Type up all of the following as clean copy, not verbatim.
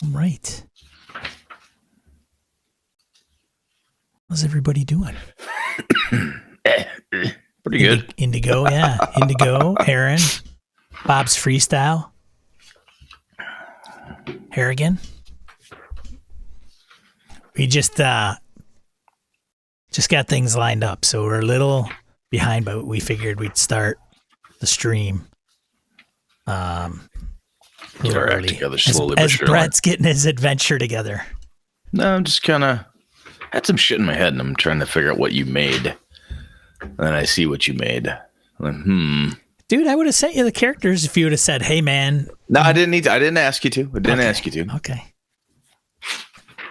Right. How's everybody doing? Pretty good. Indigo, yeah. Indigo, Aaron, Bob's Freestyle, Harrigan. We just got things lined up, so we're a little behind, but we figured we'd start the stream Get our act together slowly as but surely. Brett's getting his adventure together. No, I'm just kind of had some shit in my head, and I'm trying to figure out what you made. And then I see what you made. I'm like, Dude, I would have sent you the characters if you would have said, "Hey, man." No, I didn't need to. I didn't ask you to. Okay.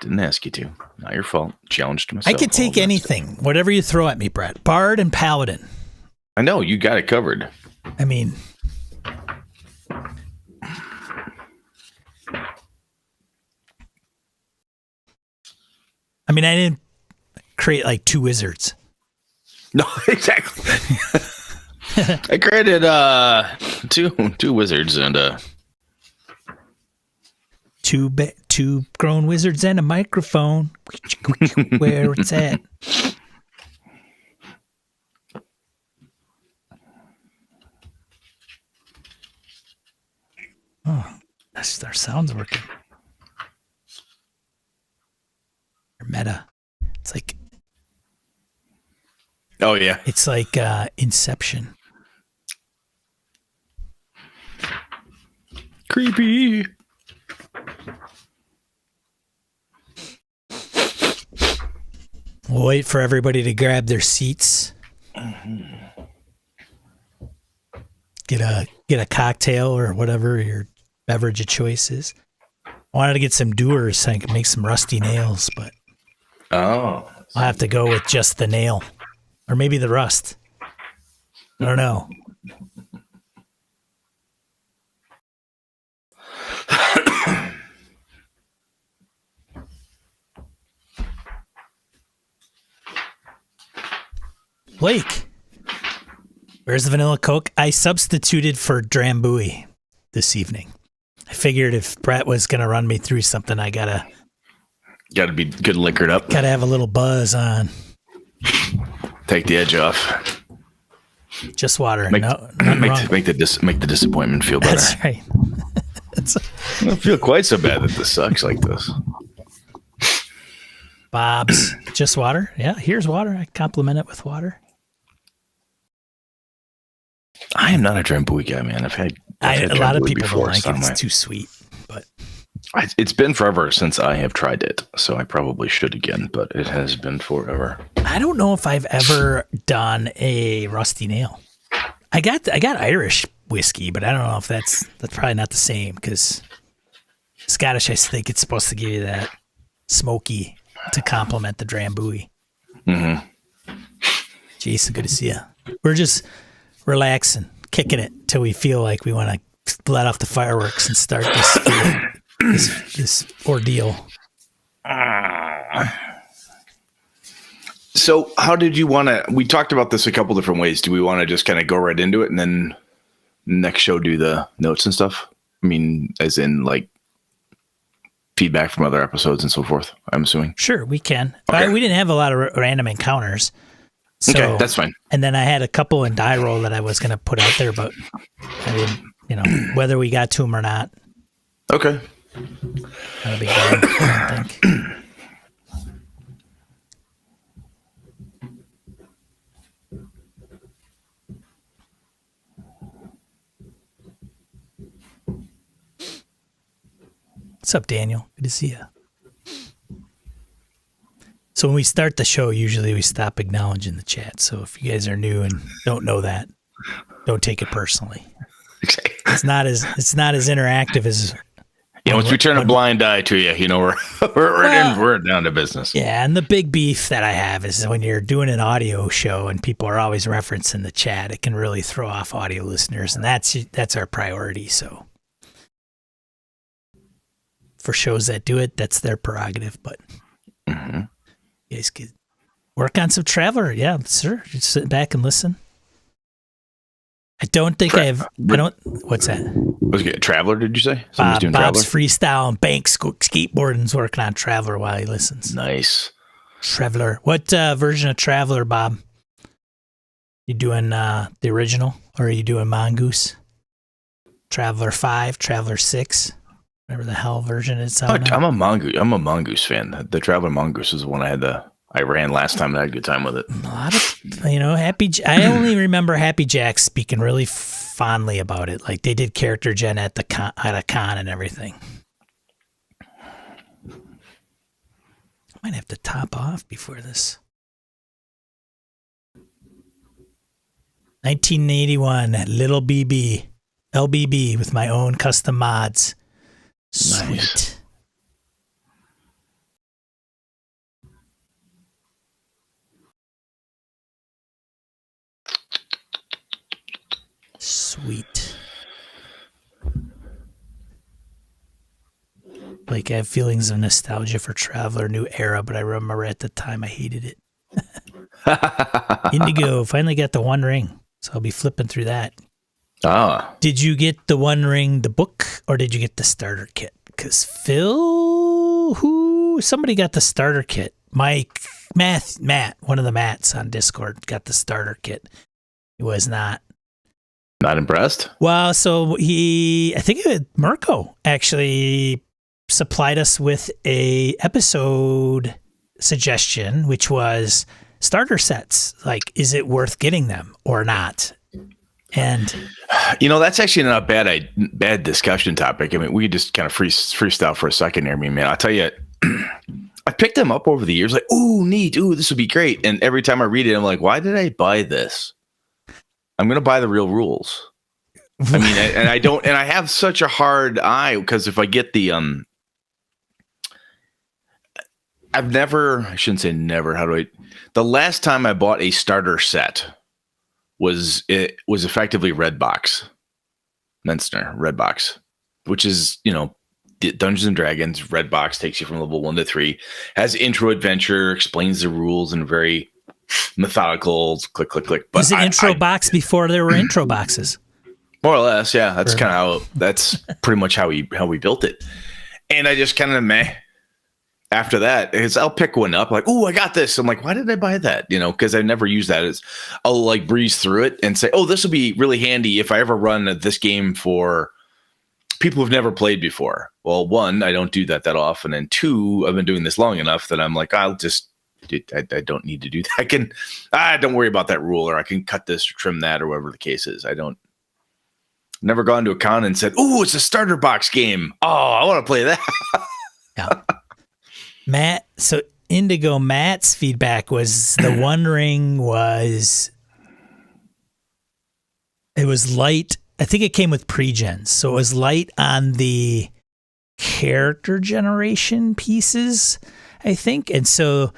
Didn't ask you to. Not your fault. Challenged myself. I could take anything, whatever you throw at me, Brett. Bard and Paladin. I know you got it covered. I mean, I didn't create like 2 wizards. No, exactly. I created two wizards and two grown wizards and a microphone. Where it's at. Oh, our sound's working. Meta. It's like. oh yeah, It's like Inception. creepy. We'll wait for everybody to grab their seats. Get a cocktail or whatever your beverage of choice is. I wanted to get some Doers so I could make some rusty nails, but Oh, I'll have to go with just the nail. Or maybe the rust. I don't know. Blake, where's the vanilla Coke? I substituted for Drambuie this evening. I figured if Brett was going to run me through something, I got to be good liquored up. to have a little buzz on. Take the edge off. Just water. Make the the disappointment feel better. That's right. I don't feel quite so bad that this sucks like this. Bob's just water. Yeah, here's water. I compliment it with water. I am not a Drambuie guy, man. I've had A lot of Drambuie people before, don't like it. so It's too sweet. But it's been forever since I have tried it, so I probably should again. But it has been forever. I don't know if I've ever done a rusty nail. I got Irish whiskey, but I don't know if that's probably not the same because Scottish, I think it's supposed to give you that smoky to complement the Drambuie. Mm-hmm. Jason, good to see you. We're just relaxing, kicking it till we feel like we want to let off the fireworks and start this ordeal. So how did you want to, we talked about this a couple different ways. Do we want to just kind of go right into it and then next show do the notes and stuff? I mean, as in like feedback from other episodes and so forth, I'm assuming. Sure, we can. Okay. We didn't have a lot of random encounters. So, okay, that's fine. And then I had a couple in die roll that I was going to put out there, but I didn't, whether we got to them or not. Okay. Not a big deal, I don't think. What's up, Daniel? Good to see you. So when we start the show, usually we stop acknowledging the chat. So if you guys are new and don't know that, don't take it personally. Okay. It's not as interactive as once we turn a blind eye to you, we're down to business. Yeah, and the big beef that I have is when you're doing an audio show and people are always referencing the chat, it can really throw off audio listeners, and that's our priority. So for shows that do it, that's their prerogative. But you guys could work on some Traveler. Yeah, sir. Just sit back and listen. I don't think I have. I don't. What's that? Was it Traveler? Did you say somebody's doing Bob's Traveler? freestyle and Banks skateboarding's working on Traveler while he listens. Nice. Traveler. What version of Traveler, Bob? You doing the original, or are you doing Mongoose? Traveler 5, Traveler 6, whatever the hell version it's on. I'm a Mongoose fan. The Traveler Mongoose is the one I ran last time and I had a good time with it. A lot of, I only remember Happy Jack speaking really fondly about it. Like they did character gen at a con and everything. I might have to top off before this. 1981, Little BB, LBB with my own custom mods. Sweet. Nice. Sweet. Like I have feelings of nostalgia for Traveler New Era, but I remember at the time I hated it. Indigo finally got the One Ring, so I'll be flipping through that. Ah, Did you get the One Ring, the book, or did you get the starter kit? Because somebody got the starter kit. Matt, one of the Matts on Discord got the starter kit. He was not. not impressed. Well, so I think Mirko actually supplied us with a episode suggestion, which was starter sets. Like, is it worth getting them or not? And That's actually not a bad discussion topic. I mean, we just kind of freestyle for a second here. I mean, man, I'll tell you, I picked them up over the years. Like, ooh, neat. Ooh, this would be great. And every time I read it, I'm like, why did I buy this? I'm going to buy the real rules. I mean, and I have such a hard eye because if I get the, I shouldn't say never. The last time I bought a starter set was effectively Redbox, Mensner Redbox, which is, Dungeons and Dragons. Redbox takes you from level 1 to 3, has intro adventure, explains the rules in very methodical click. But was it intro box before there were intro boxes? More or less, yeah. That's kind of that's pretty much how we built it. And I just kind of meh. After that, I'll pick one up like, oh, I got this. I'm like, why did I buy that? Because I never use that. I'll like breeze through it and say, oh, this will be really handy if I ever run this game for people who've never played before. Well, one, I don't do that often. And two, I've been doing this long enough that I'm like, I don't need to do that. Don't worry about that rule, or I can cut this or trim that or whatever the case is. Never gone to a con and said, oh, it's a starter box game. Oh, I want to play that. Yeah. Matt, so Indigo Matt's feedback was the One Ring was light. I think it came with pre-gens, so it was light on the character generation pieces, I think. And so,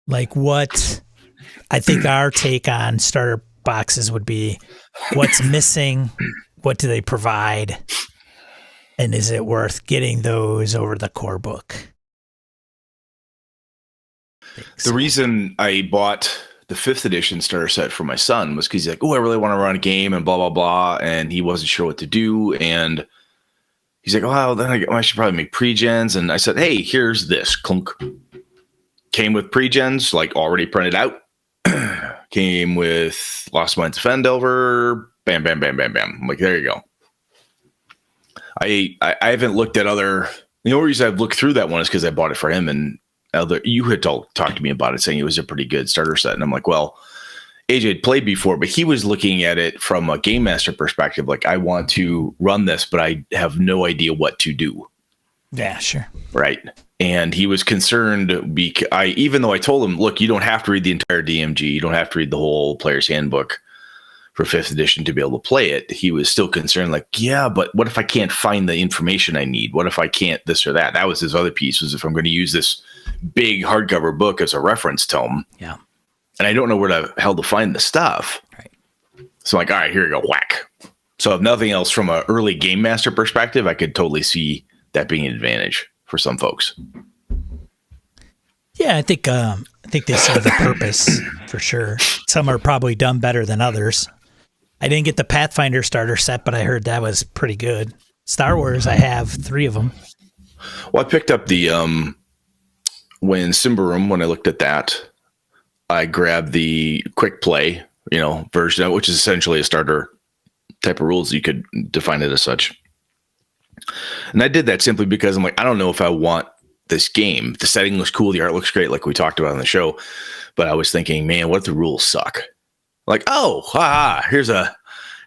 like, what I think our take on starter boxes would be, what's missing, what do they provide, and is it worth getting those over the core book? The reason I bought the 5th edition starter set for my son was because he's like, oh, I really want to run a game and blah, blah, blah. And he wasn't sure what to do. And he's like, oh, well, then I should probably make pre-gens. And I said, hey, here's this. Clunk. Came with pre-gens, like already printed out. Came with Lost Minds of Fendelver. Bam, bam, bam, bam, bam. I'm like, there you go. I haven't looked at other. The only reason I've looked through that one is because I bought it for him, and you had talked to me about it, saying it was a pretty good starter set. And I'm like, well, AJ had played before, but he was looking at it from a game master perspective. Like, I want to run this, but I have no idea what to do. Yeah, sure. Right. And he was concerned because even though I told him, look, you don't have to read the entire DMG. You don't have to read the whole player's handbook for 5th edition to be able to play it. He was still concerned, like, yeah, but what if I can't find the information I need? What if I can't this or that? That was his other piece, was if I'm going to use this big hardcover book as a reference tome. Yeah. And I don't know where the hell to find the stuff. Right. So I'm like, all right, here you go. Whack. So if nothing else, from an early game master perspective, I could totally see that being an advantage for some folks. Yeah, I think they serve the purpose for sure. Some are probably done better than others. I didn't get the Pathfinder starter set, but I heard that was pretty good. Star Wars, I have 3 of them. Well, I picked up the when Symbaroum, when I looked at that, I grabbed the quick play, version of it, which is essentially a starter type of rules. You could define it as such. And I did that simply because I'm like, I don't know if I want this game. The setting looks cool. The art looks great, like we talked about on the show. But I was thinking, man, what if the rules suck? Like, here's a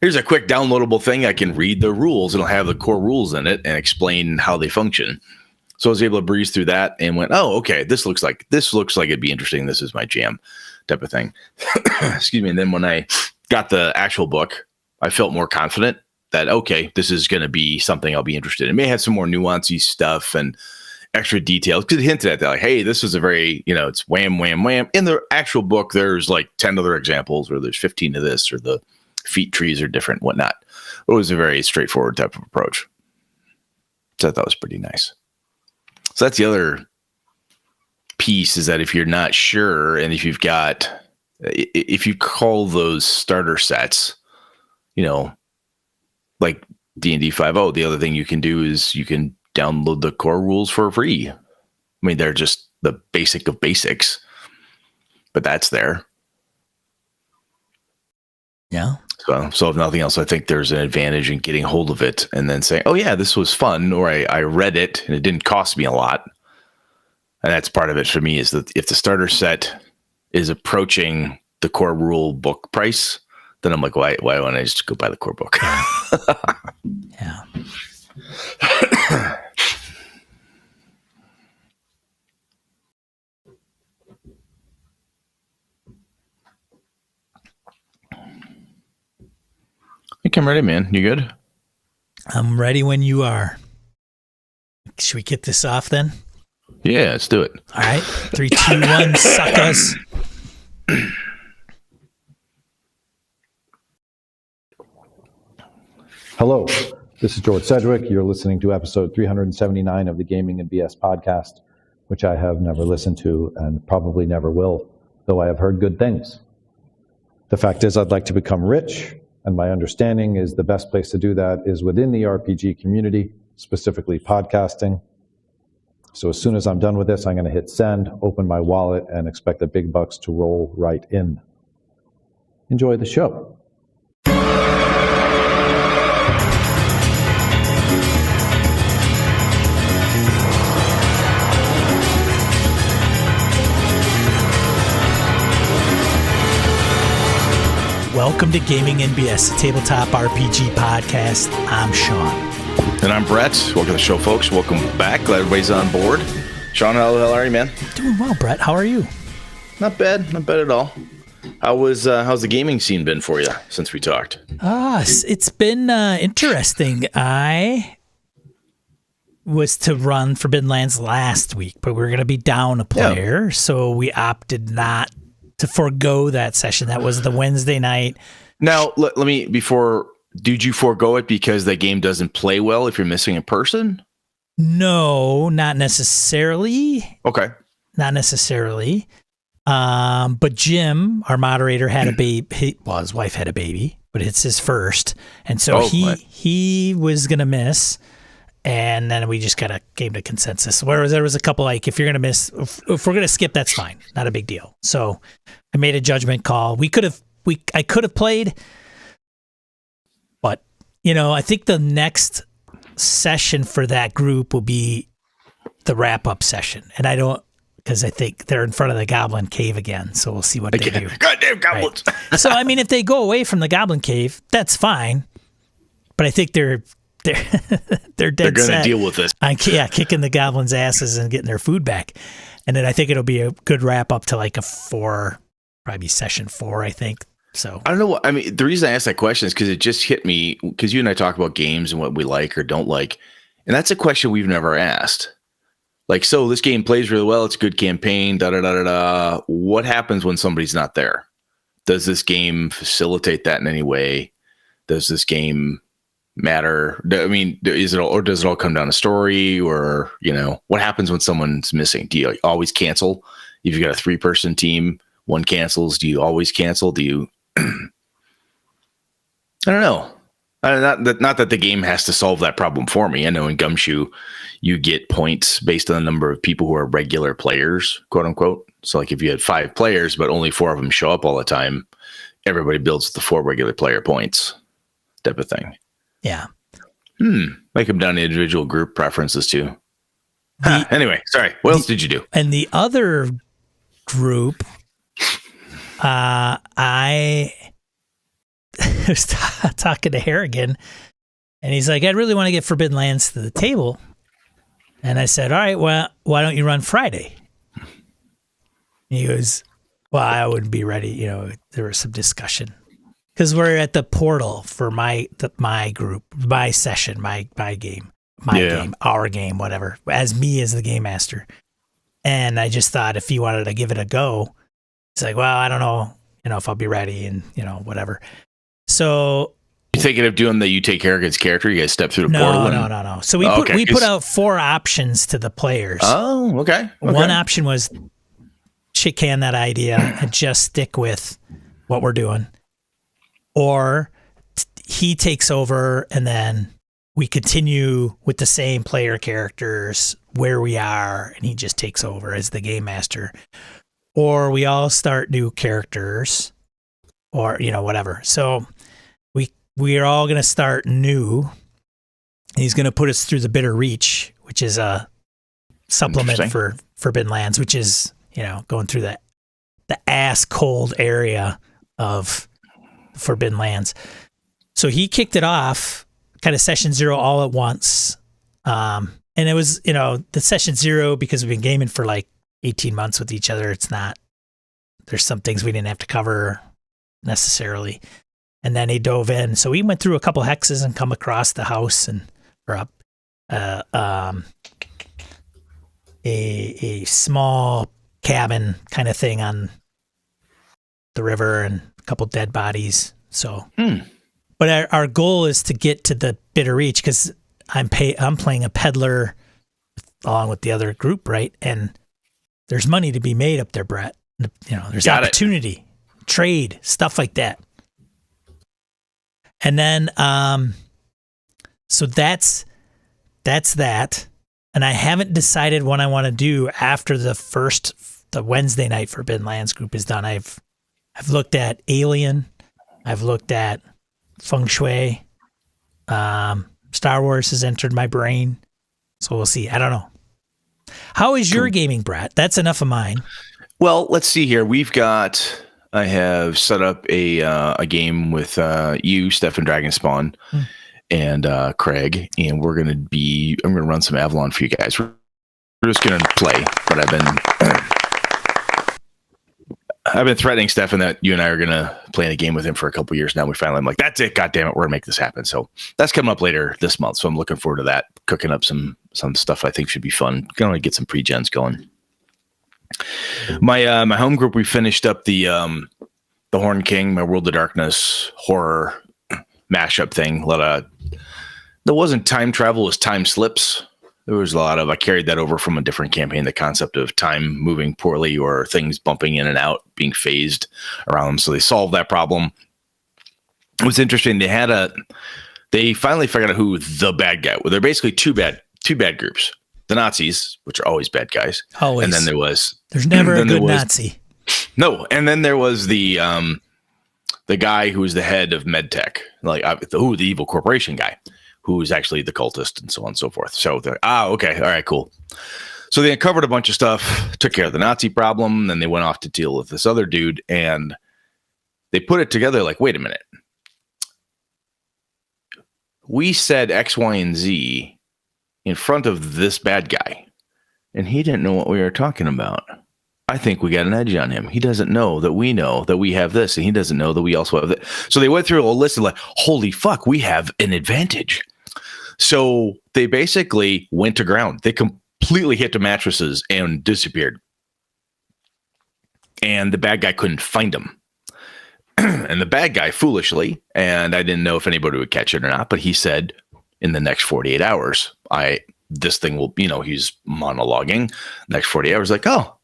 quick downloadable thing. I can read the rules. It'll have the core rules in it and explain how they function. So I was able to breeze through that and went, oh, okay, this looks like it'd be interesting. This is my jam type of thing. Excuse me. And then when I got the actual book, I felt more confident that, okay, this is going to be something I'll be interested in. It may have some more nuancey stuff and extra details, because it hinted at that, like, hey, this is a very, it's wham, wham, wham. In the actual book, there's like 10 other examples, or there's 15 of this, or the feet trees are different, whatnot. It was a very straightforward type of approach. So I thought it was pretty nice. So that's the other piece, is that if you're not sure, and if you call those starter sets, like D&D 5.0, the other thing you can do is you can download the core rules for free. I mean, they're just the basic of basics, but that's there. Yeah. So if nothing else, I think there's an advantage in getting hold of it and then saying, oh yeah, this was fun, or I read it and it didn't cost me a lot. And that's part of it for me, is that if the starter set is approaching the core rule book price, then I'm like, why don't I just go buy the core book? Yeah. I think I'm ready, man. You good? I'm ready when you are. Should we get this off then? Yeah, let's do it. All right. 3, 2, 1, suckers. Hello, this is George Sedgwick. You're listening to episode 379 of the Gaming and BS podcast, which I have never listened to and probably never will, though I have heard good things. The fact is, I'd like to become rich, and my understanding is the best place to do that is within the RPG community, specifically podcasting. So as soon as I'm done with this, I'm going to hit send, open my wallet, and expect the big bucks to roll right in. Enjoy the show. Welcome to Gaming NBS, a tabletop RPG podcast. I'm Sean. And I'm Brett. Welcome to the show, folks. Welcome back. Glad everybody's on board. Sean, how the hell are you, man? Doing well, Brett. How are you? Not bad. Not bad at all. How's the gaming scene been for you since we talked? It's been interesting. I was to run Forbidden Lands last week, but we were going to be down a player, so we opted not to forego that session. That was the Wednesday night. Now, let me, did you forego it because the game doesn't play well if you're missing a person? No, not necessarily. Okay. Not necessarily. But Jim, our moderator, had a baby. His wife had a baby, but it's his first. And so he was going to miss. And then we just kind of came to consensus. Whereas there was a couple, like, if you're going to miss, if we're going to skip, that's fine. Not a big deal. So I made a judgment call. I could have played, but, I think the next session for that group will be the wrap-up session. And because I think they're in front of the Goblin Cave again. So we'll see what they do. Goddamn goblins. Right. So, I mean, if they go away from the Goblin Cave, that's fine. But I think they're dead They're going to set deal with this. Kicking the goblins' asses and getting their food back. And then I think it'll be a good wrap up to like probably session 4, I think. So I don't know what, I mean, the reason I asked that question is because it just hit me, because you and I talk about games and what we like or don't like. And that's a question we've never asked. Like, so this game plays really well. It's a good campaign, What happens when somebody's not there? Does this game facilitate that in any way? Does this game matter? I mean, does it all come down to story, or, what happens when someone's missing? Do you always cancel? If you've got a 3-person team, one cancels. Do you always cancel? Do you, I don't know. Not that the game has to solve that problem for me. I know in Gumshoe, you get points based on the number of people who are regular players, quote unquote. So like if you had 5 players, but only 4 of them show up all the time, everybody builds the 4 regular player points type of thing. Yeah. Make them down to individual group preferences too. Anyway, sorry. What else did you do? And the other group, I was talking to Harrigan, and he's like, I'd really want to get Forbidden Lands to the table. And I said, all right, well, why don't you run Friday? And he goes, well, I wouldn't be ready. You know, there was some discussion. Because we're at the portal for my group, my session, my game, game, our game, whatever, as me as the game master. And I just thought if he wanted to give it a go, it's like, well, I don't know, if I'll be ready and, whatever. So you thinking of doing the you take Harrigan's character? You guys step through the portal? No. So we put out 4 options to the players. Oh, okay. One option was shit can that idea and just stick with what we're doing. Or he takes over and then we continue with the same player characters where we are and he just takes over as the game master. Or we all start new characters or, whatever. So we are all going to start new. He's going to put us through the Bitter Reach, which is a supplement for Forbidden Lands, which is, going through the ass cold area of Forbidden Lands. So he kicked it off kind of session 0 all at once. And it was, the session 0, because we've been gaming for like 18 months with each other. There's some things we didn't have to cover necessarily. And then he dove in. So we went through a couple hexes and come across the house or up a small cabin kind of thing on the river and a couple dead bodies. So, but our goal is to get to the Bitter Reach because I'm playing a peddler along with the other group, right? And there's money to be made up there, Brett. There's opportunity, trade, stuff like that. And then, so that's that. And I haven't decided what I want to do after the Wednesday night Forbidden Lands group is done. I've looked at Alien. I've looked at Feng Shui. Star Wars has entered my brain. So we'll see. I don't know. How is your gaming, Brett? That's enough of mine. Well, let's see here. I have set up a game with you, Stefan Dragonspawn, and Craig, and I'm going to run some Avalon for you guys. We're just going to play, but I've been threatening Stefan that you and I are going to play in a game with him for a couple years now. I'm like, that's it. God damn it. We're going to make this happen. So that's coming up later this month. So I'm looking forward to that. Cooking up some stuff I think should be fun. Going to get some pre-gens going. My home group, we finished up the Horn King, my World of Darkness horror mashup thing. There wasn't time travel, it was time slips. There was a lot of, I carried that over from a different campaign, the concept of time moving poorly or things bumping in and out, being phased around them. So they solved that problem. It was interesting. They finally figured out who the bad guy was. They're basically two bad groups. The Nazis, which are always bad guys. Always. And then there's never a good Nazi. No. And then there was the guy who was the head of MedTech, the evil corporation guy, who is actually the cultist and so on and so forth. So okay. All right, cool. So they uncovered a bunch of stuff, took care of the Nazi problem. Then they went off to deal with this other dude and they put it together like, wait a minute. We said X, Y, and Z in front of this bad guy, and he didn't know what we were talking about. I think we got an edge on him. He doesn't know that we have this, and he doesn't know that we also have that. So they went through a list of like, holy fuck, we have an advantage. So they basically went to ground. They completely hit the mattresses and disappeared. And the bad guy couldn't find them. And the bad guy, foolishly, and I didn't know if anybody would catch it or not, but he said, in the next 48 hours, this thing will, he's monologuing. Next 48 hours, like, oh,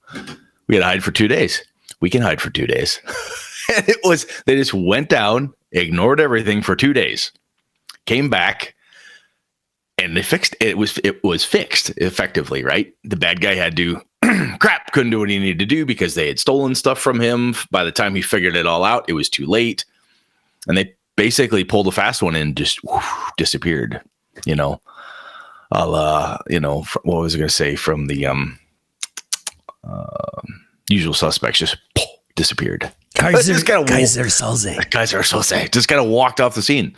we got to hide for 2 days. We can hide for 2 days. And they just went down ignored everything for 2 days, came back, and they fixed it. It was fixed effectively, right? The bad guy had to couldn't do what he needed to do because they had stolen stuff from him. By the time he figured it all out, it was too late. And they basically pulled a fast one and just disappeared. What was I going to say from the Usual Suspects? Just disappeared. Kaiser Soze. Kaiser Soze just kind of walked off the scene.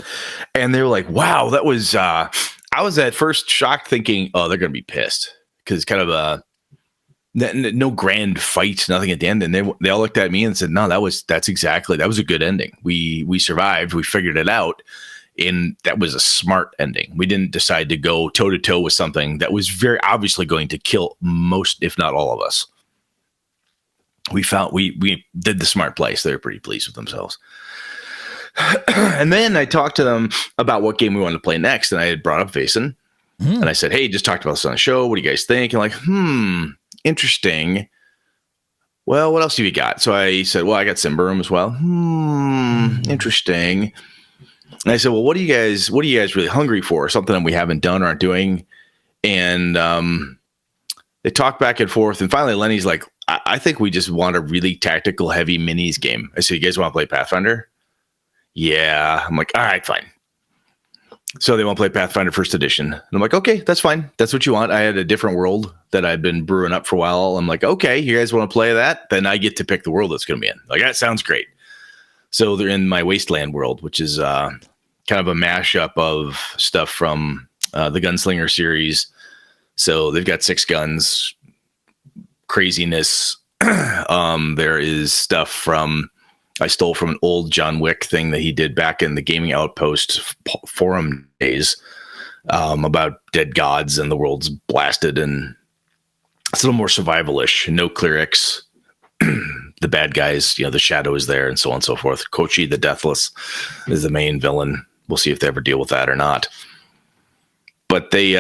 And they were like, wow, that was, I was at first shocked thinking, oh, they're going to be pissed because it's kind of no grand fight, nothing at the end. And they all looked at me and said, no, that was a good ending. We survived. We figured it out. And that was a smart ending. We didn't decide to go toe to toe with something that was very obviously going to kill most, if not all of us. We did the smart play. So they were pretty pleased with themselves. And then I talked to them about what game we wanted to play next. And I had brought up Vaesen. And I said, hey, just talked about this on the show. What do you guys think? And like, interesting. Well, what else have you got? So I said, well, I got Symbaroum as well. Interesting. And I said, well, what are you guys really hungry for? Something that we haven't done or aren't doing. And they talked back and forth. And finally, Lenny's like, I think we just want a really tactical, heavy minis game. I said, you guys want to play Pathfinder? Yeah. I'm like, all right, fine. So they want to play Pathfinder First Edition. And I'm like, okay, that's fine. That's what you want. I had a different world that I'd been brewing up for a while. I'm like, okay, you guys want to play that? Then I get to pick the world that's going to be in. Like, that sounds great. So they're in my Wasteland world, which is kind of a mashup of stuff from the Gunslinger series. So they've got 6 guns, craziness. There is stuff I stole from an old John Wick thing that he did back in the Gaming Outpost forum days about dead gods and the world's blasted, and it's a little more survival-ish. No clerics. The bad guys, the shadow is there and so on and so forth. Kochi the Deathless is the main villain. We'll see if they ever deal with that or not. But they've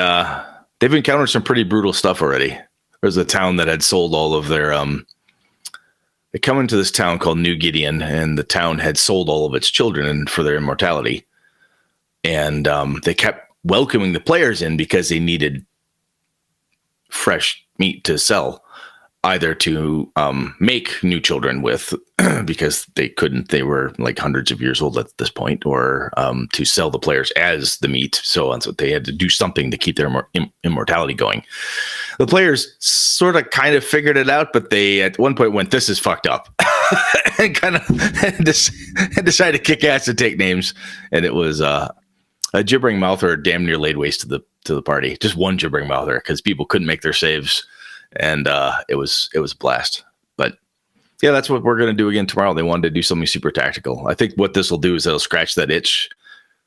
encountered some pretty brutal stuff already. There's a town that had sold all of their they come into this town called New Gideon, and the town had sold all of its children for their immortality. And they kept welcoming the players in because they needed fresh meat to sell, either to make new children with because they were like hundreds of years old at this point, or to sell the players as the meat. So they had to do something to keep their immortality going. The players sort of kind of figured it out, but they at one point went, this is fucked up and kind of decided to kick ass and take names. And it was a gibbering mouther damn near laid waste to the party. Just one gibbering mouther because people couldn't make their saves. And it was a blast. But yeah, that's what we're going to do again tomorrow. They wanted to do something super tactical. I think what this will do is it'll scratch that itch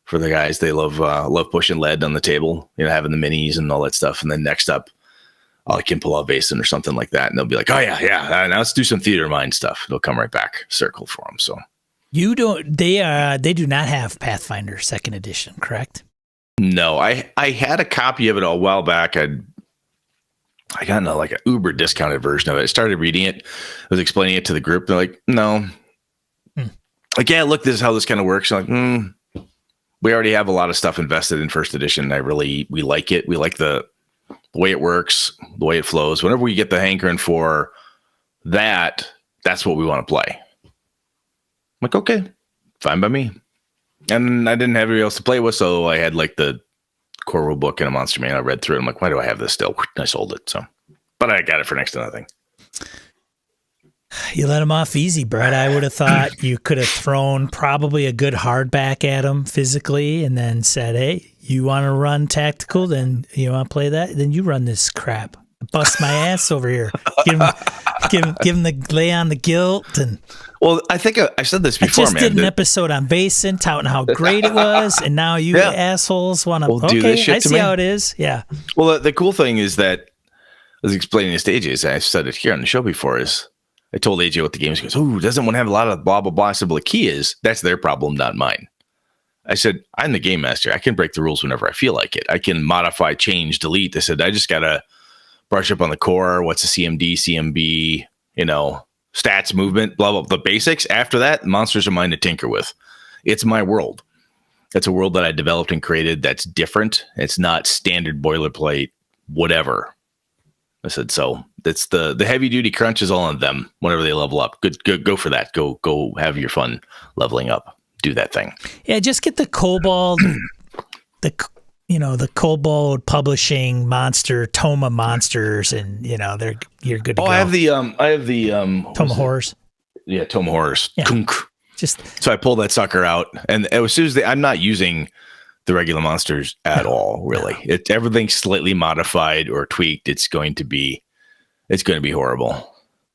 for the guys. They love pushing lead on the table, having the minis and all that stuff. And then next up, I can pull out Vaesen or something like that. And they'll be like, oh yeah. Now let's do some theater mind stuff. It'll come right back circle for them. So they do not have Pathfinder 2nd edition, correct? No, I had a copy of it a while back. I got like an uber discounted version of it. I started reading it. I was explaining it to the group. They're like, no. Like, yeah, look, this is how this kind of works. I'm like, we already have a lot of stuff invested in First Edition. We like it. We like the way it works, the way it flows. Whenever we get the hankering for that, that's what we want to play. I'm like, okay, fine by me. And I didn't have anybody else to play with, so I had like the core rule book and a Monster Manual. I read through it. I'm like, why do I have this still? I sold it. But I got it for next to nothing. You let him off easy, Brett. I would have thought you could have thrown probably a good hardback at him physically and then said, hey, you want to run tactical? Then you want to play that? Then you run this crap. Bust my ass over here. Give him the lay on the guilt. And well, I think I said this before, I just did an episode on Vaesen touting how great it was, and now you assholes want to do this shit I see how it is. Yeah. Well, the cool thing is that I was explaining this to AJ, I've said it here on the show before, is I told AJ what the game is. He goes, oh, doesn't one have a lot of blah, blah, blah? I said, well, the key is that's their problem, not mine. I said, I'm the game master. I can break the rules whenever I feel like it. I can modify, change, delete. I said, I just got to brush up on the core. What's a CMD, CMB, stats, movement, blah, blah, the basics. After that, monsters are mine to tinker with. it's my world. It's a world that I developed and created that's different. It's not standard boilerplate, whatever. I said, so it's the heavy duty crunch is all on them whenever they level up. Good, go for that. Go have your fun leveling up. Do that thing. Yeah, just get the Kobold, the Kobold Publishing monster, Toma monsters, and you're good to go. I have the Toma Horrors. Yeah, Toma Horrors. Yeah. Kunk. So I pull that sucker out, and as soon as I'm not using the regular monsters at all, really. It's everything slightly modified or tweaked. It's going to be horrible.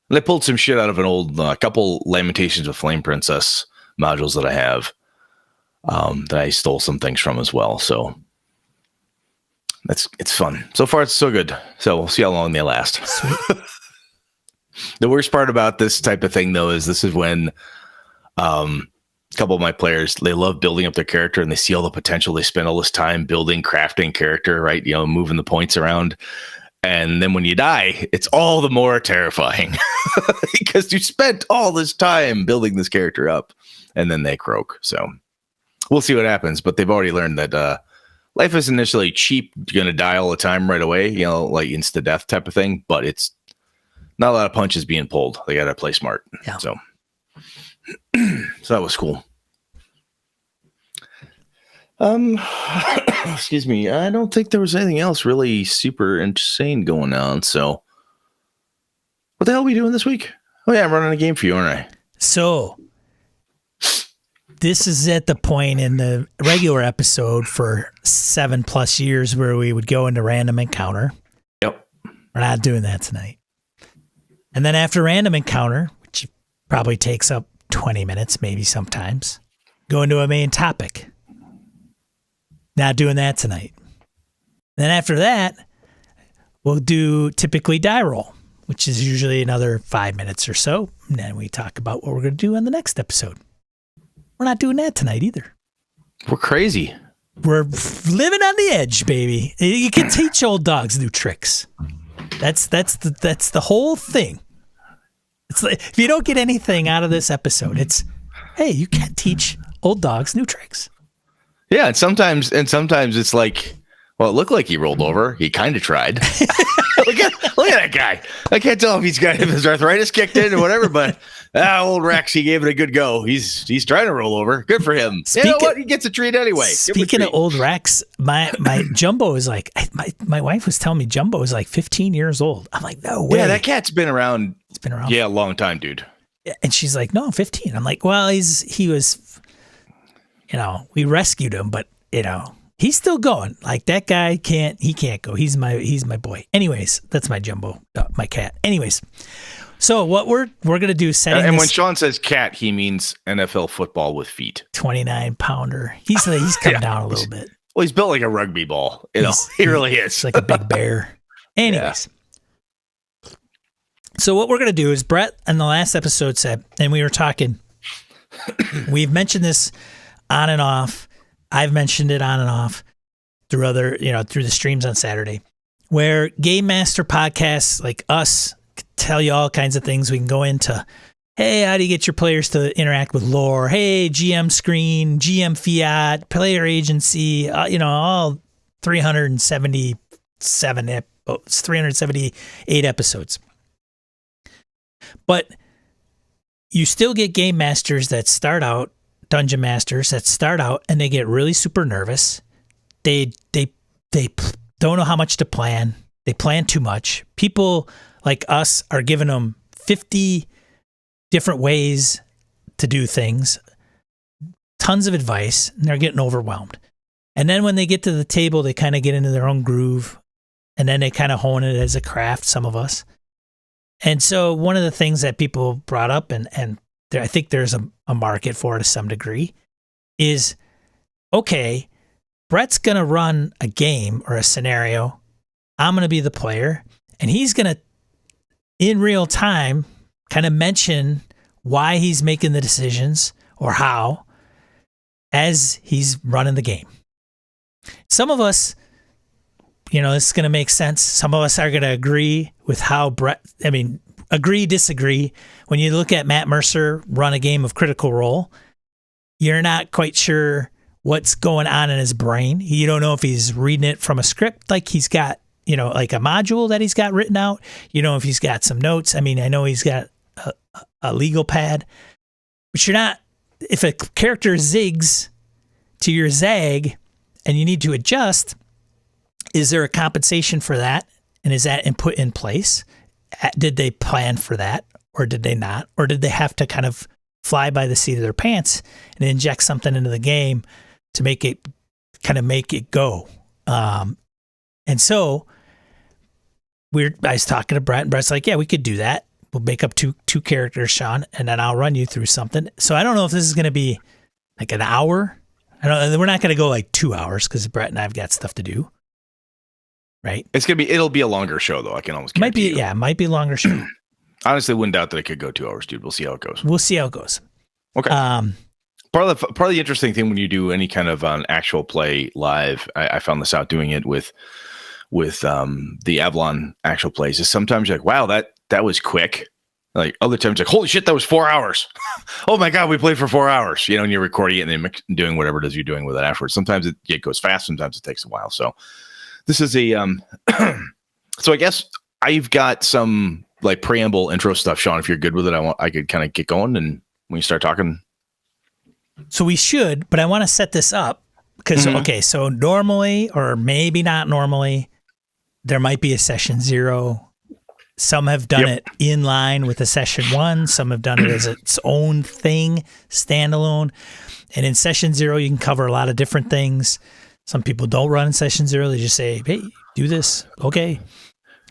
And I pulled some shit out of an old couple Lamentations of Flame Princess modules that I have that I stole some things from as well. So it's fun. So far, it's so good. So we'll see how long they last. The worst part about this type of thing, though, is this is when a couple of my players, they love building up their character and they see all the potential. They spend all this time building, crafting character, right? Moving the points around. And then when you die, it's all the more terrifying because you spent all this time building this character up and then they croak. So we'll see what happens. But they've already learned that life isn't necessarily cheap. You're going to die all the time right away, like insta death type of thing. But it's not a lot of punches being pulled. They got to play smart. Yeah. So that was cool. Excuse me. I don't think there was anything else really super insane going on. So what the hell are we doing this week? Oh yeah, I'm running a game for you, aren't I? So this is at the point in the regular episode for 7+ years where we would go into random encounter. Yep. We're not doing that tonight. And then after random encounter, which probably takes up 20 minutes, maybe sometimes, go into a main topic. Not doing that tonight. Then after that, we'll do typically die roll, which is usually another 5 minutes or so. And then we talk about what we're going to do on the next episode. We're not doing that tonight either. We're crazy. We're living on the edge, baby. You can teach old dogs new tricks. That's the whole thing. It's like, if you don't get anything out of this episode, it's, hey, you can't teach old dogs new tricks. Yeah, and sometimes it's like, well, it looked like he rolled over. He kind of tried. look at that guy. I can't tell if his arthritis kicked in or whatever, but old Rex, he gave it a good go. He's trying to roll over. Good for him. You know what? He gets a treat anyway. Speaking of old Rex, my Jumbo is like, my wife was telling me Jumbo is like 15 years old. I'm like, no way. Yeah, that cat's been around. It's been around. Yeah, a long time, dude. And she's like, no, 15. I'm like, well, he was, we rescued him, but he's still going. Like that guy can't go. He's my boy. Anyways, that's my Jumbo, my cat. Anyways, so what we're gonna do is setting. And when Sean says cat, he means NFL football with feet. 29-pounder. He's come down a little bit. Well, he's built like a rugby ball. He really is. It's like a big bear. Anyways. Yeah. So what we're gonna do is Brett in the last episode said, and we were talking. We've mentioned this on and off. I've mentioned it on and off through through the streams on Saturday, where Game Master podcasts like us tell you all kinds of things. We can go into, hey, how do you get your players to interact with lore? Hey, GM screen, GM fiat, player agency, all 378 episodes. But you still get game masters that start out, dungeon masters that start out and they get really super nervous. They don't know how much to plan. They plan too much. People like us are giving them 50 different ways to do things, tons of advice, and they're getting overwhelmed. And then when they get to the table, they kind of get into their own groove, and then they kind of hone it as a craft, some of us. And so one of the things that people brought up, and I think there's a market for it to some degree, is, okay, Brett's going to run a game or a scenario. I'm going to be the player, and he's going to, in real time, kind of mention why he's making the decisions or how as he's running the game. Some of us, this is going to make sense. Some of us are going to agree with how agree, disagree. When you look at Matt Mercer run a game of Critical Role, you're not quite sure what's going on in his brain. You don't know if he's reading it from a script, like he's got, like a module that he's got written out. You know, if he's got some notes. I mean, I know he's got a legal pad, but you're not, if a character zigs to your zag and you need to adjust, is there a compensation for that? And is that put in place? Did they plan for that or did they not? Or did they have to kind of fly by the seat of their pants and inject something into the game to make it go? And so I was talking to Brett, and Brett's like, yeah, we could do that. We'll make up two characters, Sean, and then I'll run you through something. So I don't know if this is going to be like an hour. We're not going to go like 2 hours because Brett and I've got stuff to do. Right. It'll be a longer show though. I can almost guarantee you. Might be a longer show. Honestly, wouldn't doubt that it could go 2 hours, dude. We'll see how it goes. Okay. Part of the interesting thing when you do any kind of actual play live, I found this out doing it with the Avalon actual plays, is sometimes you're like, wow, that was quick. Like other times, like, holy shit, that was 4 hours. Oh my God, we played for 4 hours. And you're recording it and then doing whatever it is you're doing with it afterwards. Sometimes it goes fast. Sometimes it takes a while. So this is a so I guess I've got some like preamble intro stuff, Sean. If you're good with it, I could kind of get going, and when you start talking. So we should, but I want to set this up because okay, so normally or maybe not normally, there might be a session 0. Some have done it in line with a session 1. Some have done it as its own thing, standalone. And in session 0, you can cover a lot of different things. Some people don't run in session 0. They just say, hey, do this. Okay.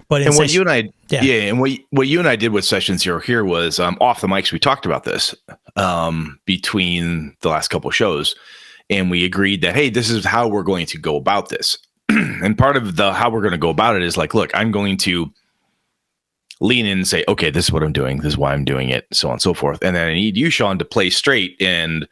But in what you and I did with session 0 here was off the mics. We talked about this between the last couple of shows, and we agreed that, hey, this is how we're going to go about this. And part of how we're going to go about it is like, look, I'm going to lean in and say, okay, this is what I'm doing. This is why I'm doing it, so on and so forth. And then I need you, Sean, to play straight and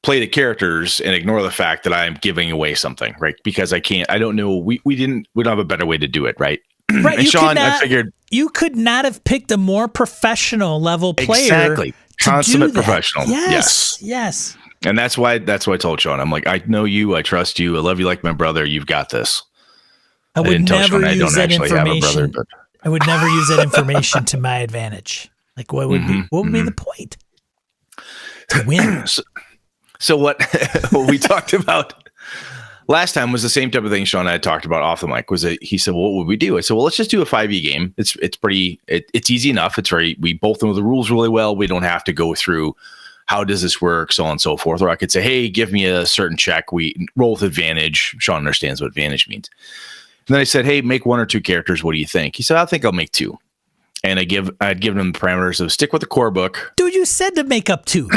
play the characters and ignore the fact that I'm giving away something, right? Because I don't know. We don't have a better way to do it, right? Right. And Sean, I figured you could not have picked a more professional level player. Exactly. Consummate professional. Yes. And that's why I told Sean, I'm like, I know you, I trust you, I love you like my brother. You've got this. I would never use that information. Brother, but I would never use that information to my advantage. Like, what would be the point? To win. So what we talked about last time was the same type of thing Sean and I had talked about off the mic. Was that he said, well, what would we do? I said, well, let's just do a 5e game. It's easy enough. We both know the rules really well. We don't have to go through how does this work, so on and so forth. Or I could say, hey, give me a certain check. We roll with advantage. Sean understands what advantage means. And then I said, hey, make 1 or 2 characters. What do you think? He said, I think I'll make 2. And I'd given him the parameters of stick with the core book. Dude, you said to make up 2.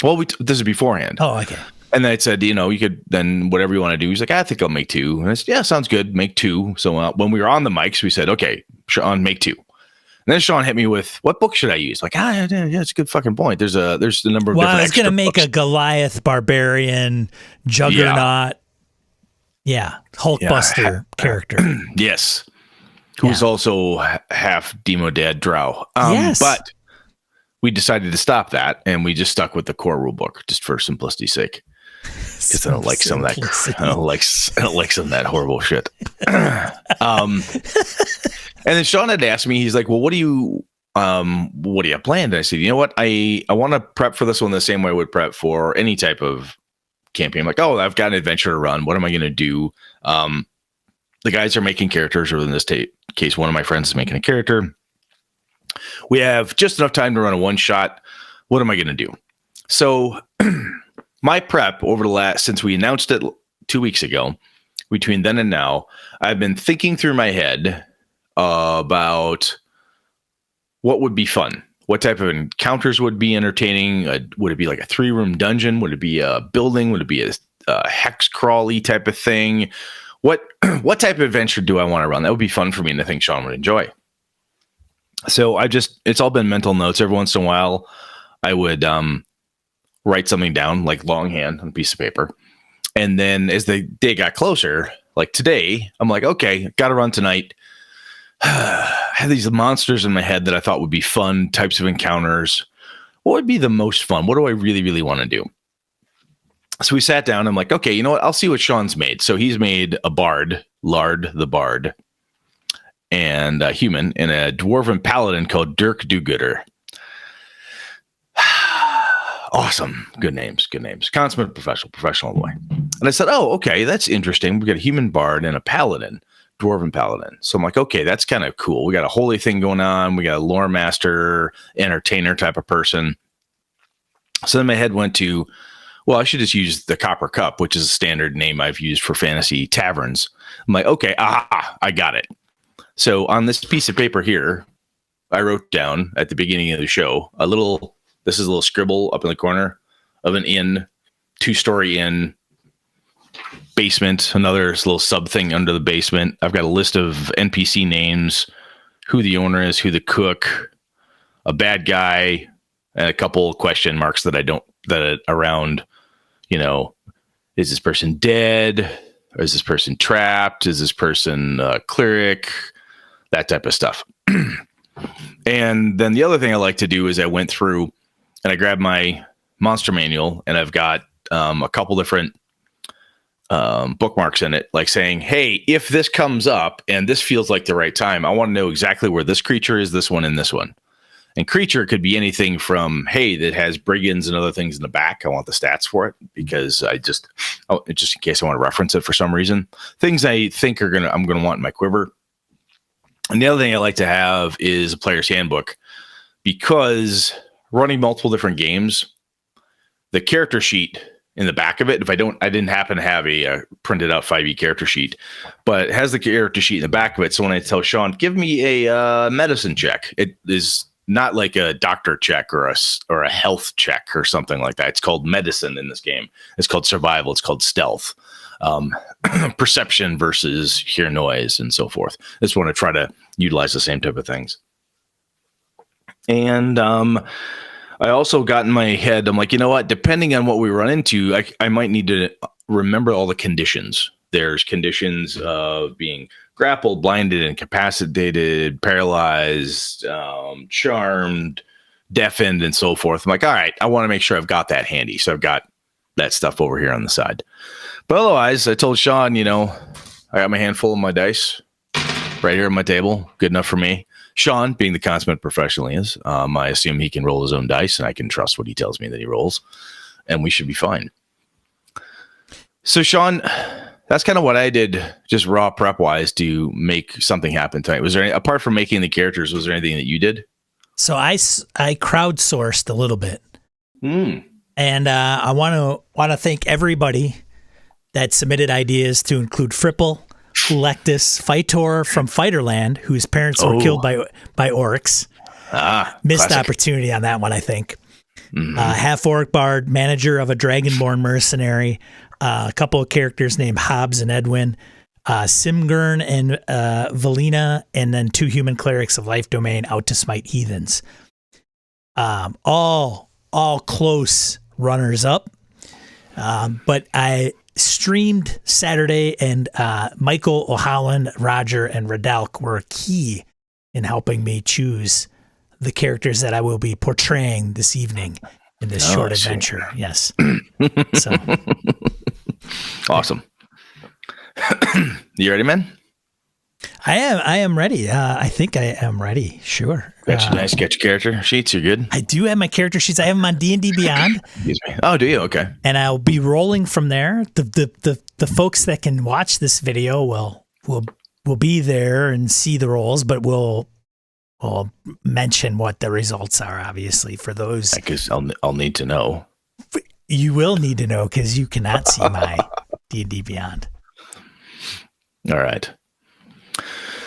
Well, this is beforehand. Oh, okay. And then I said, you could then whatever you want to do. He's like, I think I'll make 2. And I said, yeah, sounds good. Make 2. So when we were on the mics, we said, okay, Sean, make 2. And then Sean hit me with, what book should I use? Like, yeah, it's a good fucking point. There's a number of different I was going to make books. A Goliath barbarian juggernaut. Yeah. Hulkbuster character. Yes. Who's also half Demo Dad Drow. Yes. But we decided to stop that, and we just stuck with the core rule book just for simplicity's sake. Because I don't like some of that. I don't like some of that horrible shit. And then Sean had asked me, he's like, well, what do you have planned? And I said, you know what? I want to prep for this one the same way I would prep for any type of campaign. I'm like, oh, I've got an adventure to run. What am I going to do? The guys are making characters, or in this case, one of my friends is making a character. We have just enough time to run a one shot. What am I going to do? So my prep over since we announced it 2 weeks ago, between then and now, I've been thinking through my head about what would be fun. What type of encounters would be entertaining? Would it be like a 3-room dungeon? Would it be a building? Would it be a hex crawly type of thing? What type of adventure do I want to run? That would be fun for me, and I think Sean would enjoy. So it's all been mental notes. Every once in a while, I would write something down, like longhand on a piece of paper. And then as the day got closer, like today, I'm like, okay, got to run tonight. I had these monsters in my head that I thought would be fun types of encounters. What would be the most fun? What do I really, really want to do? So we sat down. I'm like, okay, you know what? I'll see what Sean's made. So he's made a bard, Lard the Bard, and a human, and a dwarven paladin called Dirk Do-Gooder. Awesome. Good names. Consummate professional boy. And I said, oh, okay, that's interesting. We got a human bard and a paladin, dwarven paladin. So I'm like, okay, that's kind of cool. We got a holy thing going on. We got a lore master, entertainer type of person. So then my head went to, well, I should just use the Copper Cup, which is a standard name I've used for fantasy taverns. I'm like, okay, I got it. So on this piece of paper here, I wrote down at the beginning of the show this is a little scribble up in the corner of an inn, 2-story inn, basement, another little sub thing under the basement. I've got a list of NPC names, who the owner is, who the cook, a bad guy, and a couple question marks around, is this person dead? Or is this person trapped? Is this person a cleric? That type of stuff. And then the other thing I like to do is I went through and I grabbed my monster manual, and I've got a couple different bookmarks in it, like saying, hey, if this comes up and this feels like the right time, I want to know exactly where this creature is, this one, and this one. And creature could be anything from, hey, that has brigands and other things in the back. I want the stats for it because just in case I want to reference it for some reason. Things I think I'm going to want in my quiver. And the other thing I like to have is a player's handbook, because running multiple different games, the character sheet in the back of it, I didn't happen to have a printed out 5e character sheet, but it has the character sheet in the back of it. So when I tell Sean, give me a medicine check, it is not like a doctor check or a health check or something like that. It's called medicine in this game. It's called survival. It's called stealth, perception versus hear noise, and so forth. I just want to try to utilize the same type of things. And I also got in my head, I'm like, you know what? Depending on what we run into, I might need to remember all the conditions. There's conditions of being grappled, blinded, incapacitated, paralyzed, charmed, deafened, and so forth. I'm like, all right, I want to make sure I've got that handy. So I've got that stuff over here on the side. But otherwise, I told Sean, I got my handful of my dice right here on my table. Good enough for me. Sean, being the consummate professional he is, I assume he can roll his own dice, and I can trust what he tells me that he rolls, and we should be fine. So, Sean, that's kind of what I did, just raw prep wise, to make something happen tonight. Was there apart from making the characters, was there anything that you did? So I crowdsourced a little bit, and I want to thank everybody that submitted ideas, to include Fripple, Lectus, Fightor from Fighterland, whose parents were killed by orcs. Missed classic opportunity on that one, I think. Half orc bard, manager of a dragonborn mercenary, a couple of characters named Hobbs and Edwin, Simgurn and Valina, and then 2 human clerics of Life Domain out to smite heathens. All close runners up. But I streamed Saturday, and Michael O'Holland, Roger, and Radalk were key in helping me choose the characters that I will be portraying this evening in this short adventure. Yes. So awesome. You ready, man? I am ready. I think I am ready. Sure. Got your character sheets. You're good. I do have my character sheets. I have them on D&D Beyond. Excuse me. Oh, do you? Okay. And I'll be rolling from there. The folks that can watch this video will be there and see the rolls, but we'll mention what the results are, obviously, for those. Because I'll need to know. You will need to know, because you cannot see my D&D Beyond. All right.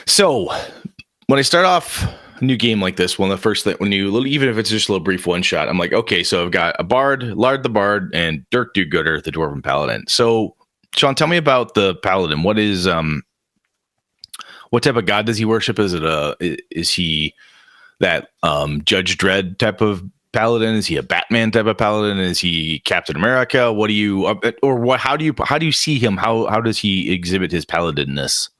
So when I start off a new game like this, one of the first thing, even if it's just a little brief one shot, I'm like, okay, so I've got a bard, Lard the Bard, and Dirk Do-Gooder, the dwarven paladin. So Sean, tell me about the paladin. What is what type of god does he worship? Is he that Judge Dredd type of paladin? Is he a Batman type of paladin? Is he Captain America? What do you how do you see him? How does he exhibit his paladinness?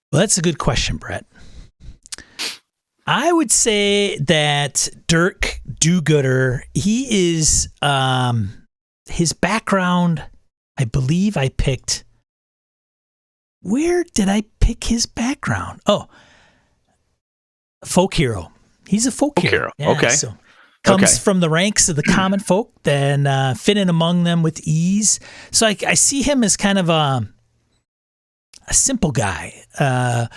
Well, that's a good question, Brett. I would say that Dirk Do-Gooder, he is his background, I believe I picked. Where did I pick his background? Oh, folk hero. He's a folk hero. Yeah, okay. So comes from the ranks of the common folk, then fit in among them with ease. So I see him as kind of a simple guy, kind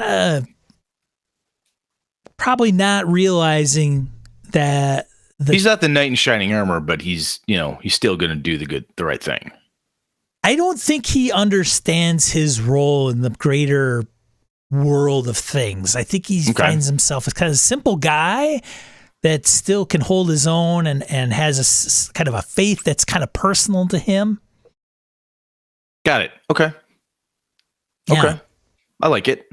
of probably not realizing that he's not the knight in shining armor, but he's still going to do the right thing. I don't think he understands his role in the greater world of things. I think he finds himself as kind of a simple guy that still can hold his own and has a kind of a faith that's kind of personal to him. Got it. Okay. Yeah. Okay. I like it.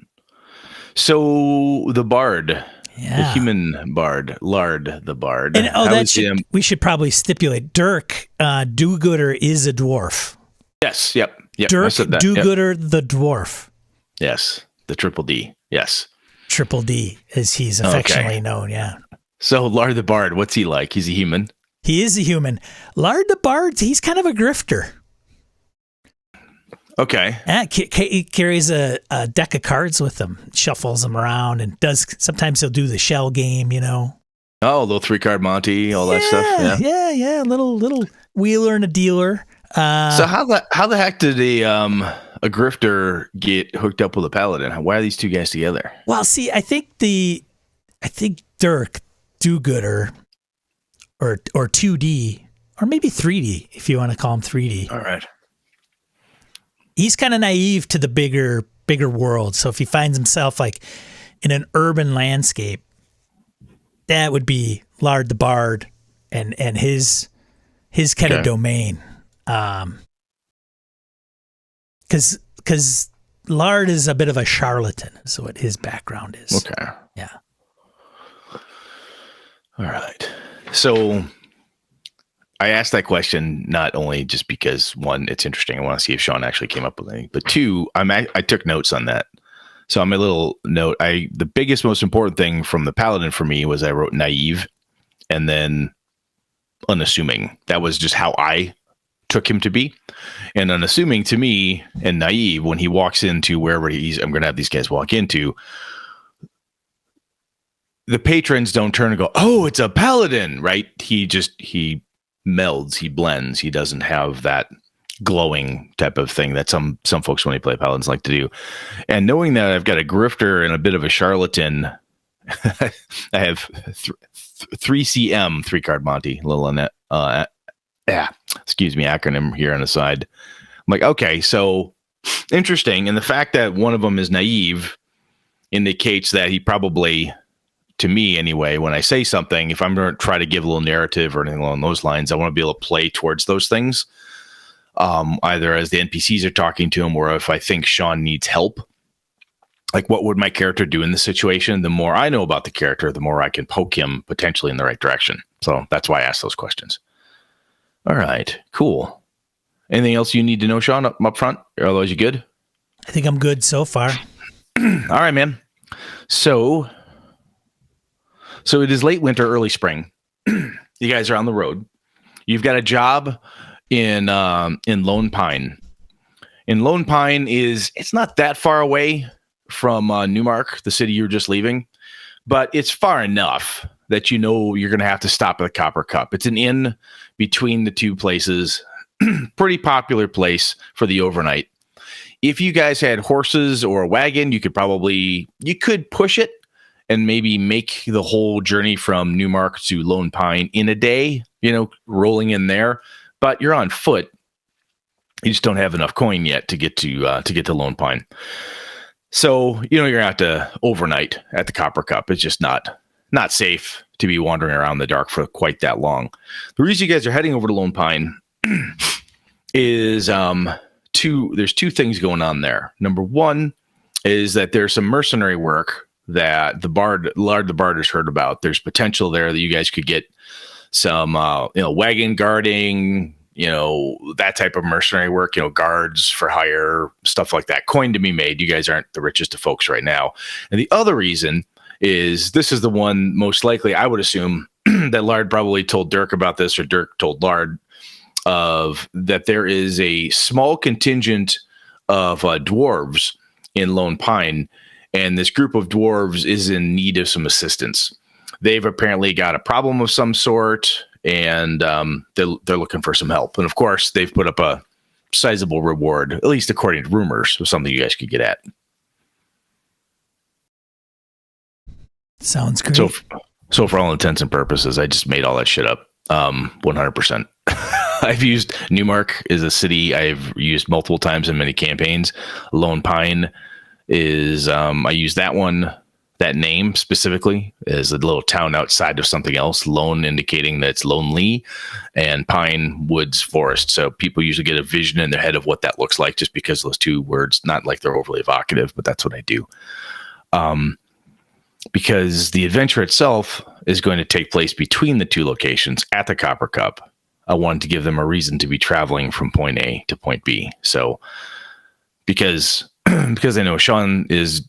So the bard, the human bard, Lard the bard. And we should probably stipulate Dirk Do-Gooder is a dwarf. Yes. Yep. Dirk Do-Gooder the dwarf. Yes. The triple D. Yes. Triple D, as he's affectionately known. Yeah. So Lard the bard, what's he like? He's a human. He is a human. Lard the bard, he's kind of a grifter. Okay. He carries a deck of cards with him, shuffles them around, and sometimes he'll do the shell game, Oh, a little 3-card Monty, all that stuff. Yeah. Little wheeler and a dealer. So how the heck did a grifter get hooked up with a paladin? Why are these two guys together? Well, see, I think Dirk Do-Gooder or 2D or maybe 3D if you want to call him 3D. All right. He's kind of naive to the bigger world. So if he finds himself like in an urban landscape, that would be Lard the bard and his kind of domain. Because Lard is a bit of a charlatan, is what his background is. Okay. Yeah. All right. So I asked that question not only just because, one, it's interesting. I want to see if Sean actually came up with anything, but two, I took notes on that. So on my little note, the biggest, most important thing from the paladin for me was I wrote naive and then unassuming. That was just how I took him to be. And unassuming to me and naive, when he walks into wherever I'm going to have these guys walk into, the patrons don't turn and go, oh, it's a paladin, right? He melds, he blends. He doesn't have that glowing type of thing that some folks when they play paladins like to do. And knowing that I've got a grifter and a bit of a charlatan, I have 3CM, 3-card Monty, a little on that. Acronym here on the side. I'm like, okay, so interesting. And the fact that one of them is naive indicates that he probably, to me anyway, when I say something, if I'm going to try to give a little narrative or anything along those lines, I want to be able to play towards those things. Either as the NPCs are talking to him or if I think Sean needs help. Like, what would my character do in this situation? The more I know about the character, the more I can poke him potentially in the right direction. So that's why I asked those questions. All right, cool. Anything else you need to know, Sean, up front? Otherwise, you good? I think I'm good so far. All right, man. So it is late winter, early spring. You guys are on the road. You've got a job in Lone Pine. And Lone Pine it's not that far away from Newmark, the city you were just leaving, but it's far enough that you're going to have to stop at the Copper Cup. It's an inn between the two places. Pretty popular place for the overnight. If you guys had horses or a wagon, you could push it and maybe make the whole journey from Newmark to Lone Pine in a day, rolling in there. But you're on foot. You just don't have enough coin yet to get to Lone Pine. So, you're going to have to overnight at the Copper Cup. It's just not safe to be wandering around in the dark for quite that long. The reason you guys are heading over to Lone Pine is there's two things going on there. Number one is that there's some mercenary work that Lard the Bard has heard about. There's potential there that you guys could get some wagon guarding, that type of mercenary work, guards for hire, stuff like that. Coin to be made. You guys aren't the richest of folks right now. And the other reason is this is the one most likely, I would assume, that Lard probably told Dirk about this, or Dirk told Lard of that there is a small contingent of dwarves in Lone Pine, and this group of dwarves is in need of some assistance. They've apparently got a problem of some sort, and they're looking for some help. And of course, they've put up a sizable reward, at least according to rumors, of something you guys could get at. Sounds great. So for all intents and purposes, I just made all that shit up. 100%. I've used Newmark is a city I've used multiple times in many campaigns. Lone Pine is, I use that name specifically as a little town outside of something else. Lone indicating that it's lonely, and Pine, woods, forest. So people usually get a vision in their head of what that looks like just because those two words, not like they're overly evocative, but that's what I do. Because the adventure itself is going to take place between the two locations at the Copper Cup. I wanted to give them a reason to be traveling from point A to point B. So because I know Sean is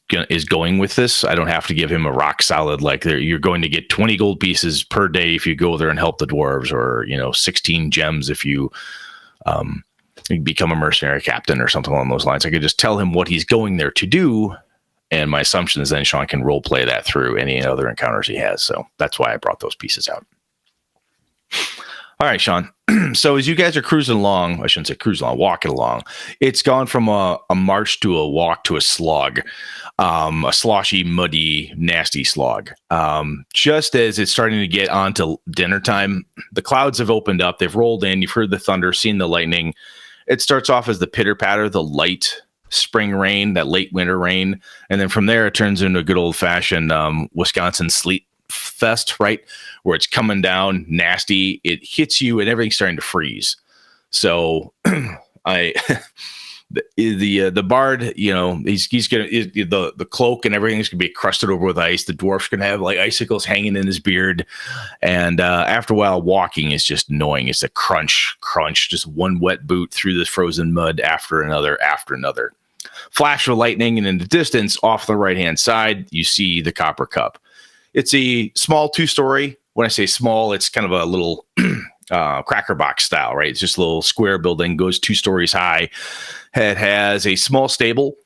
going with this, I don't have to give him a rock solid, like you're going to get 20 gold pieces per day if you go there and help the dwarves, or 16 gems if you become a mercenary captain or something along those lines. I could just tell him what he's going there to do, and my assumption is then Sean can role play that through any other encounters he has. So that's why I brought those pieces out. All right, Sean. So as you guys are cruising along, I shouldn't say cruising along, walking along, it's gone from a march to a walk to a slog, a sloshy, muddy, nasty slog. Just as it's starting to get on to dinner time, the clouds have opened up. They've rolled in. You've heard the thunder, seen the lightning. It starts off as the pitter patter, the light spring rain, that late winter rain. And then from there, it turns into a good old fashioned Wisconsin sleet fest, right? Where it's coming down nasty. It hits you and everything's starting to freeze. So the bard, he's gonna, the cloak and everything's gonna be crusted over with ice. The dwarf's gonna have like icicles hanging in his beard, and after a while, walking is just annoying. It's a crunch, just one wet boot through the frozen mud after another. Flash of lightning, and in the distance, off the right hand side, you see the Copper Cup. It's a small 2-story. When I say small, it's kind of a little cracker box style, right? It's just a little square building, goes 2 stories high. It has a small stable.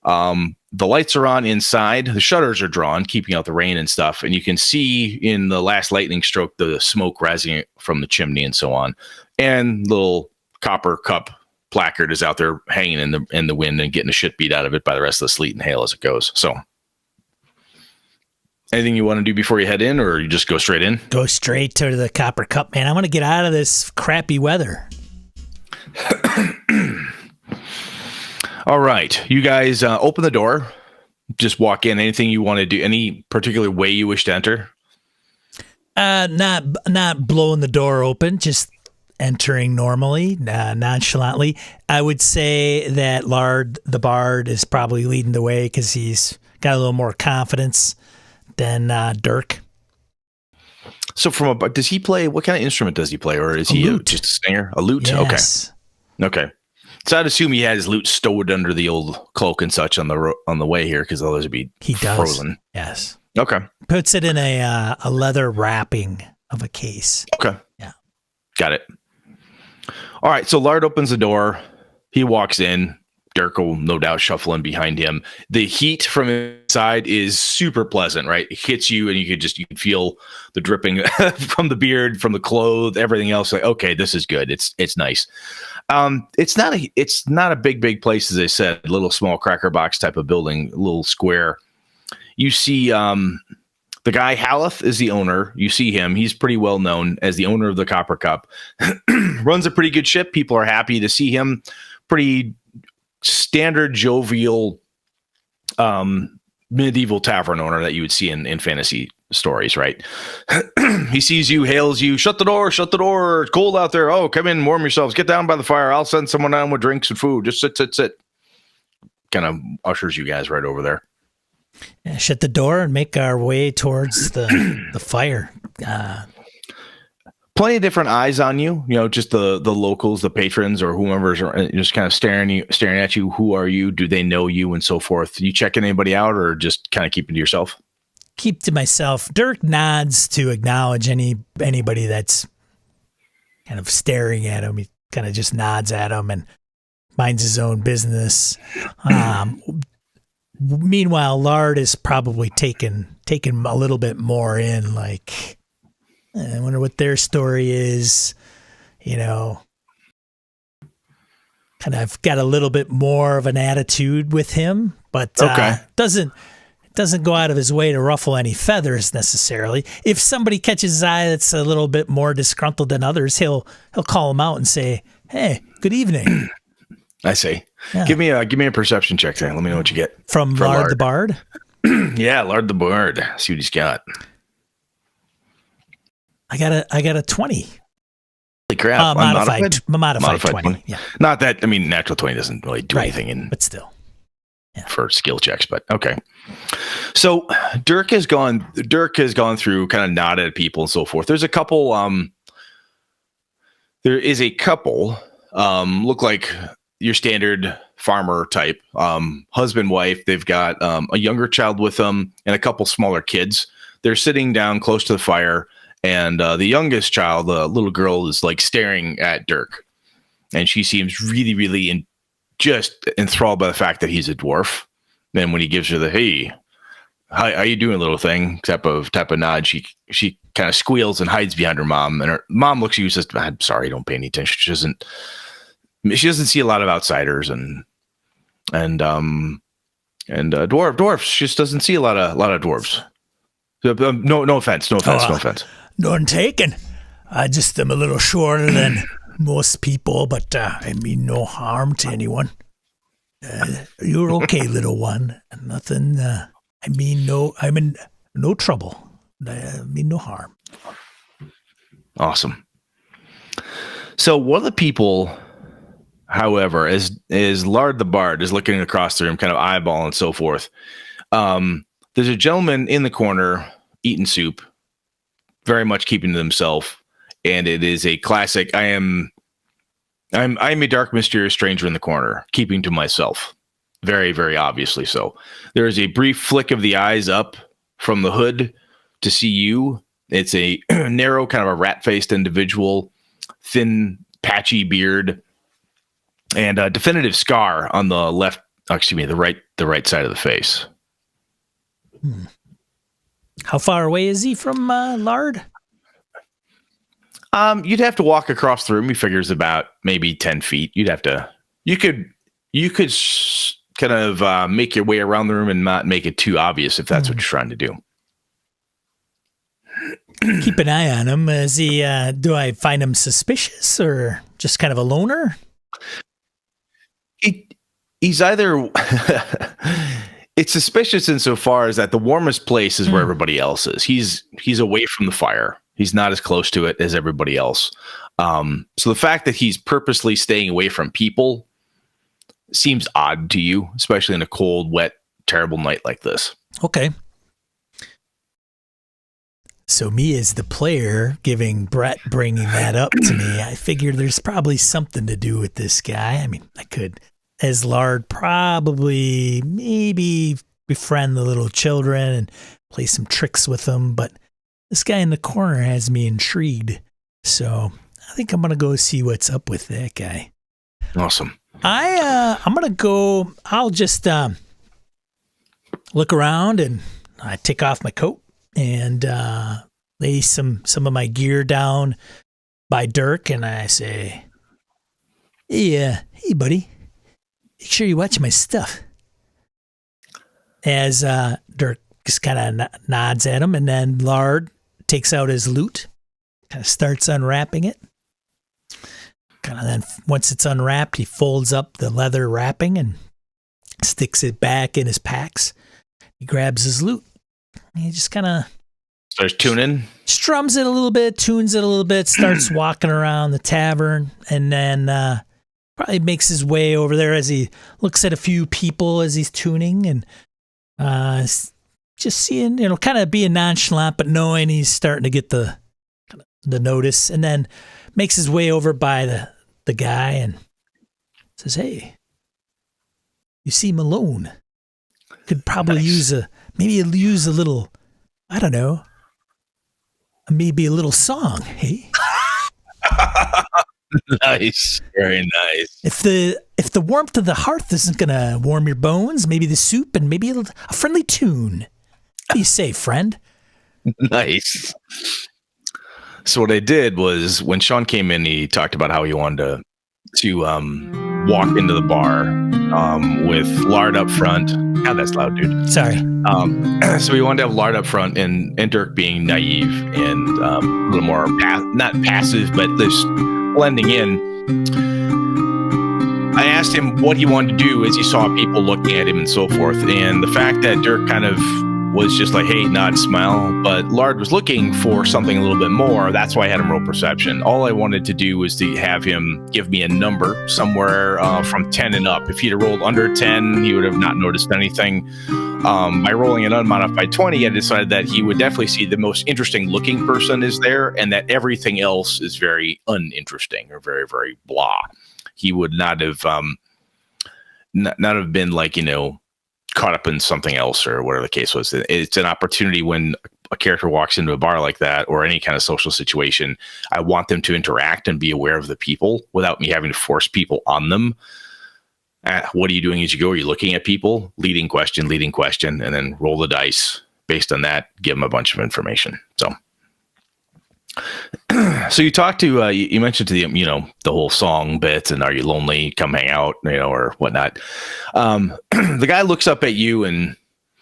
The lights are on inside. The shutters are drawn, keeping out the rain and stuff. And you can see in the last lightning stroke the smoke rising from the chimney and so on. And little Copper Cup placard is out there hanging in the wind and getting the shit beat out of it by the rest of the sleet and hail as it goes. So anything you want to do before you head in, or you just go straight in? Go straight to the Copper Cup, man. I want to get out of this crappy weather. All right. You guys open the door. Just walk in. Anything you want to do? Any particular way you wish to enter? Not blowing the door open, just entering normally, nonchalantly. I would say that Lard, the bard, is probably leading the way because he's got a little more confidence than Dirk. So does he play, what kind of instrument does he play? Or is he just a singer? A lute? Yes. Okay. So I'd assume he had his lute stowed under the old cloak and such on the way here, because otherwise it'd be frozen. Yes. Okay. Puts it in a leather wrapping of a case. Okay. Yeah. Got it. All right. So Lard opens the door. He walks in. Dirk will no doubt shuffle in behind him. The heat from inside is super pleasant, right? It hits you, and you can feel the dripping from the beard, from the clothes, everything else. Like, okay, this is good. It's nice. It's not a big place, as I said. A little small cracker box type of building, a little square. You see, the guy Haleth is the owner. You see him. He's pretty well known as the owner of the Copper Cup. Runs a pretty good ship. People are happy to see him. Pretty standard jovial medieval tavern owner that you would see in fantasy stories, right? He sees you, hails you, shut the door, it's cold out there. Oh, come in, warm yourselves, get down by the fire, I'll send someone down with drinks and food. Just sit. Kind of ushers you guys right over there. Yeah, shut the door and make our way towards the fire. Plenty of different eyes on you, just the locals, the patrons, or whomever's just kind of staring at you. Who are you? Do they know you? And so forth. You checking anybody out, or just kind of keeping to yourself? keep to myself. Dirk nods to acknowledge anybody that's kind of staring at him. He kind of just nods at him and minds his own business. Meanwhile, Lard is probably taken a little bit more in, like, I wonder what their story is, kind of got a little bit more of an attitude with him, but doesn't go out of his way to ruffle any feathers necessarily. If somebody catches his eye that's a little bit more disgruntled than others, he'll call him out and say, "Hey, good evening." I see. Yeah. Give me a perception check there. Let me know what you get From Lard the Bard. Yeah, Lard the Bard. See what he's got. I got a 20. Holy crap! Modified 20. Yeah, Not that. I mean, natural 20 doesn't really do anything but still, for skill checks. But okay. So Dirk has gone through, kind of nodded at people and so forth. There's a couple. There is a couple. Look like your standard farmer type, husband, wife. They've got a younger child with them and a couple smaller kids. They're sitting down close to the fire, and the youngest child, the little girl, is like staring at Dirk, and she seems really, really just enthralled by the fact that he's a dwarf. Then when he gives her the "Hey, how you doing, little thing?" type of nod, she kind of squeals and hides behind her mom, and her mom looks at you and says, "I'm sorry, don't pay any attention." She doesn't see a lot of outsiders and dwarves. She just doesn't see a lot of dwarves. So, no offense. No offense. None taken. I just am a little shorter than most people, but I mean no harm to anyone. You're okay, little one. Nothing. I'm in no trouble. I mean no harm. Awesome. So one of the people, however, as Lard the Bard is looking across the room, kind of eyeball and so forth, there's a gentleman in the corner eating soup, very much keeping to himself, and it is a classic. I'm a dark, mysterious stranger in the corner, keeping to myself, very, very obviously so. There is a brief flick of the eyes up from the hood to see you. It's a narrow, kind of a rat-faced individual, thin, patchy beard, and a definitive scar on the left. The right side of the face. How far away is he from Lard? You'd have to walk across the room. He figures about maybe 10 feet. You could kind of make your way around the room and not make it too obvious if that's what you're trying to do. Keep an eye on him. Is he? Do I find him suspicious or just kind of a loner? He's either. It's suspicious insofar as that the warmest place is where everybody else is. He's away from the fire. He's not as close to it as everybody else. So the fact that he's purposely staying away from people seems odd to you, especially in a cold, wet, terrible night like this. Okay. So me as the player bringing that up to me, I figured there's probably something to do with this guy. I mean, I could, as Lard, probably maybe befriend the little children and play some tricks with them, but this guy in the corner has me intrigued. So I think I'm going to go see what's up with that guy. Awesome. I'm going to go, I'll just look around and I take off my coat and lay some of my gear down by Dirk, and I say, hey buddy, make sure you watch my stuff. As Dirk just kind of nods at him, and then Lard takes out his loot, kind of starts unwrapping it. Kind of then, once it's unwrapped, he folds up the leather wrapping and sticks it back in his packs. He grabs his loot. He just kind of starts tuning, strums it a little bit, tunes it a little bit, starts walking around the tavern, and then probably makes his way over there as he looks at a few people as he's tuning, and just seeing, kind of being nonchalant, but knowing he's starting to get the notice, and then makes his way over by the guy and says, hey, you seem alone. Could probably use a little I don't know, maybe a little song, hey? Nice. Very nice. If the warmth of the hearth isn't gonna warm your bones, maybe the soup and maybe a friendly tune. What do you say, friend? Nice. So what I did was when Sean came in, he talked about how he wanted to walk into the bar with lard up front. God, that's loud, dude. Sorry. So we wanted to have lard up front, and Dirk being naive and a little more not passive, but just blending in. I asked him what he wanted to do as he saw people looking at him and so forth, and the fact that Dirk kind of was just like, hey, nod, smile, but Lard was looking for something a little bit more. That's why I had him roll perception. All I wanted to do was to have him give me a number somewhere from 10 and up. If he'd have rolled under 10, he would have not noticed anything. By rolling an unmodified 20, I decided that he would definitely see the most interesting looking person is there, and that everything else is very uninteresting or very, very blah. He would not have not have been like, caught up in something else or whatever the case was. It's an opportunity when a character walks into a bar like that or any kind of social situation. I want them to interact and be aware of the people without me having to force people on them. What are you doing as you go? Are you looking at people? Leading question, and then roll the dice. Based on that, give them a bunch of information. So you talked to, you mentioned to the whole song bit and are you lonely? Come hang out, or whatnot. The guy looks up at you and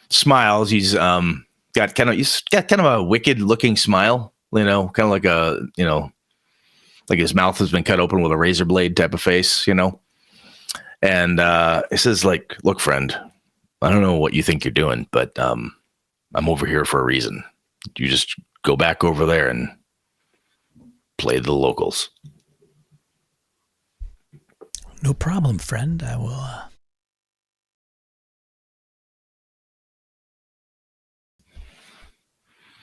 smiles. He's got kind of a wicked looking smile, kind of like like his mouth has been cut open with a razor blade type of face, And he says, like, look, friend, I don't know what you think you're doing, but I'm over here for a reason. You just go back over there and play the locals. No problem, friend. I will.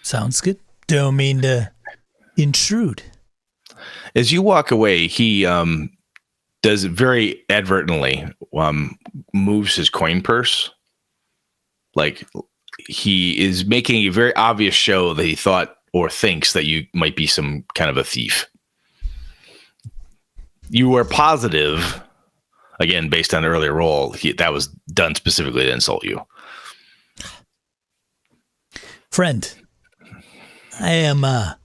Sounds good. Don't mean to intrude. As you walk away, he does very advertently moves his coin purse. Like he is making a very obvious show that he thought or thinks that you might be some kind of a thief. You were positive, again, based on an earlier roll, that was done specifically to insult you. Friend, I am I'm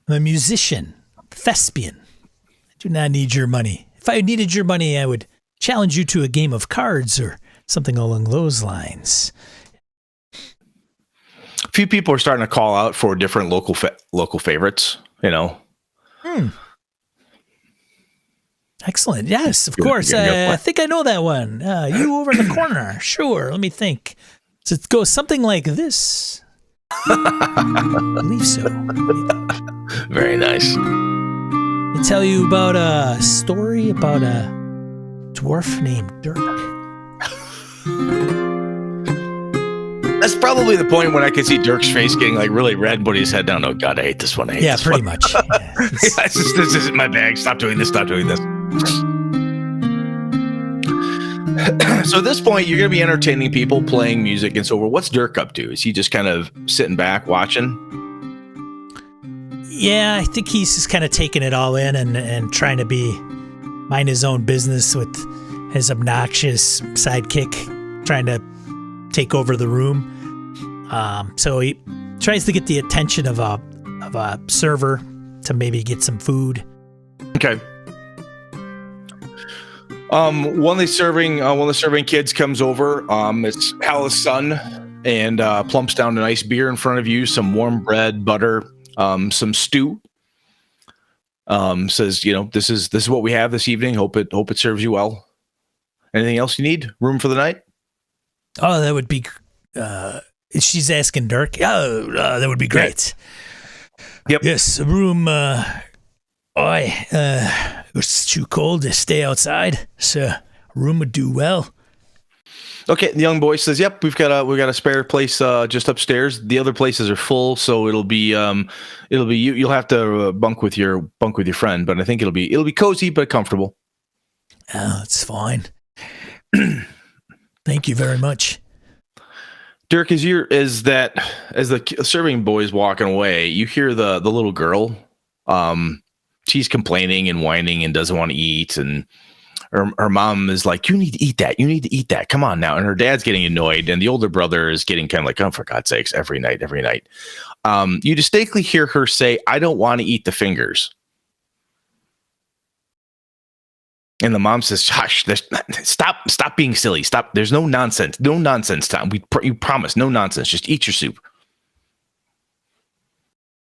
a musician, thespian. I do not need your money. If I needed your money, I would challenge you to a game of cards or something along those lines. A few people are starting to call out for different local favorites, Excellent. Yes, of course. I think I know that one. You over in the corner. Sure. Let me think. So it goes something like this. I believe so. Very nice. I tell you about a story about a dwarf named Dirk. That's probably the point when I could see Dirk's face getting like really red, but his head down. Oh God, I hate this one. Yeah, pretty much. Yeah, this isn't my bag. Stop doing this. Stop doing this. So at this point, you're going to be entertaining people, playing music, and so forth. What's Dirk up to? Is he just kind of sitting back watching? Yeah, I think he's just kind of taking it all in and trying to mind his own business with his obnoxious sidekick trying to take over the room. So he tries to get the attention of a server to maybe get some food. Okay. One of the serving kids comes over. It's Hal's son, and plumps down a nice beer in front of you, some warm bread, butter, some stew. Says, this is what we have this evening. Hope it serves you well. Anything else you need? Room for the night? Oh, that would be. She's asking Dirk. Oh, that would be great. Yep. Yes, a room. It's too cold to stay outside, so a room would do well. Okay, the young boy says, "Yep, we've got a spare place just upstairs. The other places are full, so it'll be you. You'll have to bunk with your friend, but I think it'll be cozy but comfortable." Oh, it's fine. Thank you very much. Dirk, as the serving boy's walking away, you hear the little girl. She's complaining and whining and doesn't want to eat, and her mom is like, "You need to eat that. You need to eat that. Come on now." And her dad's getting annoyed, and the older brother is getting kind of like, "Oh, for God's sakes, every night." You distinctly hear her say, "I don't want to eat the fingers." And the mom says, "Hush! Stop being silly. Stop. There's no nonsense. No nonsense time. You promise, no nonsense. Just eat your soup."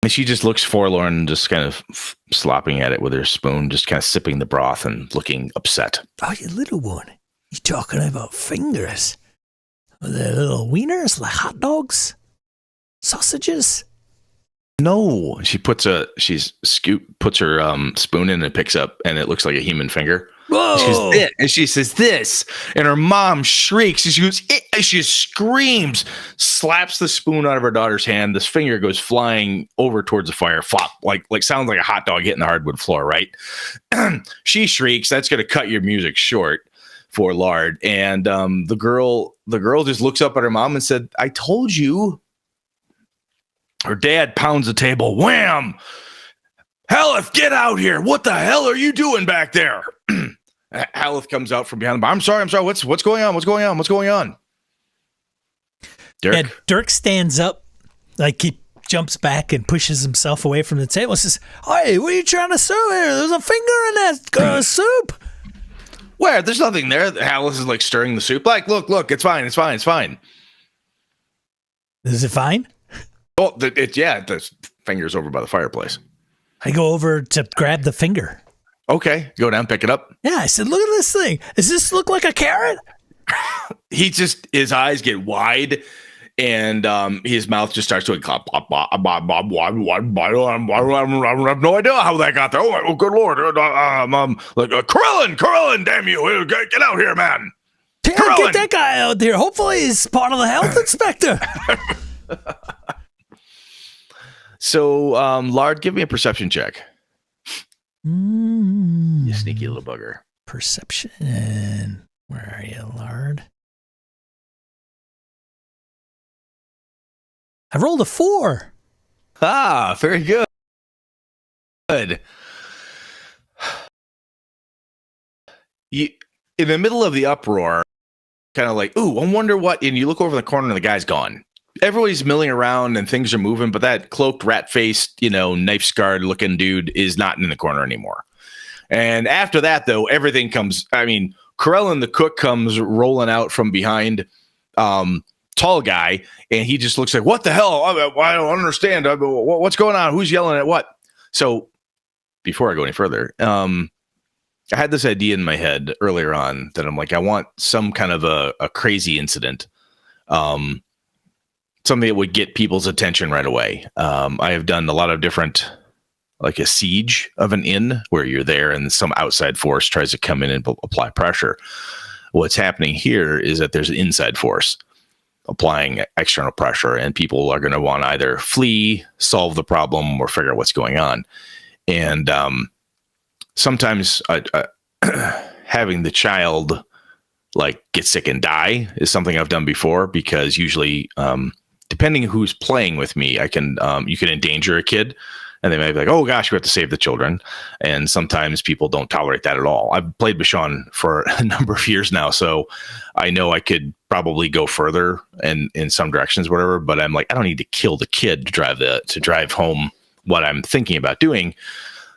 And she just looks forlorn and just kind of slopping at it with her spoon, just kind of sipping the broth and looking upset. Oh, you little one. You talking about fingers? Are they little wieners like hot dogs? Sausages? No. She puts her spoon in and picks up, and it looks like a human finger. Whoa! She says this, and her mom shrieks. She screams, slaps the spoon out of her daughter's hand. This finger goes flying over towards the fire, flop, like sounds like a hot dog hitting the hardwood floor, right? She shrieks. That's going to cut your music short for Lard. And the girl just looks up at her mom and said, "I told you." Her dad pounds the table. Wham! Haleth, get out here. What the hell are you doing back there? Haleth comes out from behind the bar. I'm sorry. What's going on? What's going on? Dirk? Yeah, Dirk stands up, like he jumps back and pushes himself away from the table. Says, "Hey, what are you trying to serve here? There's a finger in that soup." Where? There's nothing there. Haleth is like stirring the soup. Like, look, it's fine. Is it fine? Oh, the finger's over by the fireplace. I go over to grab the finger. Okay, go down, pick it up. Yeah, I said, "Look at this thing. Does this look like a carrot?" His eyes get wide, and his mouth just starts to clap. I have no idea how that got there. Oh, good Lord. Corellin, damn you. Get out here, man. Get that guy out there. Hopefully he's part of the health inspector. So, Lard, give me a perception check. You sneaky little bugger. Perception. Where are you, Lard? I rolled a 4. Ah, very good. You, in the middle of the uproar, kind of like, ooh, I wonder what, and you look over the corner and the guy's gone. Everybody's milling around and things are moving, but that cloaked, rat-faced, knife-scarred looking dude is not in the corner anymore. And after that, though, everything comes, Corellin the cook comes rolling out from behind, tall guy, and he just looks like, what the hell? I don't understand. What's going on? Who's yelling at what? So before I go any further, I had this idea in my head earlier on that I'm like, I want some kind of a crazy incident, something that would get people's attention right away. I have done a lot of different, like a siege of an inn where you're there and some outside force tries to come in and apply pressure. What's happening here is that there's an inside force applying external pressure, and people are going to want to either flee, solve the problem, or figure out what's going on. And sometimes having the child like get sick and die is something I've done before, because usually, depending who's playing with me, I can you can endanger a kid, and they might be like, "Oh gosh, we have to save the children." And sometimes people don't tolerate that at all. I've played Bashan for a number of years now, so I know I could probably go further in some directions, whatever. But I'm like, I don't need to kill the kid to drive home what I'm thinking about doing.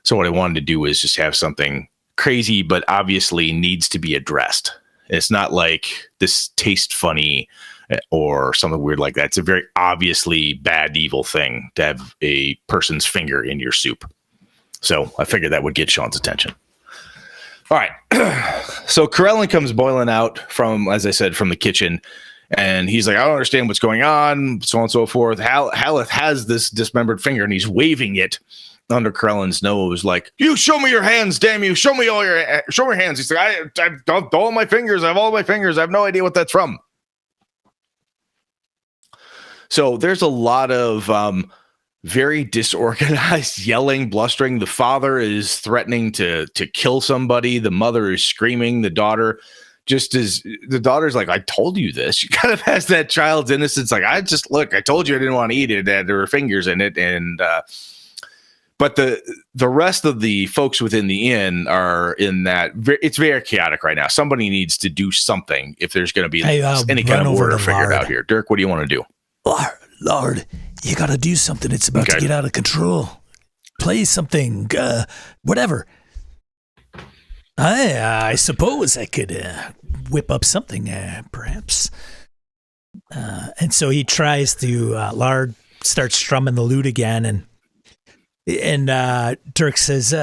So what I wanted to do is just have something crazy, but obviously needs to be addressed. It's not like this tastes funny or something weird like that. It's a very obviously bad, evil thing to have a person's finger in your soup. So I figured that would get Sean's attention. All right. So Corellin comes boiling out from, as I said, from the kitchen. And he's like, I don't understand what's going on, so on and so forth. Haleth has this dismembered finger, and he's waving it under Corellin's nose, like, "You show me your hands, damn you! Show me your hands." He's like, I've all my fingers. I have all my fingers. I have no idea what that's from. So there's a lot of very disorganized yelling, blustering. The father is threatening to kill somebody. The mother is screaming. The daughter just as the daughter's like, I told you this. She kind of has that child's innocence. Like, I told you I didn't want to eat it. That there were fingers in it. And, but the rest of the folks within the inn are in that. It's very chaotic right now. Somebody needs to do something if there's going to be any kind of order figured out here. Dirk, what do you want to do? Lord, you got to do something. It's about to get out of control. Play something, whatever. I suppose I could whip up something, perhaps. And so he tries to. Lard starts strumming the lute again, and Dirk says,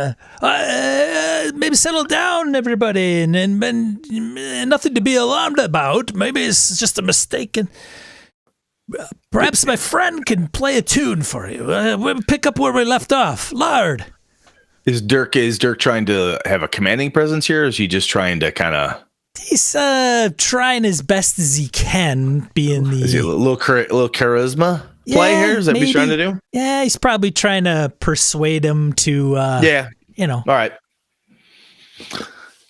maybe settle down, everybody, and nothing to be alarmed about. Maybe it's just a mistake, and perhaps my friend can play a tune for you. We'll pick up where we left off. Lard. Is Dirk trying to have a commanding presence here, or is he just trying to kind of... He's trying as best as he can, being the... Is he a little charisma play here? Is that what he's trying to do? Yeah, he's probably trying to persuade him to, All right.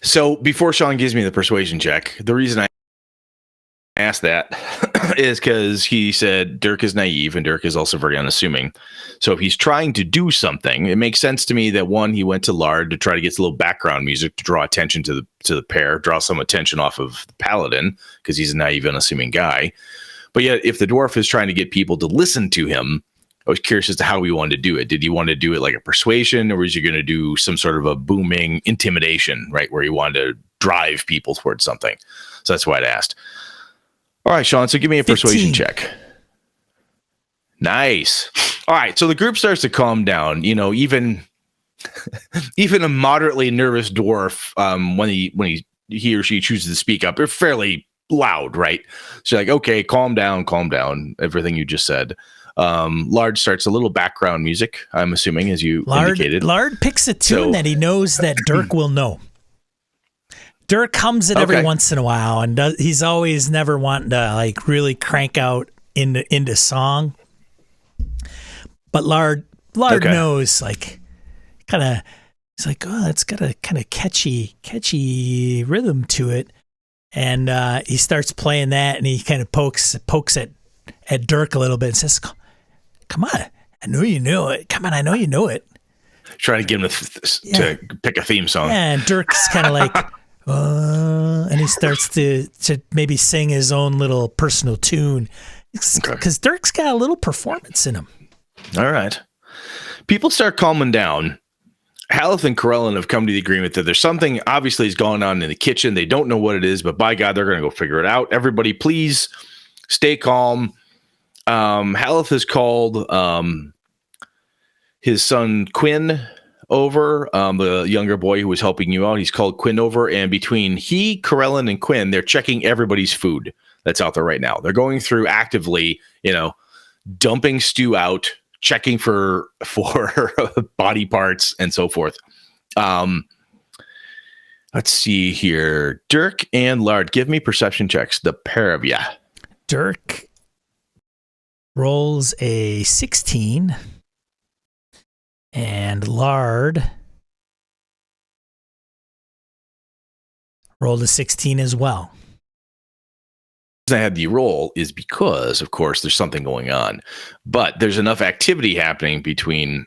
So before Sean gives me the persuasion check, the reason I asked that is because he said Dirk is naive and Dirk is also very unassuming. So if he's trying to do something, it makes sense to me that one, he went to Lard to try to get a little background music to draw attention to the pair, draw some attention off of the paladin because he's a naive, unassuming guy. But yet, if the dwarf is trying to get people to listen to him, I was curious as to how he wanted to do it. Did he want to do it like a persuasion, or was he going to do some sort of a booming intimidation, right, where he wanted to drive people towards something? So that's why I'd asked. All right, Sean, so give me a 15. persuasion check. Nice. All right, so the group starts to calm down. You know, even a moderately nervous dwarf, when he or she chooses to speak up, they're fairly loud, right? So like, okay, calm down, everything you just said. Lard starts a little background music, I'm assuming, as you indicated. Lard picks a tune that he knows that Dirk will know. Dirk hums it every once in a while, and he's always never wanting to like really crank out into song. But Lard knows, like, kind of. He's like, oh, that's got a kind of catchy rhythm to it, and he starts playing that, and he kind of pokes at Dirk a little bit and says, "Come on, I know you know it. Come on, I know you know it." Trying to get him to pick a theme song. Yeah, and Dirk's kind of like. And he starts to maybe sing his own little personal tune because Dirk's got a little performance in him. All right. People start calming down. Haleth and Corellin have come to the agreement that there's something obviously is going on in the kitchen. They don't know what it is, but by God, they're going to go figure it out. Everybody, please stay calm. Haleth has called his son Quinn over, the younger boy who was helping you out. He's called Quinn over, and between he, Corellin, and Quinn, they're checking everybody's food that's out there right now. They're going through actively, dumping stew out, checking for body parts and so forth. Let's see here. Dirk and Lard, give me perception checks, the pair of you. Dirk rolls a 16. And Lard rolled a 16 as well. The reason I had the roll is because, of course, there's something going on. But there's enough activity happening between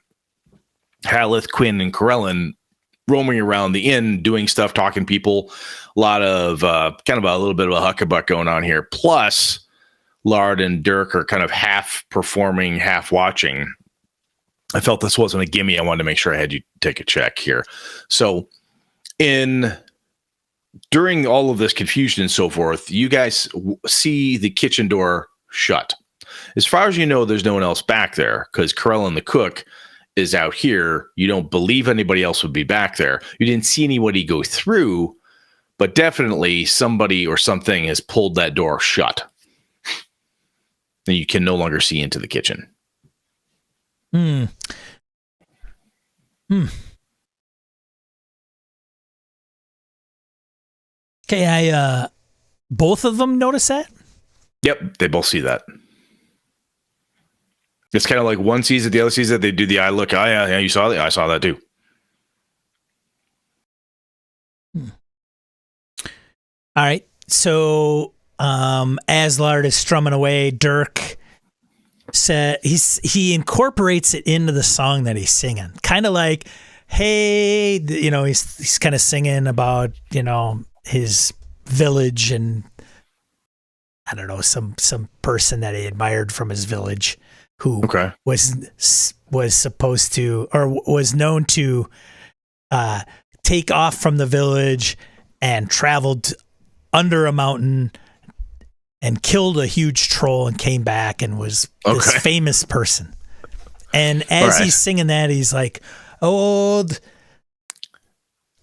Haleth, Quinn, and Corellin roaming around the inn, doing stuff, talking to people. A lot of kind of a little bit of a huckabuck going on here. Plus, Lard and Dirk are kind of half performing, half watching. I felt this wasn't a gimme. I wanted to make sure I had you take a check here. So during all of this confusion and so forth, you guys see the kitchen door shut. As far as you know, there's no one else back there because Corellin the cook is out here. You don't believe anybody else would be back there. You didn't see anybody go through, but definitely somebody or something has pulled that door shut. And you can no longer see into the kitchen. Okay, both of them notice that? Yep, they both see that. It's kind of like one sees it, the other sees it. They do the eye look. Oh, yeah, you saw that? I saw that too. All right. So as Lard is strumming away, Dirk said he incorporates it into the song that he's singing. Kind of like, hey, he's kind of singing about, his village and I don't know, some person that he admired from his village who was supposed to, or was known to take off from the village and traveled under a mountain and killed a huge troll and came back and was this famous person. And as he's singing that, he's like, old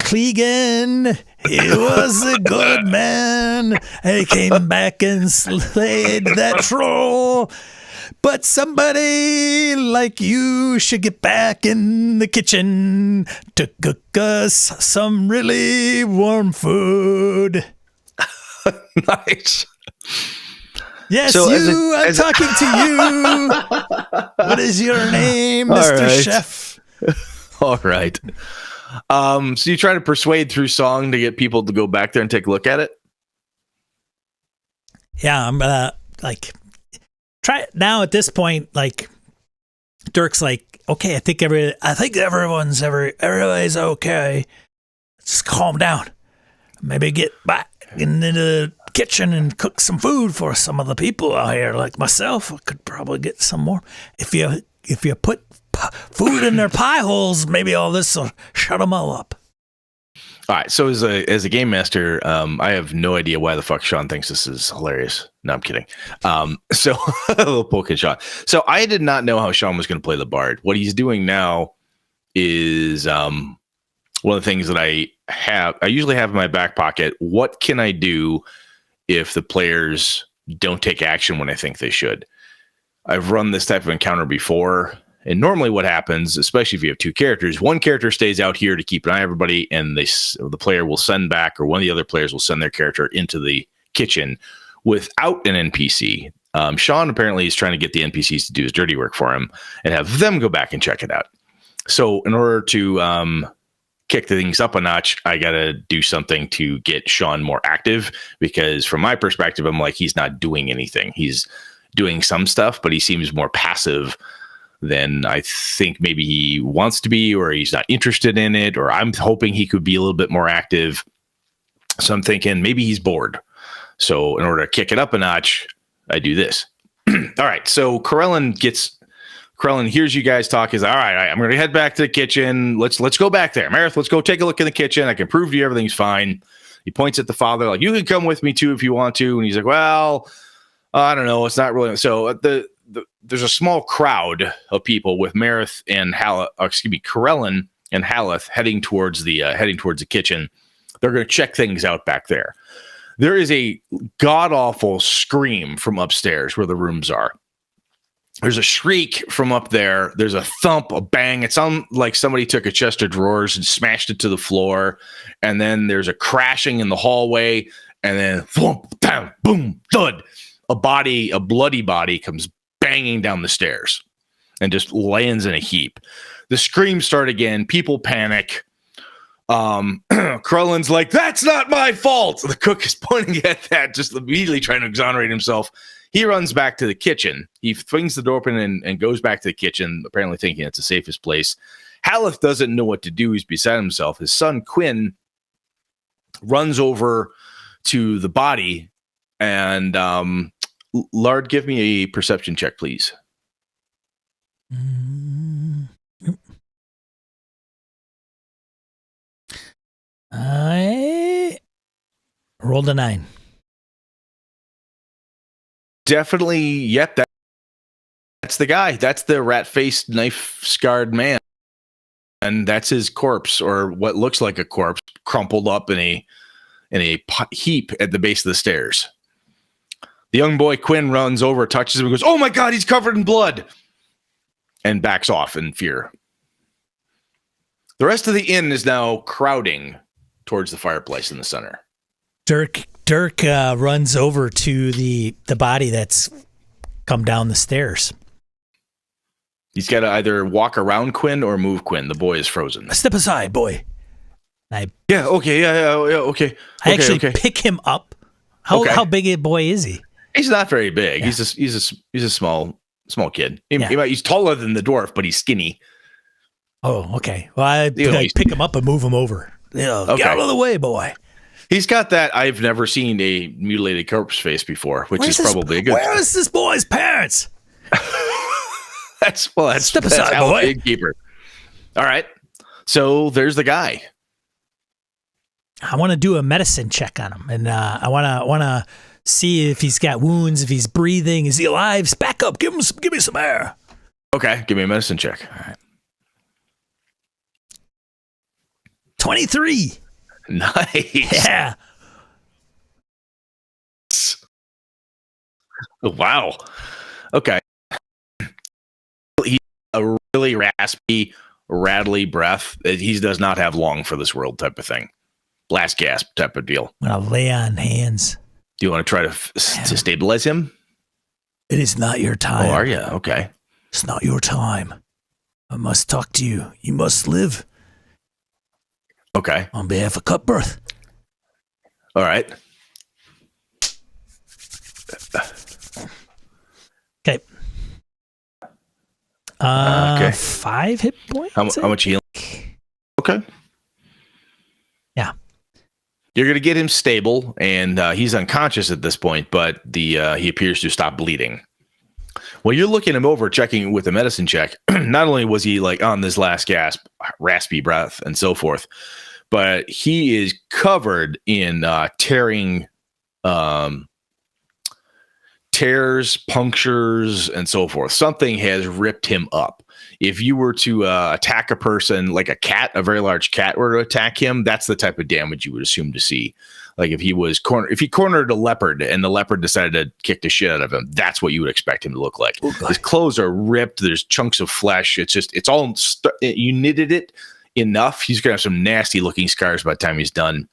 Clegan, he was a good man, and he came back and slayed that troll. But somebody like you should get back in the kitchen to cook us some really warm food. Nice. Yes, so I'm talking to you. What is your name, Mr. Chef? All right. So you try to persuade through song to get people to go back there and take a look at it? Yeah, I'm try it now at this point. Like Dirk's like, okay, I think everybody's okay. Just calm down. Maybe get back into the kitchen and cook some food for some of the people out here, like myself. I could probably get some more if you put food in their pie holes. Maybe all this will shut them all up. All right. So as a game master, I have no idea why the fuck Sean thinks this is hilarious. No, I'm kidding. So a little poke at Sean. So I did not know how Sean was going to play the bard. What he's doing now is one of the things that I usually have in my back pocket. What can I do if the players don't take action when I think they should? I've run this type of encounter before. And normally what happens, especially if you have two characters, one character stays out here to keep an eye on everybody, and the player will send back, or one of the other players will send their character into the kitchen without an NPC. Sean apparently is trying to get the NPCs to do his dirty work for him and have them go back and check it out. So in order to kick the things up a notch, I got to do something to get Sean more active, because from my perspective, I'm like, he's not doing anything. He's doing some stuff, but he seems more passive than I think maybe he wants to be, or he's not interested in it, or I'm hoping he could be a little bit more active. So I'm thinking maybe he's bored. So in order to kick it up a notch, I do this. All right. So Corellin hears you guys talk. He's like, all right, I'm going to head back to the kitchen. Let's go back there. Marith, let's go take a look in the kitchen. I can prove to you everything's fine. He points at the father, like, you can come with me too if you want to. And he's like, well, I don't know. It's not really. So there's a small crowd of people with Marith and Corellin and Haleth heading towards the kitchen. They're going to check things out back there. There is a god-awful scream from upstairs where the rooms are. There's a shriek from up there. There's a thump, a bang. It sounds like somebody took a chest of drawers and smashed it to the floor. And then there's a crashing in the hallway. And then thump, bam, boom, thud. A bloody body comes banging down the stairs and just lands in a heap. The screams start again. People panic. Corellin's like, that's not my fault. The cook is pointing at that, just immediately trying to exonerate himself. He runs back to the kitchen. He flings the door open and goes back to the kitchen, apparently thinking it's the safest place. Haleth doesn't know what to do. He's beside himself. His son, Quinn, runs over to the body. And Lard, give me a perception check, please. I rolled a 9. Definitely, yep. That's the guy. That's the rat-faced, knife-scarred man. And that's his corpse, or what looks like a corpse, crumpled up in a heap at the base of the stairs. The young boy Quinn runs over, touches him, and goes, "Oh my God, he's covered in blood!" and backs off in fear. The rest of the inn is now crowding towards the fireplace in the center. Dirk runs over to the body that's come down the stairs. He's got to either walk around Quinn or move Quinn. The boy is frozen. Step aside, boy. I Yeah. Okay. Yeah. Okay. I actually Okay. pick him up. How Okay. how big a boy is he? He's not very big. Yeah. He's a small kid. Yeah. He's taller than the dwarf, but he's skinny. Oh, okay. Well, I he's- pick him up and move him over. Get Okay. out of the way, boy. He's got that. I've never seen a mutilated corpse face before, which is probably a good. Where is this boy's parents? That's Step aside, that's Al boy. Gatekeeper. All right. So there's the guy. I want to do a medicine check on him, and I want to see if he's got wounds, if he's breathing, is he alive? Back up, give me some air. Okay, give me a medicine check. All right. 23. Nice. Yeah. Wow. Okay. He's a really raspy, rattly breath. He does not have long for this world type of thing. Last gasp type of deal. I'm gonna lay on hands. Do you want to try to stabilize him? It is not your time. Oh, are you? Okay. It's not your time. I must talk to you. You must live Okay. on behalf of Cutbirth. All right. Okay. Okay. 5 hit points. How much healing? Okay. Yeah. You're going to get him stable, and he's unconscious at this point, but he appears to stop bleeding. Well, you're looking him over, checking with a medicine check. Not only was he like on this last gasp, raspy breath, and so forth, but he is covered in tearing, tears, punctures, and so forth. Something has ripped him up. If you were to attack a person, like a cat, a very large cat were to attack him, that's the type of damage you would assume to see. Like if he cornered a leopard and the leopard decided to kick the shit out of him, that's what you would expect him to look like. Okay. His clothes are ripped. There's chunks of flesh. You knitted it enough. He's gonna have some nasty looking scars by the time he's done.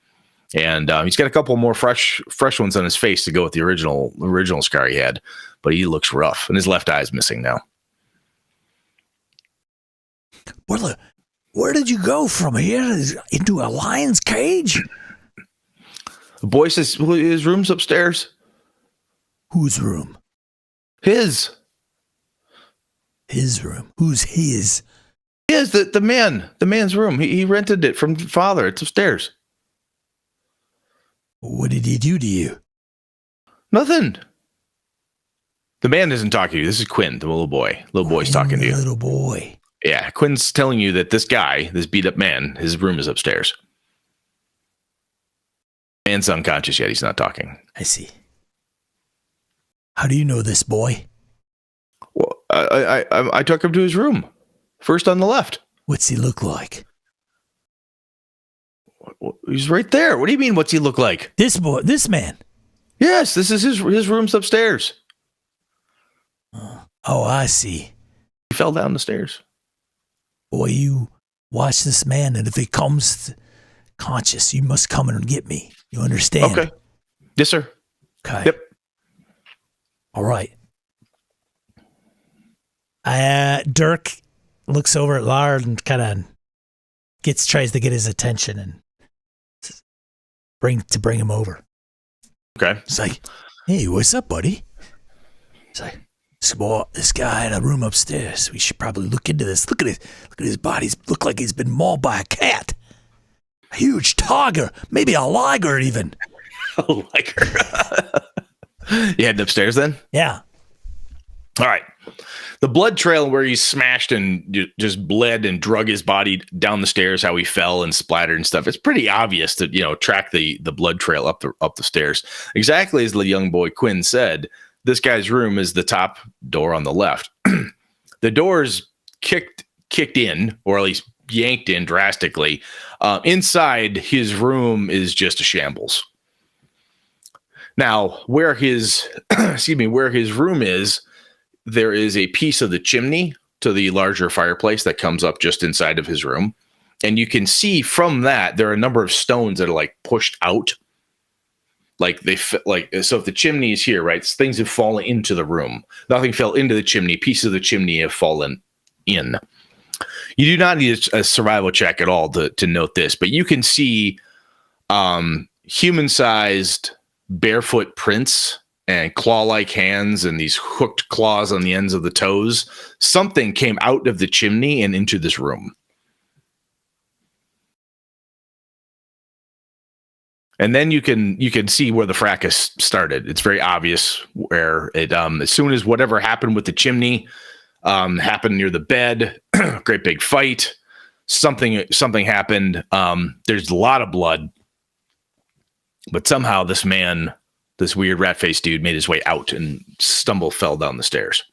And he's got a couple more fresh ones on his face to go with the original scar he had, but he looks rough, and his left eye is missing now. Where did you go from here into a lion's cage? The boy says his room's upstairs. Whose room? His room. Who's his? His, the man's room. He rented it from father. It's upstairs. What did he do to you? Nothing. The man isn't talking to you. This is Quinn, the little boy. Little boy's talking to you. Little boy. Yeah, Quinn's telling you that this guy, this beat up man, his room is upstairs. Man's unconscious yet. He's not talking. I see. How do you know this boy? Well, I took him to his room. First on the left. What's he look like? He's right there. What do you mean? What's he look like? This man. Yes, this is his room's upstairs. Oh, I see. He fell down the stairs. Boy, you watch this man, and if he comes conscious, you must come and get me. You understand? Okay. Yes, sir. Okay. Yep. All right. Dirk looks over at Lard and kind of tries to get his attention and bring him over. Okay. It's like, hey, what's up, buddy? It's like, this guy had a room upstairs. We should probably look into this. Look at his body. Look like he's been mauled by a cat. A huge tiger, maybe a liger even. A liger. You heading upstairs then? Yeah. All right. The blood trail where he smashed and just bled and drug his body down the stairs, how he fell and splattered and stuff. It's pretty obvious to, track the blood trail up the stairs. Exactly as the young boy Quinn said, this guy's room is the top door on the left. The door's kicked in, or at least yanked in drastically. Inside his room is just a shambles. Now, where his room is, there is a piece of the chimney to the larger fireplace that comes up just inside of his room. And you can see from that, there are a number of stones that are like pushed out. So if the chimney is here, right, things have fallen into the room. Nothing fell into the chimney. Pieces of the chimney have fallen in. You do not need a survival check at all to note this, but you can see human-sized barefoot prints and claw-like hands and these hooked claws on the ends of the toes. Something came out of the chimney and into this room. And then you can see where the fracas started. It's very obvious where it as soon as whatever happened with the chimney happened near the bed, great big fight. Something happened. There's a lot of blood, but somehow this man, this weird rat-faced dude, made his way out and fell down the stairs.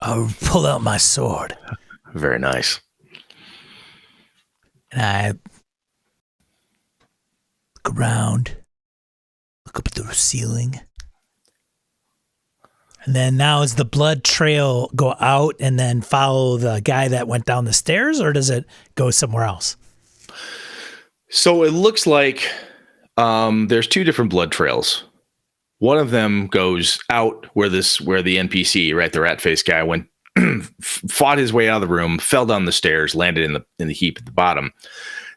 I'll pull out my sword. Very nice. And I look around, look up at the ceiling. And then now does the blood trail go out and then follow the guy that went down the stairs, or does it go somewhere else? So it looks like there's two different blood trails. One of them goes out where the NPC, right, the rat-faced guy, went, fought his way out of the room, fell down the stairs, landed in the heap at the bottom.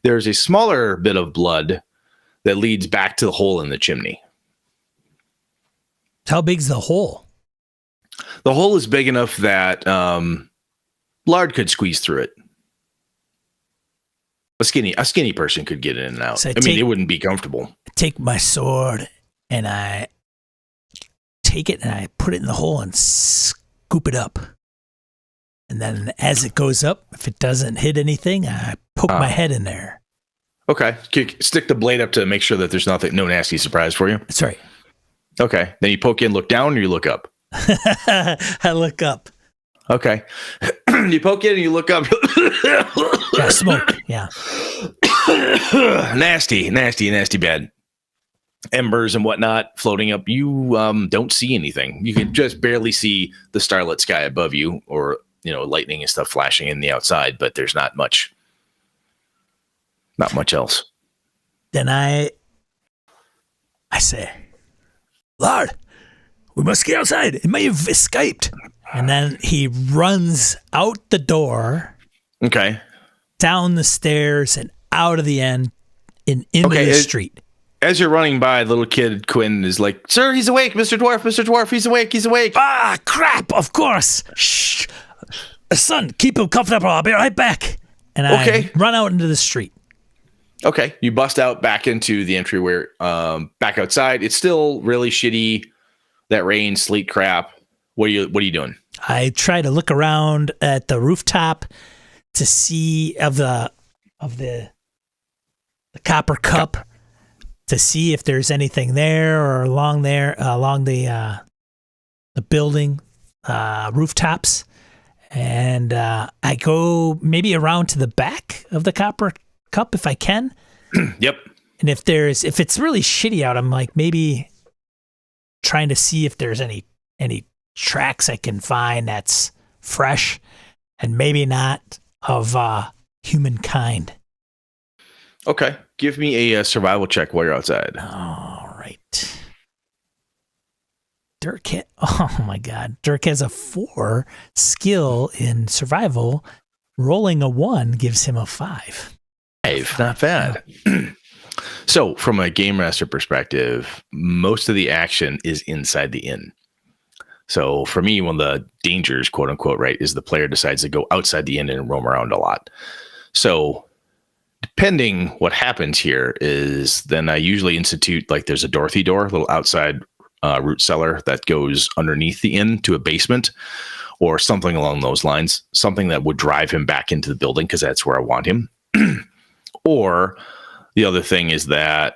There's a smaller bit of blood that leads back to the hole in the chimney. How big's the hole? The hole is big enough that Lard could squeeze through it. A skinny person could get in and out. So I mean, it wouldn't be comfortable. I take my sword and I take it and I put it in the hole and scoop it up. And then as it goes up, if it doesn't hit anything, I poke my head in there. Okay. Stick the blade up to make sure that there's no nasty surprise for you. That's right. Okay. Then you poke in, look down, or you look up? I look up. Okay. You poke in and you look up. Yeah, smoke. Yeah. Nasty bad. Embers and whatnot floating up. You don't see anything. You can just barely see the starlit sky above you, or lightning and stuff flashing in the outside, but there's not much else. Then I say, Lord, we must get outside. It may have escaped. And then he runs out the door. Okay. Down the stairs and out of the end and into the street. As you're running by, little kid Quinn is like, "Sir, he's awake, Mr. Dwarf, he's awake. Ah, crap, of course. Shh. Son, keep him comfortable. I'll be right back. And I run out into the street. Okay. You bust out back into the entryway, back outside. It's still really shitty. That rain, sleet crap. What are you doing? I try to look around at the rooftop to see of the copper cup to see if there's anything there or along the building rooftops. And I go maybe around to the back of the copper cup if I can. Yep. And if it's really shitty out, I'm like maybe trying to see if there's any tracks I can find that's fresh and maybe not of humankind. Okay. Give me a survival check while you're outside. All right. Dirk has a 4 skill in survival. Rolling a 1 gives him a 5. Not bad. So from a game master perspective, most of the action is inside the inn. So for me, one of the dangers, quote unquote, right, is the player decides to go outside the inn and roam around a lot. So depending what happens here is then I usually institute, like, there's a Dorothy door, a little outside root cellar that goes underneath the inn to a basement or something along those lines, something that would drive him back into the building because that's where I want him. Or the other thing is that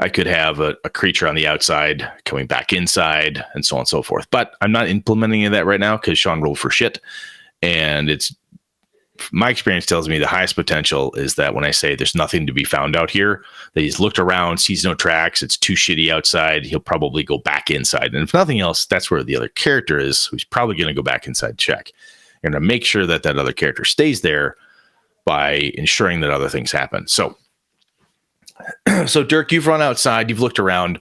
I could have a creature on the outside coming back inside and so on and so forth. But I'm not implementing any of that right now because Sean rolled for shit. And it's my experience tells me the highest potential is that when I say there's nothing to be found out here, that he's looked around, sees no tracks, it's too shitty outside, he'll probably go back inside. And if nothing else, that's where the other character is, who's probably going to go back inside, check. You're going to make sure that other character stays there by ensuring that other things happen. So Dirk, you've run outside, you've looked around.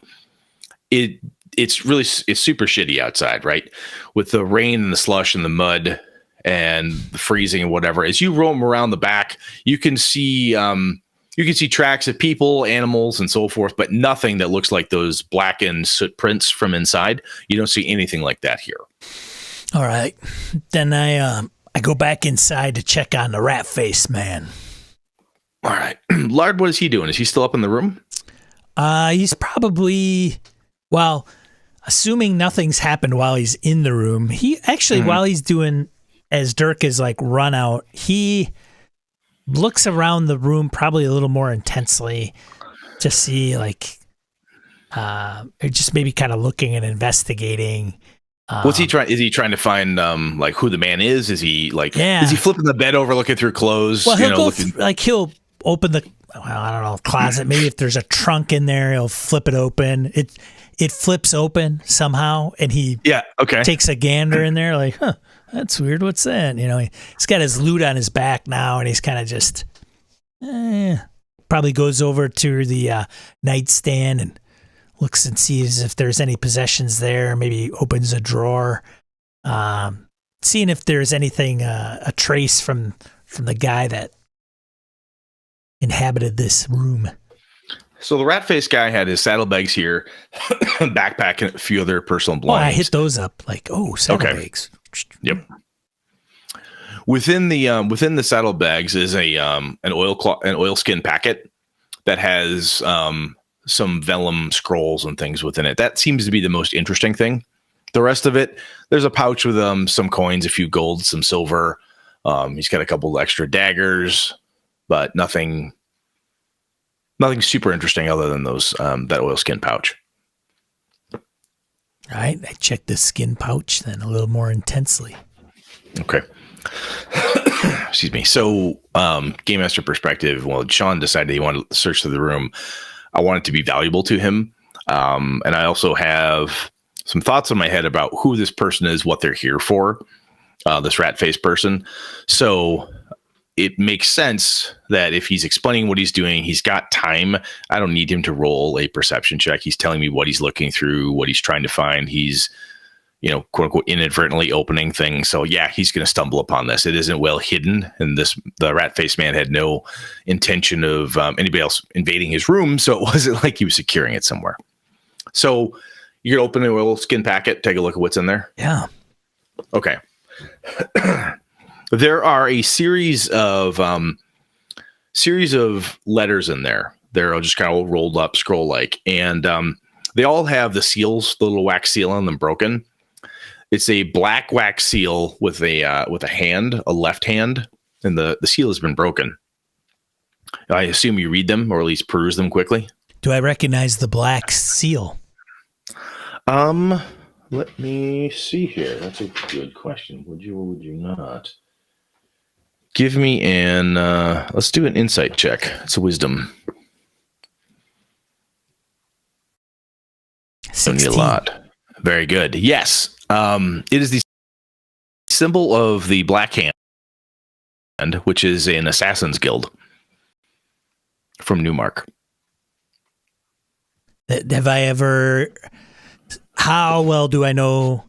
it's super shitty outside, right? With the rain and the slush and the mud and the freezing and whatever. As you roam around the back, you can see tracks of people, animals, and so forth, but nothing that looks like those blackened soot prints from inside. You don't see anything like that here. All right. Then I go back inside to check on the rat face man. All right. Lard, what is he doing? Is he still up in the room? He's probably, well, assuming nothing's happened while he's in the room, he actually, while he's doing, as Dirk is like run out, he looks around the room probably a little more intensely to see like, just maybe kind of looking and investigating. What's he trying? Is he trying to find like who the man is? Is he like, is he flipping the bed over, looking through clothes? Well, he'll he'll open the, I don't know, closet. Maybe if there's a trunk in there, he'll flip it open. It flips open somehow, and he takes a gander in there, like, huh, that's weird. What's that? You know, he's got his loot on his back now, and he's kind of just probably goes over to the nightstand and looks and sees if there's any possessions there. Maybe opens a drawer, seeing if there's anything, a trace from the guy that inhabited this room. So the rat face guy had his saddlebags here, backpack, and a few other personal belongings. Oh, I hit those up like, saddlebags. Yep. Within the saddlebags is an oilskin packet that has some vellum scrolls and things within it. That seems to be the most interesting thing. The rest of it, there's a pouch with some coins, a few gold, some silver. He's got a couple extra daggers, but nothing super interesting other than those that oilskin pouch. All right, I checked the skin pouch then a little more intensely. Okay. Excuse me. So, Game Master perspective, well, Sean decided he wanted to search through the room. I want it to be valuable to him. And I also have some thoughts in my head about who this person is, what they're here for, this rat face person. So it makes sense that if he's explaining what he's doing, he's got time. I don't need him to roll a perception check. He's telling me what he's looking through, what he's trying to find. He's, quote unquote, inadvertently opening things. So yeah, he's going to stumble upon this. It isn't well hidden. And the rat face man had no intention of anybody else invading his room. So it wasn't like he was securing it somewhere. So you're going to open a little skin packet, take a look at what's in there. Yeah. Okay. There are a series of letters in there. They're just kind of rolled up, scroll like, and they all have the seals, the little wax seal on them broken. It's a black wax seal with a hand, a left hand, and the seal has been broken. I assume you read them or at least peruse them quickly. Do I recognize the black seal? Let me see here. That's a good question. Would you or would you not? Give me let's do an insight check. It's a wisdom. 16. A lot. Very good. Yes. It is the symbol of the Black Hand, which is an assassin's guild from Newmark. Have I ever... How well do I know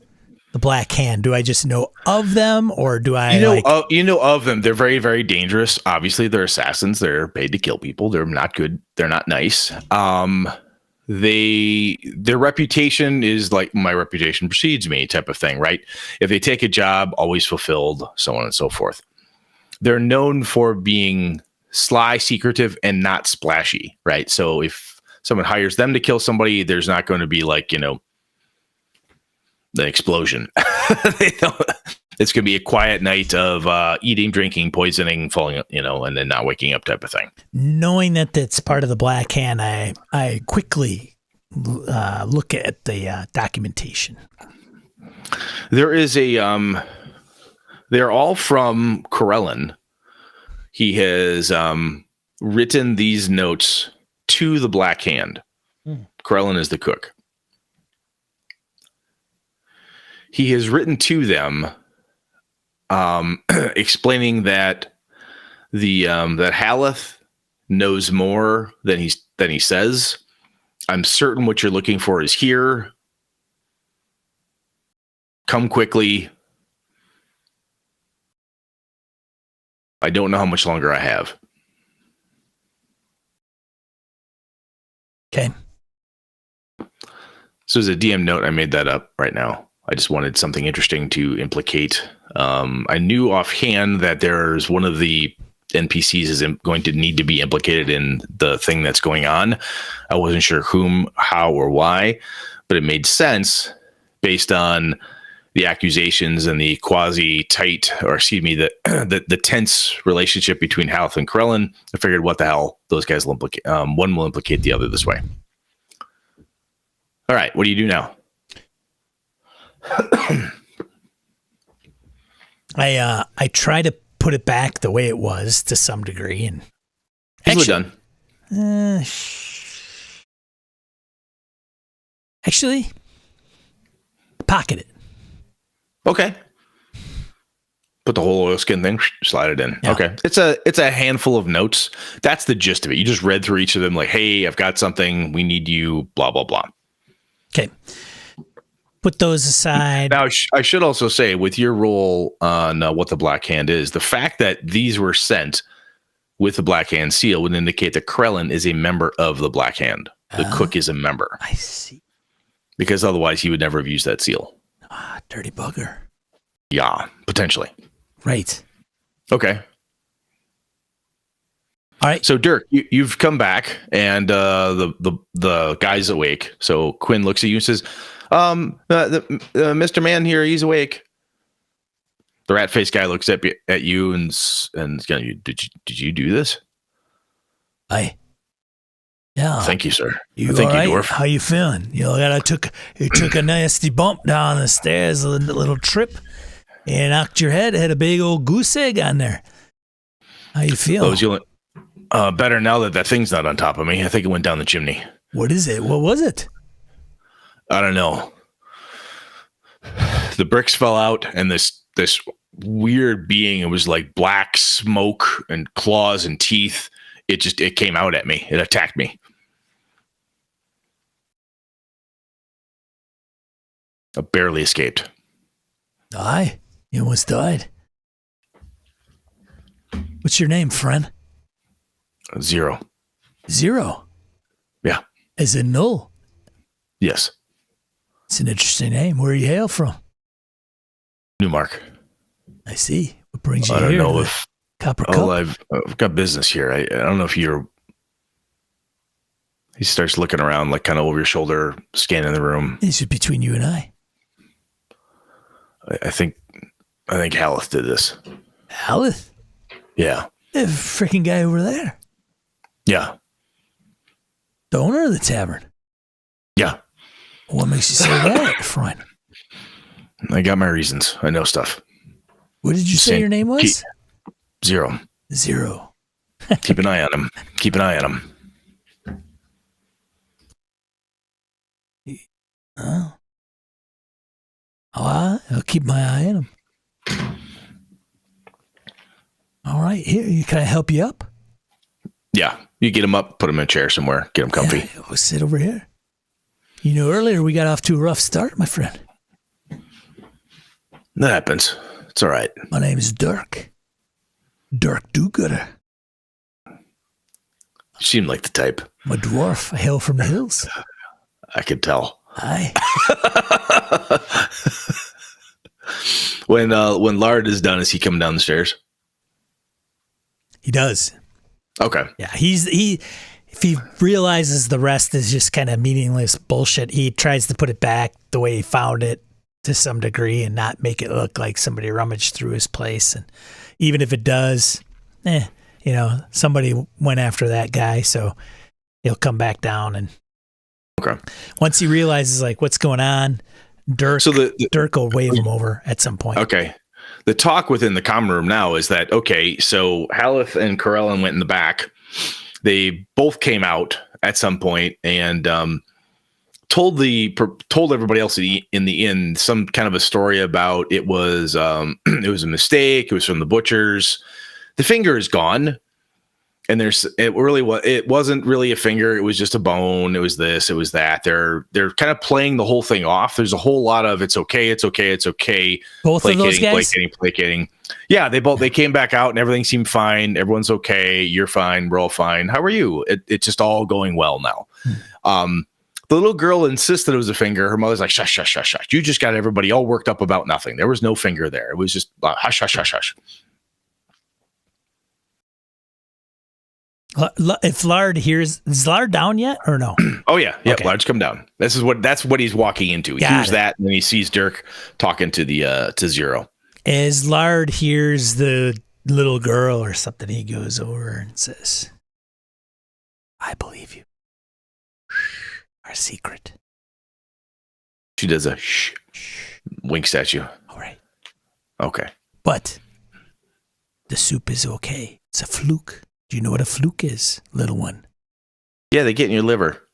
the Black Hand? Do I just know of them, or do I you know of them? They're very, very dangerous. Obviously, they're assassins. They're paid to kill people. They're not good. They're not nice. Their reputation is like my reputation precedes me type of thing, right? If they take a job, always fulfilled, so on and so forth. They're known for being sly, secretive, and not splashy, right? So if someone hires them to kill somebody, there's not going to be like, the explosion. It's going to be a quiet night of eating, drinking, poisoning, falling, and then not waking up type of thing. Knowing that that's part of the Black Hand, I quickly look at the documentation. There is they're all from Corellin. He has written these notes to the Black Hand. Corellin is the cook. He has written to them, explaining that that Haleth knows more than he says. I'm certain what you're looking for is here. come quickly. I don't know how much longer I have. Okay. So as a DM note, I made that up right now. I just wanted something interesting to implicate. I knew offhand that there's one of the NPCs is going to need to be implicated in the thing that's going on. I wasn't sure whom, how, or why, but it made sense based on the accusations and the quasi-tight, or excuse me, the tense relationship between Haleth and Krellin. I figured, what the hell, those guys will implicate. One will implicate the other this way. All right, what do you do now? I try to put it back the way it was to some degree, and Easily done. Actually, pocket it. Okay. Put the whole oilskin thing, slide it in. Yeah. Okay. It's a handful of notes. That's the gist of it. You just read through each of them like, hey, I've got something. We need you, blah, blah, blah. Okay. Put those aside. Now, I should also say, with your role on what the Black Hand is, the fact that these were sent with the Black Hand seal would indicate that Krellin is a member of the Black Hand. The cook is a member. I see. Because otherwise he would never have used that seal. Ah, dirty bugger. Yeah, potentially. Right. Okay. All right. So Dirk, you've come back, and the guy's awake. So Quinn looks at you and says, "Mr. Man here, he's awake." The rat faced guy looks at you and did you do this? Yeah. Thank you, sir. You Thank all right? you, dwarf. How you feeling? You know, I took a nasty bump down the stairs, a little trip, and knocked your head. Had a big old goose egg on there. How you feel? Better now that thing's not on top of me. I think it went down the chimney. What is it? What was it? I don't know. The bricks fell out, and this weird being, it was like black smoke and claws and teeth. It came out at me. It attacked me. I barely escaped. Aye, you almost died. What's your name, friend? 0. 0. Yeah. As in null. Yes. It's an interesting name. Where you hail from? Newmark. I see. What brings you I don't here? know to if Copper Cup? I've got business here. I don't know if you're. He starts looking around, like kind of over your shoulder, scanning the room. This is between you and I. I think Haleth did this. Haleth? Yeah. The freaking guy over there. Yeah. The owner of the tavern. Yeah. What makes you say that, friend? I got my reasons. I know stuff. What did you say your name was? 0. 0. Keep an eye on him. Keep an eye on him. Oh. I'll keep my eye on him. All right. Here, can I help you up? Yeah. You get him up, put him in a chair somewhere, get him comfy. Yeah, we'll sit over here. You know, earlier we got off to a rough start, my friend. That happens. It's all right. My name is Dirk. Dirk Do-Gooder. You seem like the type. I'm a dwarf. I hail from the hills. I could tell. Aye. When Lard is done, is he coming down the stairs? He does. Okay. Yeah, if he realizes the rest is just kind of meaningless bullshit, he tries to put it back the way he found it to some degree and not make it look like somebody rummaged through his place. And even if it does, somebody went after that guy, so he'll come back down. And okay, once he realizes like what's going on, Dirk will wave him over at some point. Okay. The talk within the common room now is that, okay, so Haleth and Corellin went in the back. They both came out at some point and told everybody else in the inn some kind of a story about it was it was a mistake. It was from the butchers. The finger is gone, And it wasn't really a finger. It was just a bone. It was this, it was that. They're kind of playing the whole thing off. There's a whole lot of it's okay. Both of those guys? Placating. Yeah, they came back out and everything seemed fine. Everyone's okay. You're fine. We're all fine. How are you? It's just all going well now. The little girl insisted it was a finger. Her mother's like, shush, shush, shush, shush. You just got everybody all worked up about nothing. There was no finger there. It was just hush, hush, hush, hush. If Lard hears, is Lard down yet or no? Oh yeah, Okay. Lard's come down. That's what he's walking into. He hears that, and then he sees Dirk talking to to Zero. As Lard hears the little girl or something, he goes over and says, "I believe you. Shh, our secret." She does a shh, winks at you. All right, Okay. but the soup is okay. It's a fluke. Do you know what a fluke is, little one? Yeah, they get in your liver.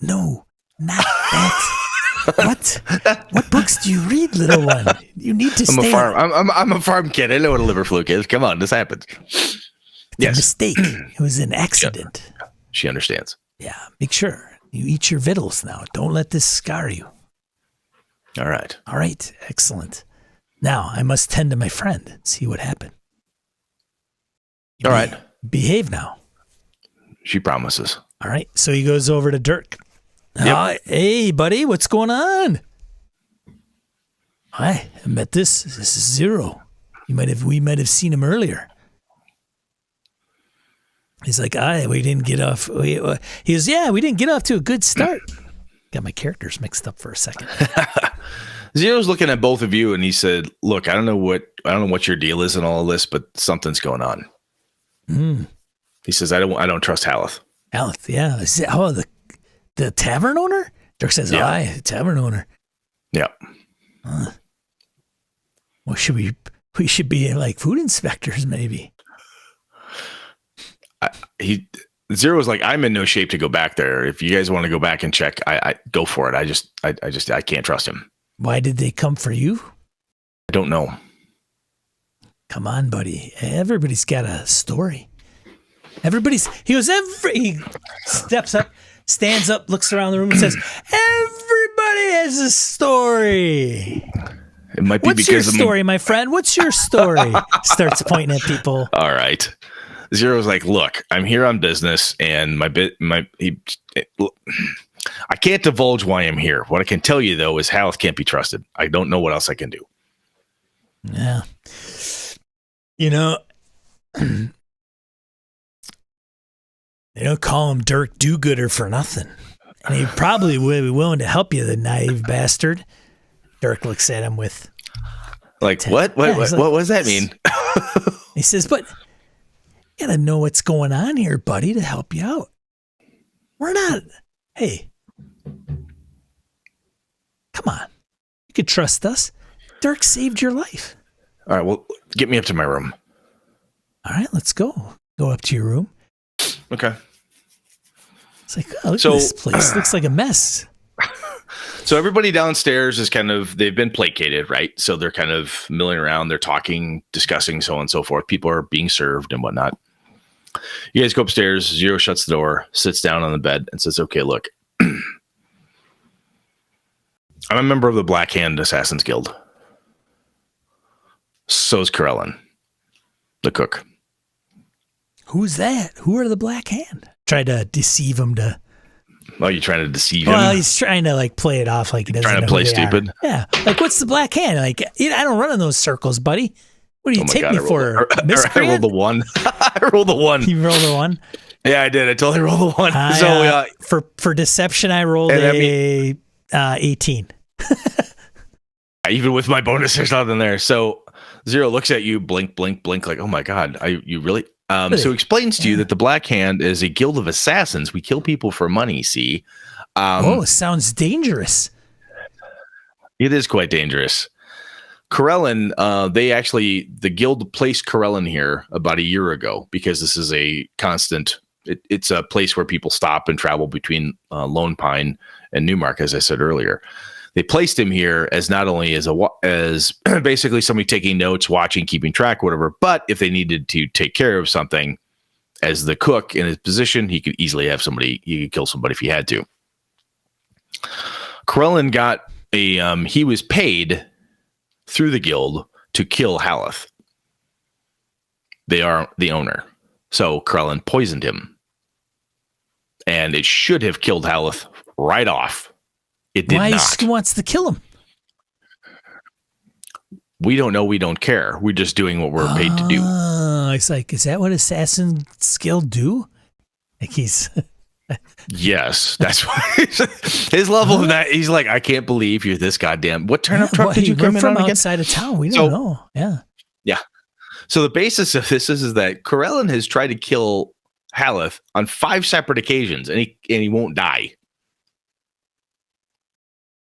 No, not that. What books do you read, little one? You need to stay. I'm a farm kid. I know what a liver fluke is. Come on, this happens. It's a mistake. It was an accident. She understands. Yeah, make sure you eat your victuals now. Don't let this scar you. All right. All right, excellent. Now I must tend to my friend and see what happened. All right. Behave now. She promises. All right. So he goes over to Dirk. Yep. Hey, buddy, what's going on? Hi, I met this. This is Zero. We might have seen him earlier. He's like, we didn't get off. He goes, yeah, we didn't get off to a good start. Got my characters mixed up for a second. Zero's looking at both of you, and he said, "Look, I don't know what your deal is and all of this, but something's going on." He says, "I don't trust Haleth." Haleth, yeah. The tavern owner? Dirk says, Yeah. "Aye, the tavern owner." Yeah. Well, we should be like food inspectors, maybe. Zero's like, I'm in no shape to go back there. If you guys want to go back and check, I go for it. I can't trust him. Why did they come for you? I don't know. Come on, buddy. Everybody's got a story. He steps up, stands up, looks around the room and says, everybody has a story. It might be What's your because story, my friend? What's your story? Starts pointing at people. All right. Zero's like, look, I'm here on business, and I can't divulge why I'm here. What I can tell you though is Haleth can't be trusted. I don't know what else I can do. Yeah. You know, they don't call him Dirk Do-Gooder for nothing. And he probably would be willing to help you, the naive bastard. Dirk looks at him with... Like, what? What does that mean? He says, but you got to know what's going on here, buddy, to help you out. We're not... Hey. Come on. You could trust us. Dirk saved your life. All right, well, get me up to my room. All right, let's go. Go up to your room. Okay. It's like, oh, look at this place. Looks like a mess. So everybody downstairs is they've been placated, right? So they're kind of milling around. They're talking, discussing, so on and so forth. People are being served and whatnot. You guys go upstairs. Zero shuts the door, sits down on the bed, and says, okay, look. I'm a member of the Black Hand Assassins Guild. So's Corellin, the cook. Who's that? Who are the Black Hand? Tried to deceive him to... Oh, you're trying to deceive him? Well, he's trying to like play it off like he doesn't trying to know play who they stupid? are. Yeah. Like, what's the Black Hand? Like, I don't run in those circles, buddy. What do you take me for? I rolled the one. I rolled the one. You rolled a one? Yeah, I did. I totally rolled the one. For deception, I rolled a 18. Even with my bonus, there's nothing there. So Zero looks at you, blink, blink, blink, like, oh my God, you really? So explains to you that the Black Hand is a guild of assassins. We kill people for money, see? Sounds dangerous. It is quite dangerous. Corellin, the guild placed Corellin here about a year ago because this is a constant, it's a place where people stop and travel between Lone Pine and Newmark, as I said earlier. They placed him here as not only as basically somebody taking notes, watching, keeping track, whatever, but if they needed to take care of something, as the cook in his position, he could easily have somebody. He could kill somebody if he had to. Corellin got he was paid through the guild to kill Haleth. They are the owner. So Corellin poisoned him. And it should have killed Haleth right off. It did not. Why he wants to kill him? We don't know. We don't care. We're just doing what we're paid to do. It's like, is that what Assassin's Guild do? Like he's... Yes, that's why his level of that. He's like, I can't believe you're this goddamn. What turnip truck did you come in from on again? Outside of town? We don't know. Yeah. So the basis of this is that Corellin has tried to kill Haleth on 5 separate occasions, and he won't die.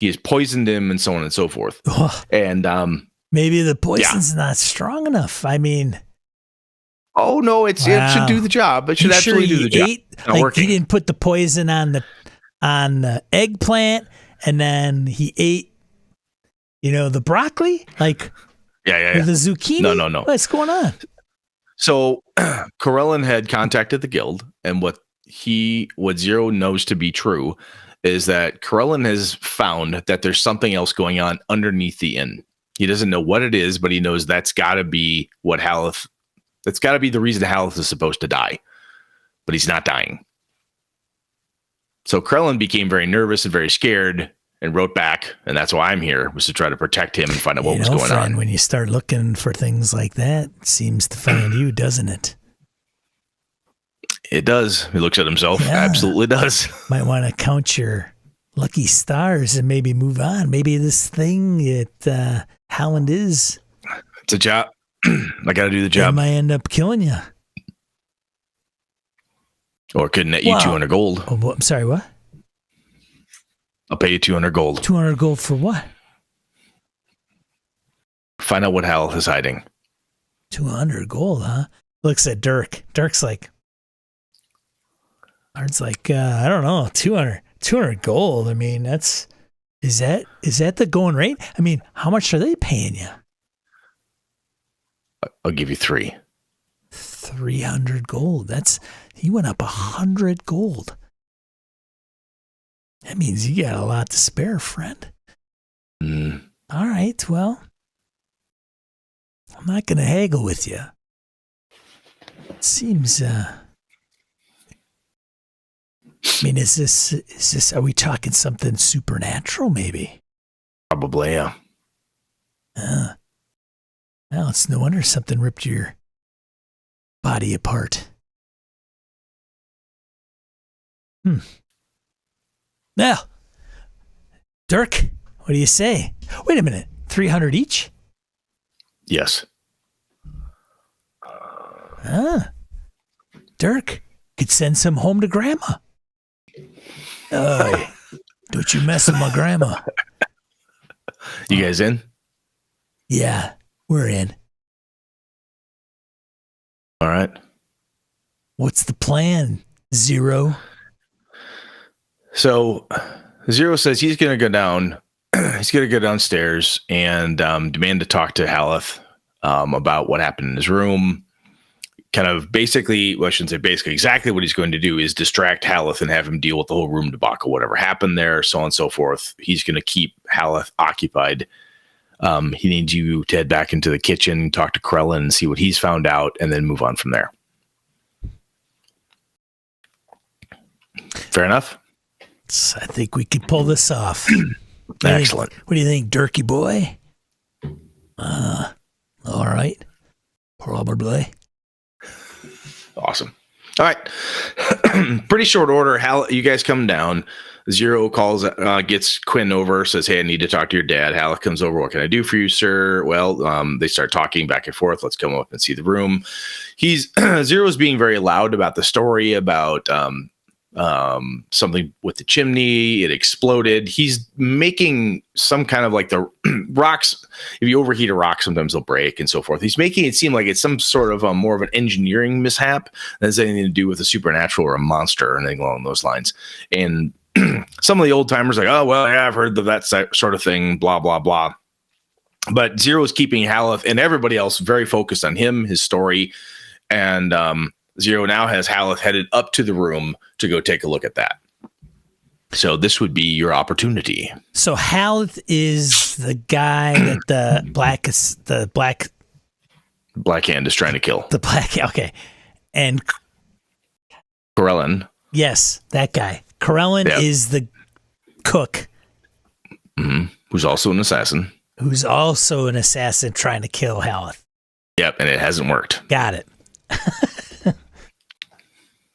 He has poisoned him, and so on and so forth. And maybe the poison's not strong enough. I mean. Oh no! It should do the job. It should absolutely do the job. Like working. He didn't put the poison on the eggplant, and then he ate, the broccoli. Like, yeah. The zucchini. No. What's going on? So, Corellin had contacted the guild, and what Zero knows to be true is that Corellin has found that there's something else going on underneath the inn. He doesn't know what it is, but he knows that's got to be what Haleth. That's got to be the reason Haleth is supposed to die, but he's not dying. So Corellin became very nervous and very scared and wrote back, and that's why I'm here, was to try to protect him and find out what was going on. When you start looking for things like that, it seems to find you, doesn't it? It does. He looks at himself. Yeah. Absolutely does. Might want to count your lucky stars and maybe move on. Maybe this thing that Howland is. It's a job. I got to do the job. It might end up killing you. Or could net you 200 gold. Oh, I'm sorry, what? I'll pay you 200 gold. 200 gold for what? Find out what Haleth is hiding. 200 gold, huh? Looks at Dirk. Dirk's like, I don't know, 200 gold. I mean, is that the going rate? I mean, how much are they paying you? I'll give you 3. 300 gold. He went up 100 gold. That means you got a lot to spare, friend. All right, well, I'm not going to haggle with you. It seems, I mean, is this, are we talking something supernatural maybe? Probably, yeah. Well, it's no wonder something ripped your body apart. Now, Dirk, what do you say? Wait a minute, 300 each? Yes. Dirk could send some home to Grandma. Don't you mess with my grandma. You guys in? Yeah, we're in. All right. What's the plan, Zero? So Zero says he's going to go down. He's going to go downstairs and demand to talk to Haleth about what happened in his room. Kind of basically, well, I shouldn't say basically, exactly what he's going to do is distract Haleth and have him deal with the whole room debacle, whatever happened there, so on and so forth. He's going to keep Haleth occupied. He needs you to head back into the kitchen, talk to Corellin, and see what he's found out, and then move on from there. Fair enough? I think we could pull this off. Excellent. What do you think, Dirky boy? All right. Probably. Awesome. All right. Pretty short order. You guys come down. Zero calls, gets Quinn over, says, "Hey, I need to talk to your dad." Haleth comes over. "What can I do for you, sir?" Well, they start talking back and forth. Let's come up and see the room. Zero's being very loud about the story about something with the chimney. It exploded. He's making some kind of like the rocks. If you overheat a rock, sometimes they'll break and so forth. He's making it seem like it's some sort of more of an engineering mishap that has anything to do with a supernatural or a monster or anything along those lines. And some of the old timers like, "Oh, well, yeah, I've heard of that sort of thing, blah, blah, blah." But Zero's keeping Haleth and everybody else very focused on him, his story, and Zero now has Haleth headed up to the room to go take a look at that. So this would be your opportunity. So Haleth is the guy that the Black Hand is trying to kill. Okay. And Corellin. yes, that guy. Corellin is the cook. Mm-hmm. Who's also an assassin. Who's also an assassin trying to kill Haleth. Yep, and it hasn't worked. Got it. All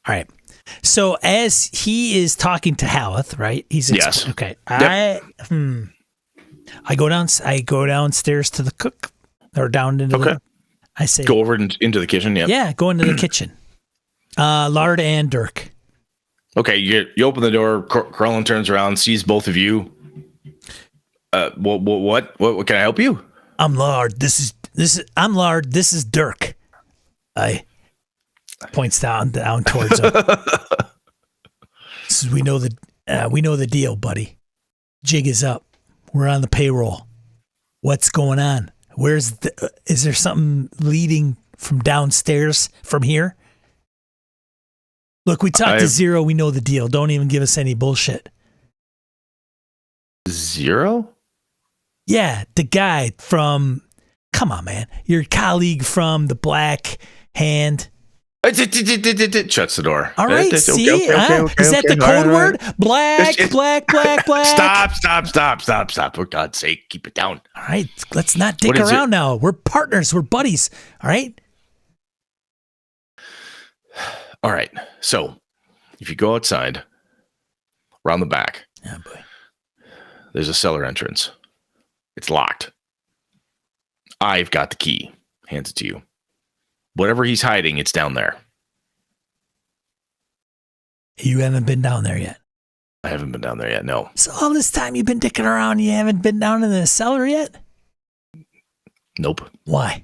right. So as he is talking to Haleth, right? Yes. Okay. Yep. I go downstairs to the cook, or down into the. I say go over into the kitchen. Yep. Yeah, go into the kitchen. Lard and Dirk. Okay, you open the door. Corellin turns around, sees both of you. What can I help you? I'm Lard. I'm Lard. This is Dirk. I points down towards him. We know the deal, buddy. Jig is up. We're on the payroll. What's going on? Is there something leading from downstairs from here? Look, we talked to Zero. We know the deal. Don't even give us any bullshit. Zero? Yeah, the guy from. Come on, man. Your colleague from the Black Hand. Shuts the door. All right, see? Is that the code word? Black. Stop. For God's sake, keep it down. All right, let's not dick around now. We're partners. We're buddies. All right? All right. So, if you go outside, around the back, oh boy, there's a cellar entrance. It's locked. I've got the key. Hands it to you. Whatever he's hiding, it's down there. You haven't been down there yet? I haven't been down there yet, no. So all this time you've been dicking around, you haven't been down in the cellar yet? Nope. Why?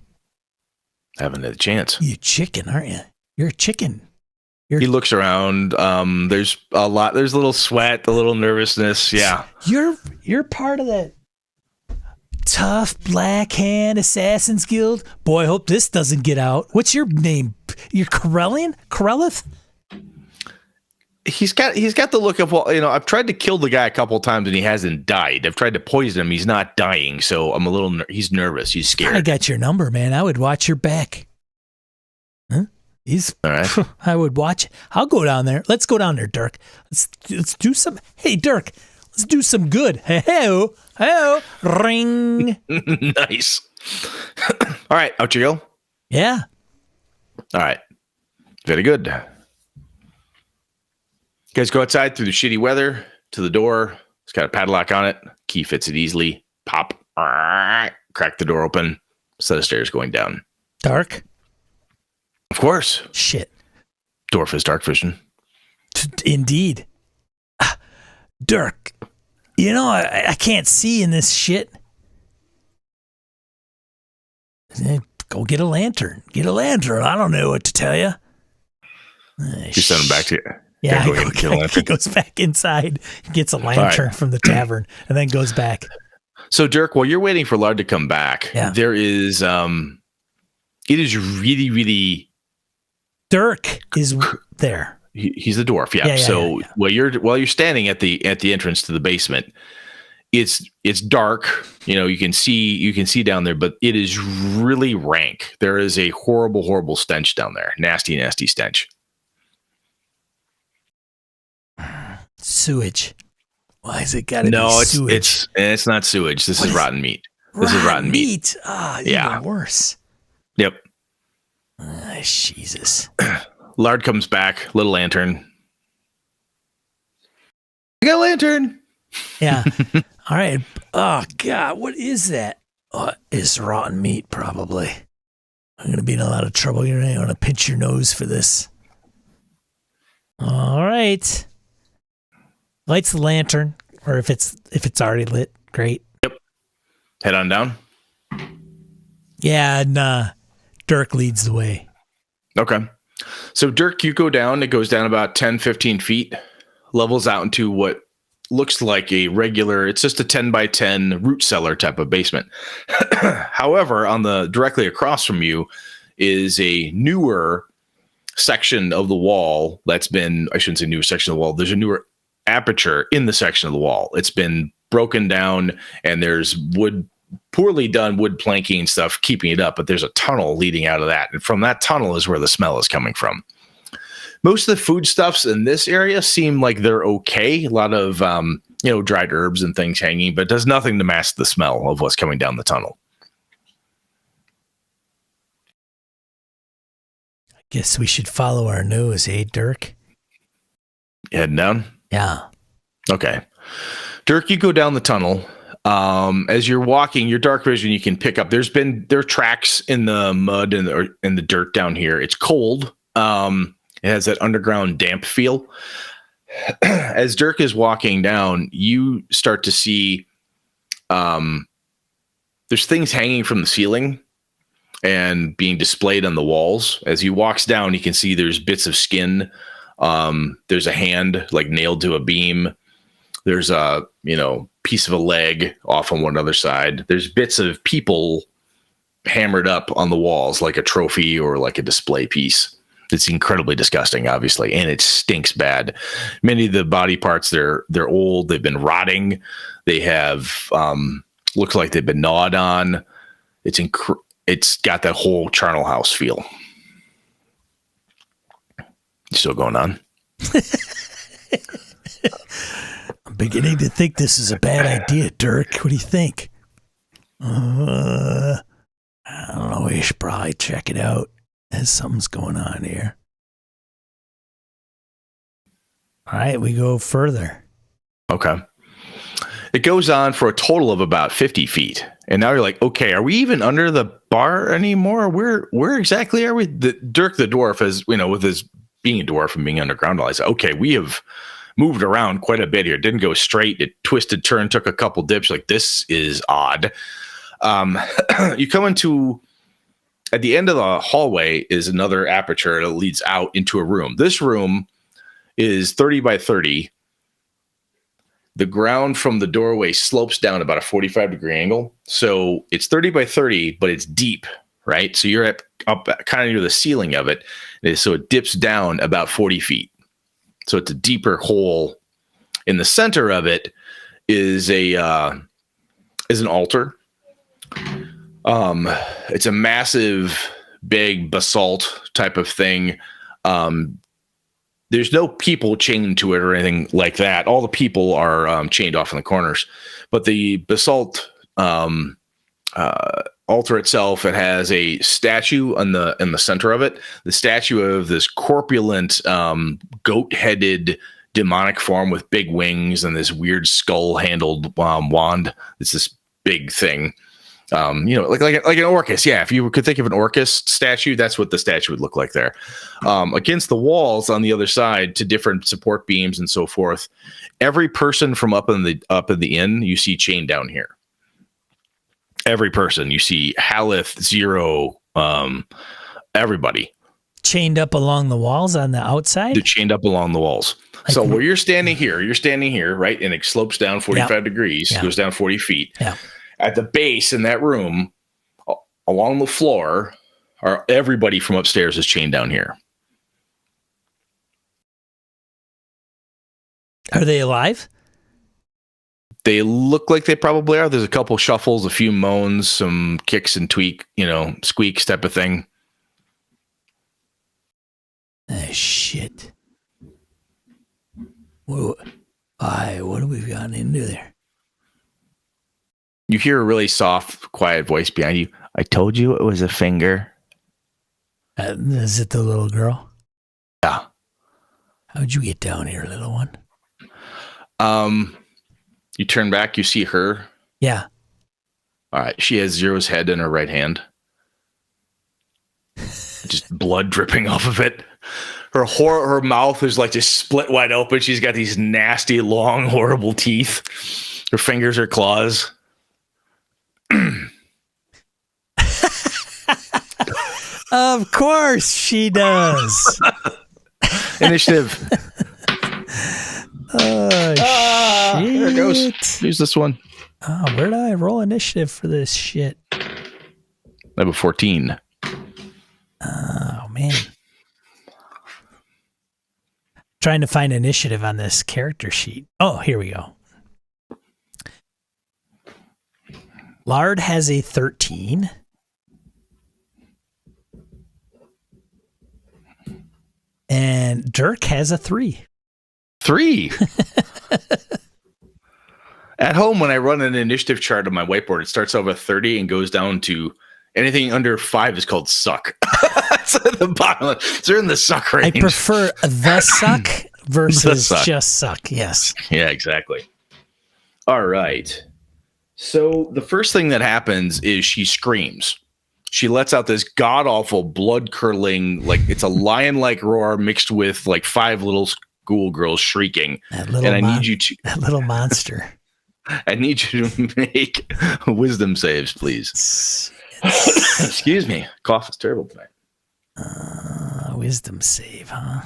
I haven't had a chance. You chicken, aren't you? You're a chicken. He looks around. There's a lot. There's a little sweat, a little nervousness. Yeah. You're part of that tough Black Hand Assassins Guild. Boy, I hope this doesn't get out. What's your name? You're Corellith? He's got the look of, well, I've tried to kill the guy a couple of times and he hasn't died. I've tried to poison him. He's not dying. So I'm a little, he's nervous. He's scared. I got your number, man. I would watch your back. Huh? All right. I would watch. I'll go down there. Let's go down there, Dirk. Let's do some. Hey, Dirk, let's do some good. Hey, ring. Nice. All right. Out you go. Yeah. All right. Very good. You guys go outside through the shitty weather to the door. It's got a padlock on it. Key fits it easily. Pop. Crack the door open. Set of stairs going down. Dark? Of course. Shit. Dwarf has dark vision. Indeed. Dirk, I can't see in this shit. Go get a lantern. Get a lantern. I don't know what to tell you. You send him back to you. Yeah, he goes back inside, gets a lantern from the tavern, and then goes back. So, Dirk, while you're waiting for Lard to come back, there is, it is really, really. Dirk is there. He's the dwarf, yeah. So while you're standing at the entrance to the basement, it's dark. You can see down there, but it is really rank. There is a horrible, horrible stench down there. Nasty, nasty stench. Sewage. Why is it got to be sewage? It's not sewage. This is rotten meat. This is rotten meat. Ah, even worse. Yep. Jesus. Lard comes back, little lantern. I got a lantern. Yeah. All right. Oh God, what is that? Oh, it's rotten meat, probably. I'm gonna be in a lot of trouble. You're gonna pinch your nose for this. All right. Lights the lantern, or if it's already lit, great. Yep. Head on down. Yeah, and Dirk leads the way. Okay. So Dirk, you go down. It goes down about 10, 15 feet, levels out into what looks like a regular, it's just a 10 by 10 root cellar type of basement. However, directly across from you is a newer section of the wall that's been, I shouldn't say new section of the wall. There's a newer aperture in the section of the wall. It's been broken down and there's poorly done wood planking and stuff keeping it up, but there's a tunnel leading out of that. And from that tunnel is where the smell is coming from. Most of the foodstuffs in this area seem like they're okay. A lot of, dried herbs and things hanging, but does nothing to mask the smell of what's coming down the tunnel. I guess we should follow our nose, eh, Dirk? You heading down? Yeah. Okay. Dirk, you go down the tunnel. As you're walking, your dark vision, you can pick up. There are tracks in the mud and in the dirt down here. It's cold. It has that underground damp feel. As Dirk is walking down, you start to see there's things hanging from the ceiling and being displayed on the walls. As he walks down, you can see there's bits of skin. There's a hand like nailed to a beam. There's a, piece of a leg off on one other side. There's bits of people hammered up on the walls like a trophy or like a display piece. It's incredibly disgusting, obviously, and it stinks bad. Many of the body parts, they're old. They've been rotting. They have looks like they've been gnawed on. It's got that whole charnel house feel. Still going on? I'm beginning to think this is a bad idea, Dirk. What do you think? I don't know. We should probably check it out. There's something's going on here. All right, we go further. Okay. It goes on for a total of about 50 feet. And now you're like, okay, are we even under the bar anymore? Where exactly are we? Dirk the dwarf, as with his being a dwarf and being underground, I said, okay, we have moved around quite a bit here. It didn't go straight. It twisted, turned, took a couple dips. Like, this is odd. You come into, at the end of the hallway is another aperture that leads out into a room. This room is 30 by 30. The ground from the doorway slopes down about a 45-degree angle. So it's 30 by 30, but it's deep, right? So you're up kind of near the ceiling of it. So it dips down about 40 feet. So it's a deeper hole. In the center of it is an altar. It's a massive, big basalt type of thing. There's no people chained to it or anything like that. All the people are chained off in the corners. But the basalt altar itself, it has a statue in the center of it. The statue of this corpulent, goat-headed demonic form with big wings and this weird skull-handled wand. It's this big thing. Like an Orcus. Yeah, if you could think of an Orcus statue, that's what the statue would look like there. Against the walls on the other side to different support beams and so forth. Every person from up in the inn you see chained down here. Every person you see, Haleth, Zero, everybody chained up along the walls on the outside. They're chained up along the walls. So where you're standing here, right, and it slopes down 45 degrees, goes down 40 feet. Yeah. At the base in that room, along the floor, everybody from upstairs is chained down here. Are they alive? They look like they probably are. There's a couple shuffles, a few moans, some kicks and squeaks type of thing. Oh, shit. What have we gotten into there? You hear a really soft, quiet voice behind you. I told you it was a finger. Is it the little girl? Yeah. How'd you get down here, little one? You turn back, you see her. Yeah. All right. She has Zero's head in her right hand. Just blood dripping off of it. Her mouth is like just split wide open. She's got these nasty, long, horrible teeth. Her fingers are claws. Of course she does. Initiative. Shit. There it goes. Use this one. Oh, where did I roll initiative for this shit? Level 14. Oh, man. trying to find initiative on this character sheet. Oh, here we go. Lard has a 13. And Dirk has a 3. 3. At home, when I run an initiative chart on my whiteboard, it starts off at 30 and goes down to anything under 5 is called suck. It's at the bottom. They're in the suck range. I prefer the suck versus The suck. just suck. Yes. Yeah, exactly. All right. So the first thing that happens is she screams. She lets out this god-awful, blood-curdling, like it's a lion-like roar mixed with like 5 little schoolgirls shrieking. That little And I need you to that little monster. I need you to make wisdom saves, please. Excuse me. Cough is terrible tonight. Wisdom save, huh?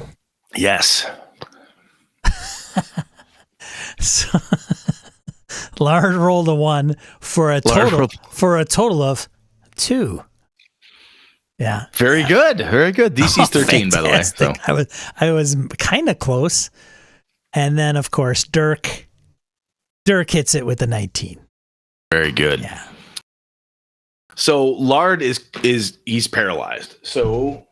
Yes. So, Lard rolled a 1 for a total of 2. Yeah. Very good. Very good. DC's 13, by the way. So. Fantastic. I was kind of close. And then of course Dirk hits it with a 19. Very good. Yeah. So Lard he's paralyzed. So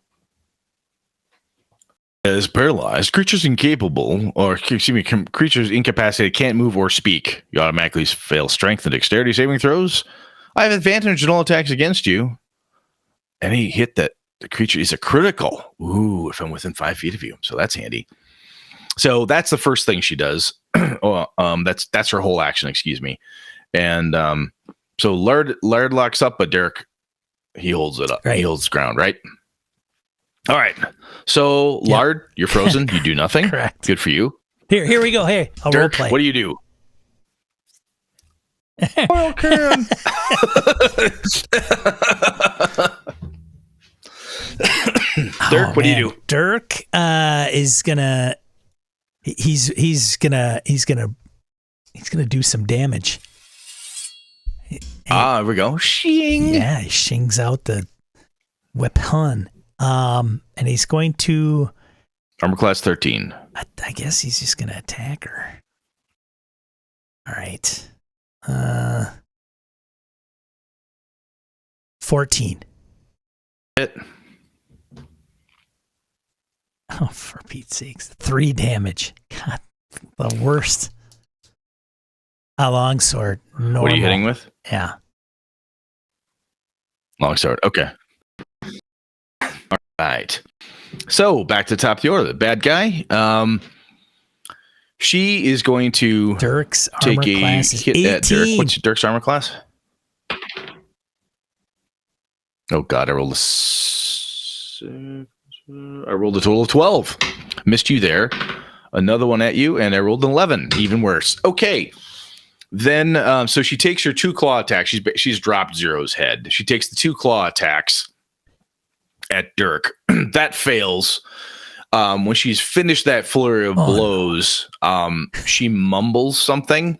as paralyzed, creatures incapacitated can't move or speak. You automatically fail strength and dexterity saving throws. I have advantage in all attacks against you. Any hit that the creature is a critical. Ooh, if I'm within 5 feet of you. So that's handy. So that's the first thing she does. That's her whole action, excuse me. And so Lard locks up, but Derek, he holds it up. Right. He holds the ground, right? All right. So Lard, you're frozen. You do nothing. Correct. Good for you. Here we go. Hey, I'll role Dirk, play. what do you do? Oil can. Dirk, what do you do? Dirk is gonna he's gonna do some damage. There we go. Shing. Yeah, he shings out the weapon. And he's going to, Armor class 13. I guess he's just gonna attack her. All right. 14. Hit. Oh, for Pete's sakes. 3 damage. God, the worst. A longsword. Normal. What are you hitting with? Yeah. Longsword. Okay. All right. So back to the top of the order. The bad guy. She is going to Dirk's armor take a class is hit 18. at Dirk. What's Dirk's armor class? Oh God, I rolled a total of 12. Missed you there. Another one at you, and I rolled an 11. Even worse. Okay. Then, so she takes her 2 claw attacks. She's dropped Zero's head. She takes the 2 claw attacks at Dirk. That fails. When she's finished that flurry of blows, she mumbles something,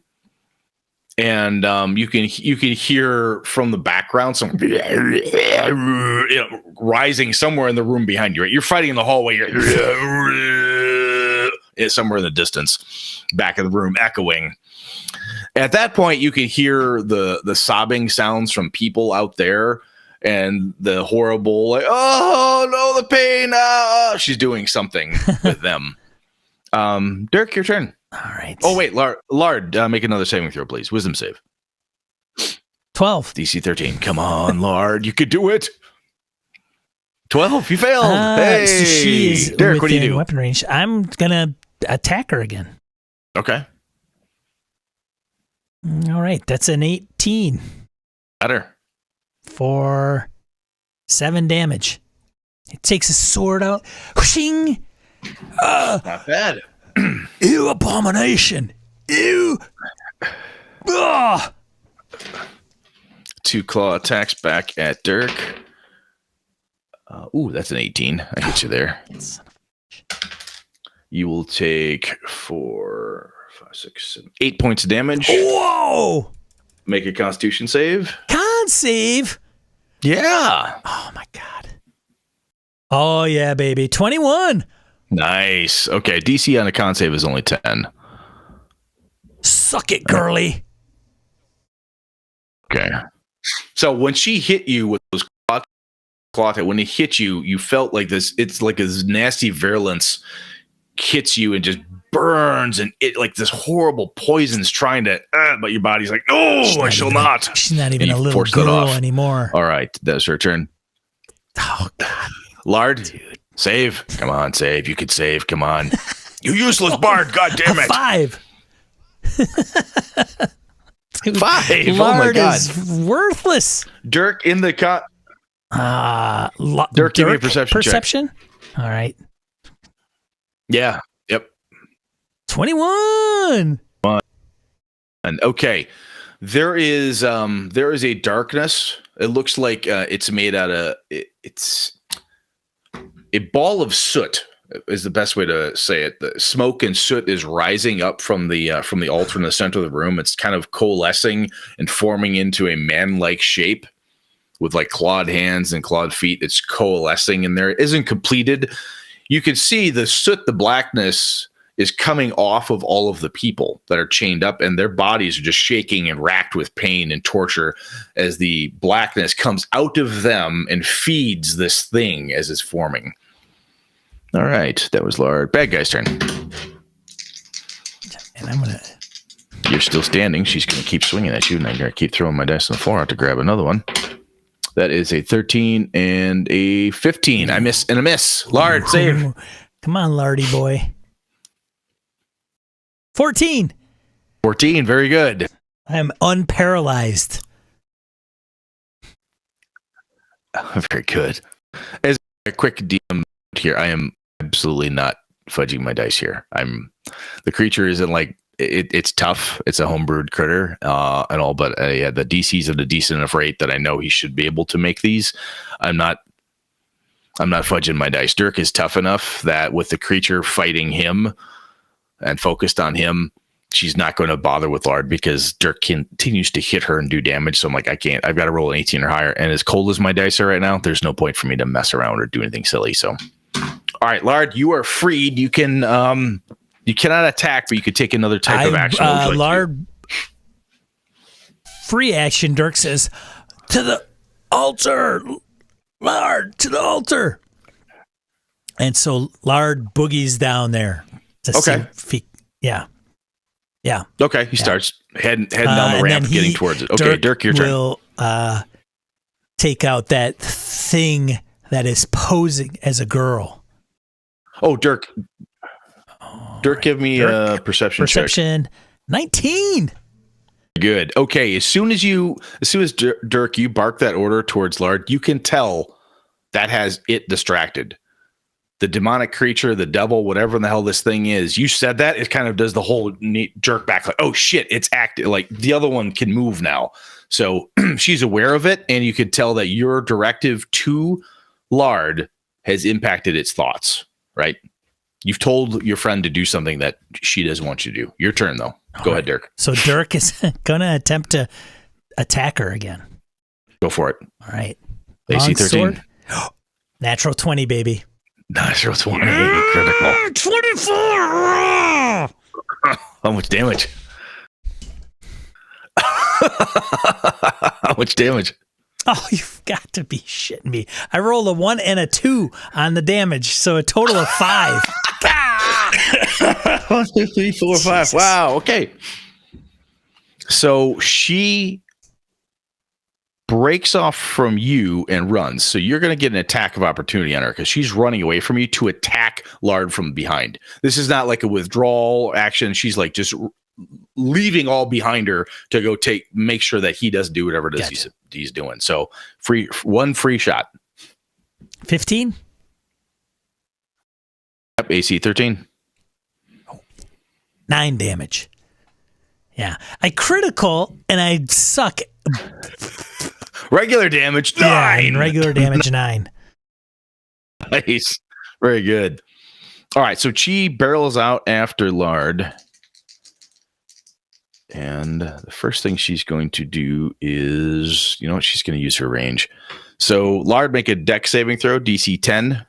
and you can hear from the background some rising somewhere in the room behind you. Right, you're fighting in the hallway. It's somewhere in the distance, back of the room, echoing. At that point, you can hear the sobbing sounds from people out there. And the horrible, like, oh no, the pain! She's doing something with them. Dirk, your turn. All right. Oh wait, Lard, make another saving throw, please. Wisdom save. 12. DC 13. Come on, Lard, you could do it. 12. You failed. Hey, So she is Dirk, what do you within do? weapon range. I'm gonna attack her again. Okay, All right, that's an 18 better. for 7 damage. It takes a sword out. Whooshing! Not bad. Ew, abomination! Ew! Ugh! 2 claw attacks back at Dirk. That's an 18. I get you there. You will take 4, 5, 6, 7, 8 points of damage. Whoa! Make a Constitution save. Con save! Yeah. Oh my god. Oh yeah, baby. 21. Nice. Okay, DC on a con save is only 10. Suck it, girly. Okay. So when she hit you with those cloth, when it hit you, you felt like this. It's like this nasty virulence hits you and just burns, and it like this horrible poison's trying to. But your body's like, no, I shall not. She's not even You a little forced that girl off. anymore. All right, that's her turn. Oh God, Lard, dude. save. Come on, save. You could save. Come on. You useless bard. God damn A it. 5. Dude, 5. Oh my Lard God. is worthless. Dirk in the cut. Dirk, give me a perception check. Perception. All right. Yeah. Yep. 21. And okay, there is a darkness. It looks like it's made out of it's a ball of soot is the best way to say it. The smoke and soot is rising up from the altar in the center of the room. It's kind of coalescing and forming into a man-like shape with like clawed hands and clawed feet. It's coalescing in there. It isn't completed. You can see the soot, the blackness is coming off of all of the people that are chained up, and their bodies are just shaking and racked with pain and torture as the blackness comes out of them and feeds this thing as it's forming. All right, that was Lard. Bad guy's turn. And I'm gonna. You're still standing. She's going to keep swinging at you, and I'm going to keep throwing my dice on the floor out to grab another one. That is a 13 and a 15. I miss and a miss. Lard, save. Come on, Lardy boy. 14. 14, very good. I am unparalyzed. Very good. As a quick DM here, I am absolutely not fudging my dice here. The creature isn't like it's tough. It's a homebrewed critter and all, but the DC's at a decent enough rate that I know he should be able to make these. I'm not fudging my dice. Dirk is tough enough that with the creature fighting him and focused on him, she's not going to bother with Lard because Dirk continues to hit her and do damage. So I'm like, I can't. I've got to roll an 18 or higher. And as cold as my dice are right now, there's no point for me to mess around or do anything silly. So, all right, Lard, you are freed. You can you cannot attack, but you could take another type of action. What would you like to do? Lard, free action. Dirk says, "To the altar, Lard, to the altar." And so Lard boogies down there. To Okay. see if he, yeah. Okay, he starts heading down the and ramp, then getting towards it. Okay, Dirk, your turn. Will take out that thing that is posing as a girl. Oh, Dirk. Dirk, give me a perception check. Perception 19. Good. Okay, as soon as Dirk, you bark that order towards Lard, you can tell that has it distracted. The demonic creature, the devil, whatever the hell this thing is, you said that, it kind of does the whole neat jerk back, like, oh shit, it's active. Like the other one can move now. So she's aware of it, and you could tell that your directive to Lard has impacted its thoughts, right? You've told your friend to do something that she doesn't want you to do. Your turn, though. Go ahead, Dirk. So Dirk is going to attempt to attack her again. Go for it. All right. AC Long 13. sword. Natural 20, baby. Natural 20. Critical. 24. How much damage? How much damage? Oh, you've got to be shitting me. I rolled a 1 and a 2 on the damage, so a total of 5. 1, 2, 3, 4, 5. Jesus. Wow. Okay. So she breaks off from you and runs. So you're going to get an attack of opportunity on her because she's running away from you to attack Lard from behind. This is not like a withdrawal action. She's like just leaving all behind her to go make sure that he doesn't do whatever it is Gotcha. he's doing. So one free shot. 15. Yep, AC 13. 9 damage. Yeah. I critical and I suck. Regular damage. Yeah, 9. and regular damage 9. Nice. Very good. All right. So Chi barrels out after Lard. And the first thing she's going to do is, she's going to use her range. So Lard, make a dex saving throw, DC 10.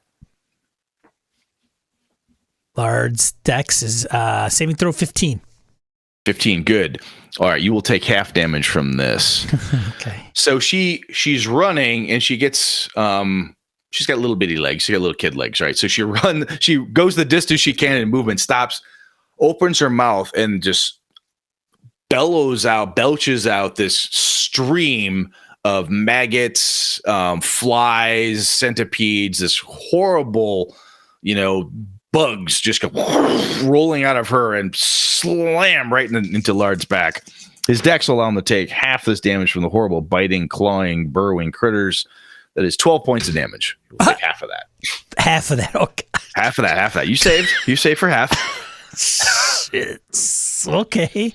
Lard's dex is saving throw 15. 15, good. All right, you will take half damage from this. Okay. So she's running and she gets she's got little bitty legs. She got little kid legs, right? So she goes the distance she can in movement, stops, opens her mouth, and just belches out this stream of maggots, flies, centipedes, this horrible, bugs just go rolling out of her and slam right into Lard's back. His dex will allow him to take half this damage from the horrible biting, clawing, burrowing critters. That is 12 points of damage. We'll take half of that. Half of that. Okay. Half of that. You saved. You saved for half. It's okay.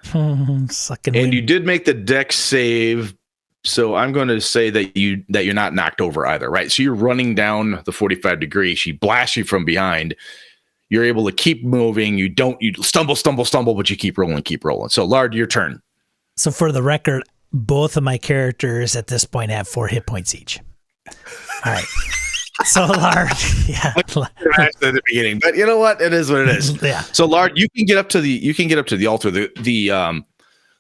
Sucking And wind. you did make the dex save. So I'm going to say that you're not knocked over either, right? So you're running down the 45 degree. She blasts you from behind. You're able to keep moving. You stumble, but you keep rolling. So Lard, your turn. So for the record, both of my characters at this point have 4 hit points each. All right. So Lard, yeah. At the beginning, but you know what? It is what it is. Yeah. So Lard, you can get up to the altar.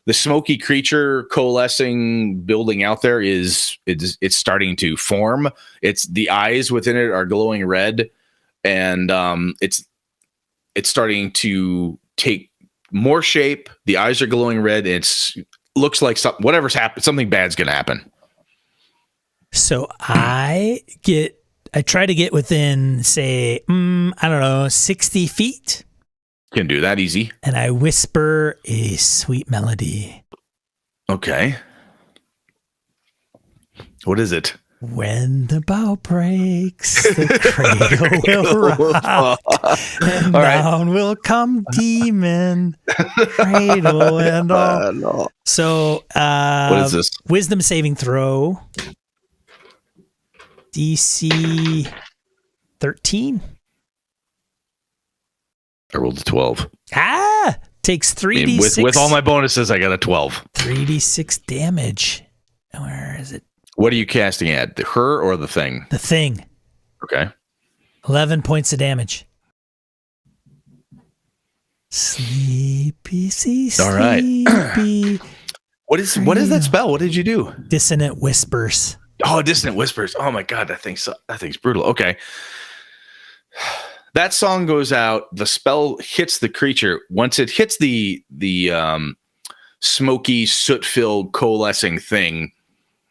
The smoky creature coalescing building out there it's starting to form. The eyes within it are glowing red, and it's starting to take more shape. The eyes are glowing red. And looks like whatever's happened, something bad's gonna happen. So I try to get within, say, I don't know, 60 feet. Can do that easy. And I whisper a sweet melody. Okay. What is it? When the bow breaks, the cradle will rock, and All right. down will come demon, cradle and all. No. So, What is this? Wisdom saving throw. DC 13. I rolled a 12. Takes 3d6. With all my bonuses, I got a 12. 3d6 damage. Where is it? What are you casting at? Her or the thing? The thing. Okay. 11 points of damage. Sleepy, sleepy. All right. What is that spell? What did you do? Dissonant whispers. Oh, Dissonant Whispers. Oh my God, that thing's brutal. Okay. That song goes out. The spell hits the creature. Once it hits the smoky, soot-filled, coalescing thing,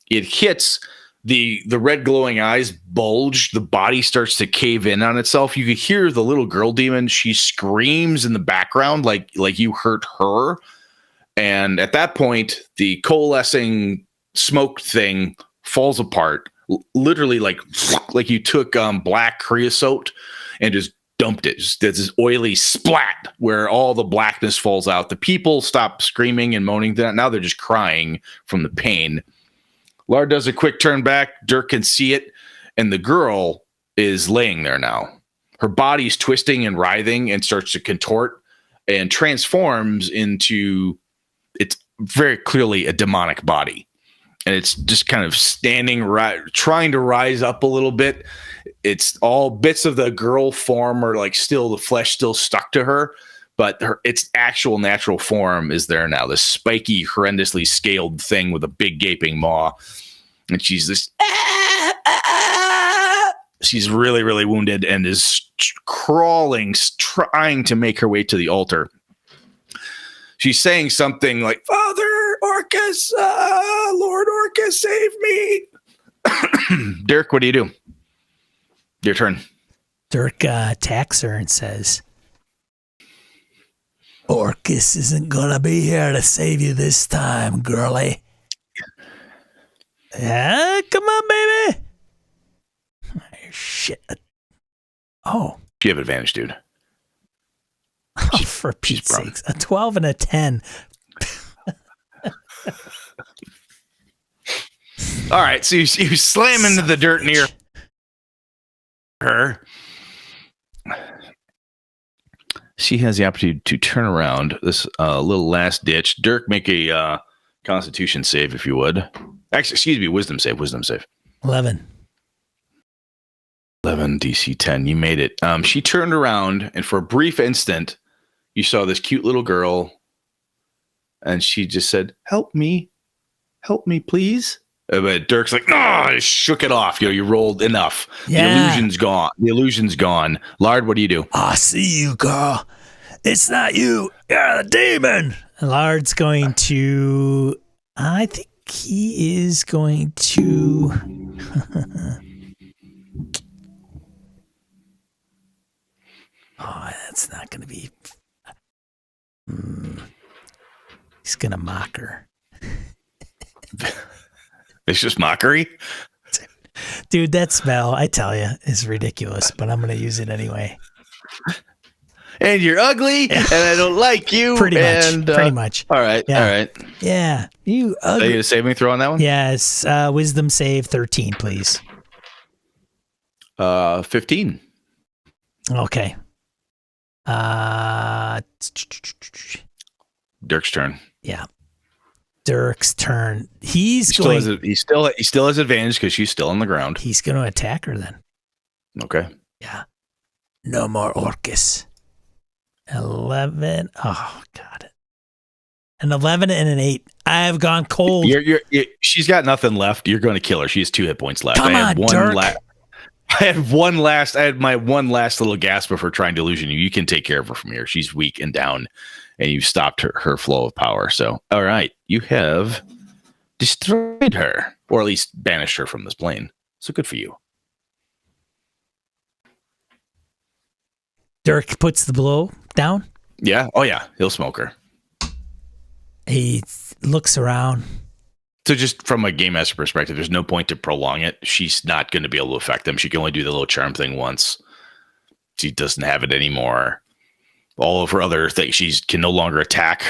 it hits the red glowing eyes bulge. The body starts to cave in on itself. You could hear the little girl demon. She screams in the background like you hurt her. And at that point, the coalescing smoke thing falls apart. Literally like you took black creosote and just dumped it. Just there's this oily splat where all the blackness falls out. The people stop screaming and moaning. Now they're just crying from the pain. Lard does a quick turn back. Dirk can see it. And the girl is laying there now. Her body's twisting and writhing and starts to contort and transforms into, it's very clearly a demonic body. And it's just kind of standing, trying to rise up a little bit. It's all bits of the girl form are like still, the flesh still stuck to her, but its actual natural form is there now. This spiky, horrendously scaled thing with a big gaping maw. And she's this, she's really, really wounded and is crawling, trying to make her way to the altar. She's saying something like, Father Orcus, Lord Orcus, save me. Dirk, what do you do? Your turn. Dirk attacks her and says, Orcus isn't going to be here to save you this time, girlie. Yeah, come on, baby. Shit. Oh. You have advantage, dude. Oh, for Pete's sakes. A 12 and a 10. All right, so you slam into the dirt near her. She has the opportunity to turn around. This little last ditch. Dirk, make a Constitution save if you would. Actually, excuse me, Wisdom save. 11. 11 DC 10. You made it. She turned around, and for a brief instant, you saw this cute little girl, and she just said, help me, please. But Dirk's like, no, I shook it off. You rolled enough. Yeah. The illusion's gone. Lard, what do you do? I see you, girl. It's not you. You're the demon. Lard's going to, I think he is going to, oh, that's not going to be, he's going to mock her. It's just mockery. Dude, that smell, I tell you, is ridiculous, but I'm going to use it anyway. And you're ugly, and I don't like you. Pretty much. All right. Yeah. All right. Yeah. You Are you ugly. going to saving throw on that one? Yes. Wisdom save 13, please. 15. Okay. Dirk's turn. Yeah. Dirk's turn. He still has advantage because she's still on the ground. He's going to attack her then. Okay. Yeah. No more Orcus. 11. Oh, God. An 11 and an 8. I have gone cold. She's got nothing left. You're going to kill her. She has 2 hit points left. Come on, Dirk. I had my one last little gasp of her trying to illusion you. You can take care of her from here. She's weak and down, and you've stopped her flow of power. So, all right, you have destroyed her, or at least banished her from this plane. So good for you. Dirk puts the blow down. Yeah. Oh, yeah. He'll smoke her. He looks around. So just from a game master perspective, there's no point to prolong it. She's not going to be able to affect them. She can only do the little charm thing once. She doesn't have it anymore. All of her other things, she can no longer attack.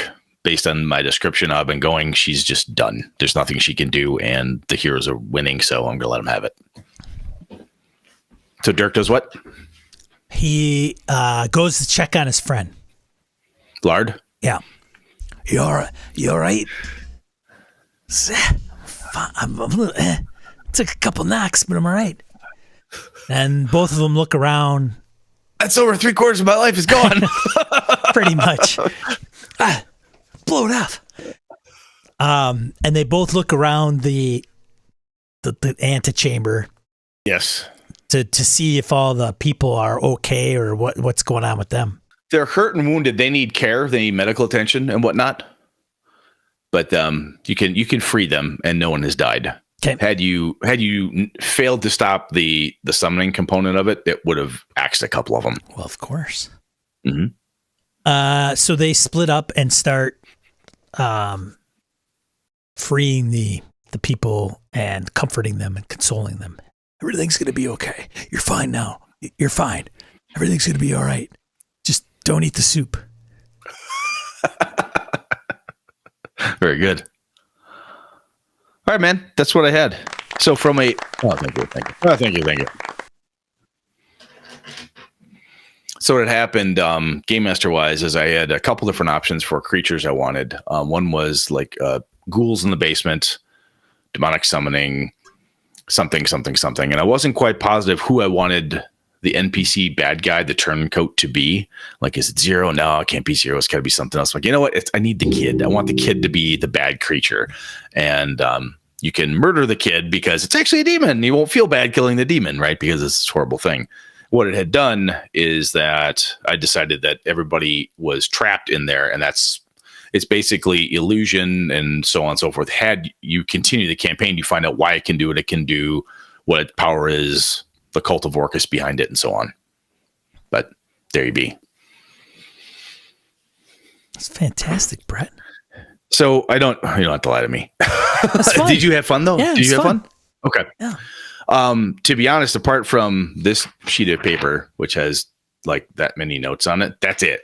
Based on my description, I've been going. She's just done. There's nothing she can do, and the heroes are winning. So I'm going to let them have it. So Dirk does what? He goes to check on his friend. Lard? Yeah. You all right? I'm a little, took a couple knocks, but I'm all right. And both of them look around. That's over 3/4 of my life is gone. Pretty much. Blow it off. And they both look around the antechamber. Yes. To see if all the people are okay or what's going on with them. They're hurt and wounded. They need care. They need medical attention and whatnot. But you can free them, and no one has died. Okay. Had you failed to stop the summoning component of it, it would have axed a couple of them. Well, of course. Mm-hmm. So they split up and start freeing the people and comforting them and consoling them. Everything's going to be okay. You're fine now. You're fine. Everything's going to be all right. Just don't eat the soup. Very good. All right, man. That's what I had. So from a... Oh, thank you. Oh, thank you. So what had happened, Game Master-wise, is I had a couple different options for creatures I wanted. One was like ghouls in the basement, demonic summoning, something. And I wasn't quite positive who I wanted the NPC bad guy, the turncoat, to be. Like, is it Zero? No, it can't be Zero. It's got to be something else. Like, you know what? I need the kid. I want the kid to be the bad creature. And you can murder the kid because it's actually a demon. You won't feel bad killing the demon, right? Because it's this horrible thing. What it had done is that I decided that everybody was trapped in there, and it's basically illusion and so on and so forth. Had you continue the campaign, you find out why it can do what it can do, what its power is, the cult of Orcus behind it, and so on. But there you be. That's fantastic, Brett. So you don't have to lie to me. Did you have fun though? Yeah, Did you have fun? Okay. Yeah. To be honest, apart from this sheet of paper, which has like that many notes on it, that's it.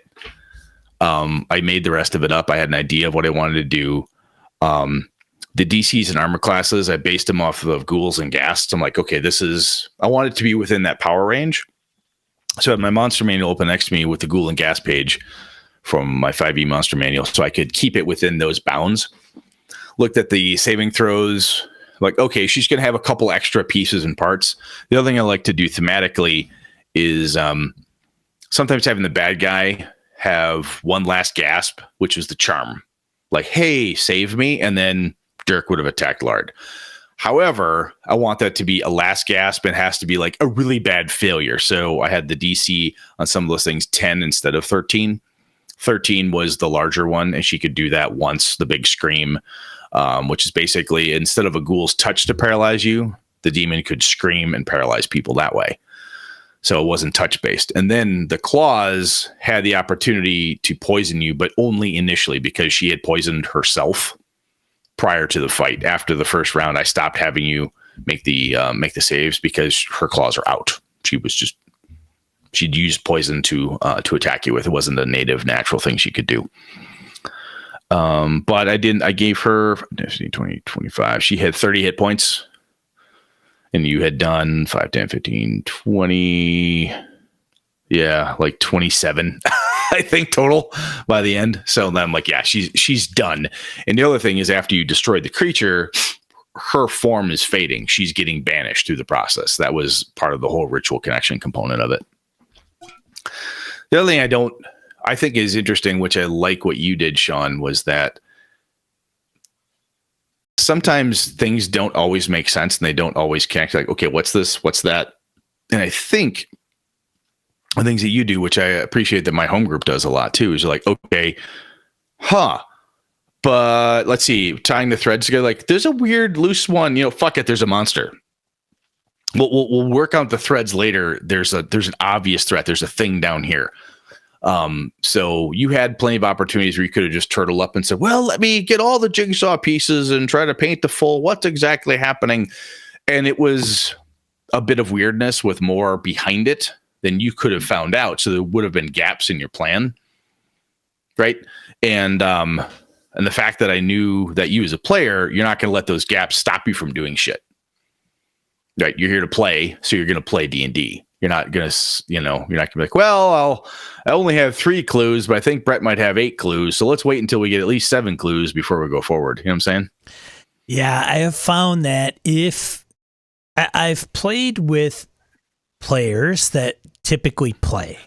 I made the rest of it up. I had an idea of what I wanted to do. The DCs and armor classes, I based them off of ghouls and ghasts. I'm like, okay, I want it to be within that power range. So I had my monster manual open next to me with the ghoul and ghast page from my 5e monster manual, so I could keep it within those bounds. Looked at the saving throws, Like, okay, she's going to have a couple extra pieces and parts. The other thing I like to do thematically is sometimes having the bad guy have one last gasp, which is the charm. Like, hey, save me. And then Dirk would have attacked Lard. However, I want that to be a last gasp and has to be like a really bad failure. So I had the DC on some of those things 10 instead of 13. 13 was the larger one, and she could do that once, the big scream, which is basically instead of a ghoul's touch to paralyze you, the demon could scream and paralyze people that way. So it wasn't touch based. And then the claws had the opportunity to poison you, but only initially because she had poisoned herself prior to the fight. After the first round, I stopped having you make the saves because her claws are out. She'd used poison to attack you with. It wasn't a native natural thing she could do. But I gave her 20, 25. She had 30 hit points. And you had done 5, 10, 15, 20. Yeah, like 27, I think, total by the end. So then I'm like, yeah, she's done. And the other thing is after you destroyed the creature, her form is fading. She's getting banished through the process. That was part of the whole ritual connection component of it. The other thing I think is interesting, which I like what you did, Sean, was that sometimes things don't always make sense and they don't always connect. Like, okay, what's this? What's that? And I think the things that you do, which I appreciate that my home group does a lot too, is like, okay, but let's see, tying the threads together. Like, there's a weird loose one, fuck it. There's a monster. We'll work out the threads later. There's an obvious threat. There's a thing down here. So you had plenty of opportunities where you could have just turtled up and said, well, let me get all the jigsaw pieces and try to paint the full, what's exactly happening. And it was a bit of weirdness with more behind it than you could have found out. So there would have been gaps in your plan. Right. And the fact that I knew that you as a player, you're not going to let those gaps stop you from doing shit. Right. You're here to play. So you're going to play D&D. You're not going to, you're not going to be like, well, I only have 3 clues, but I think Brett might have 8 clues. So let's wait until we get at least 7 clues before we go forward. You know what I'm saying? Yeah, I have found that if I've played with players that typically play,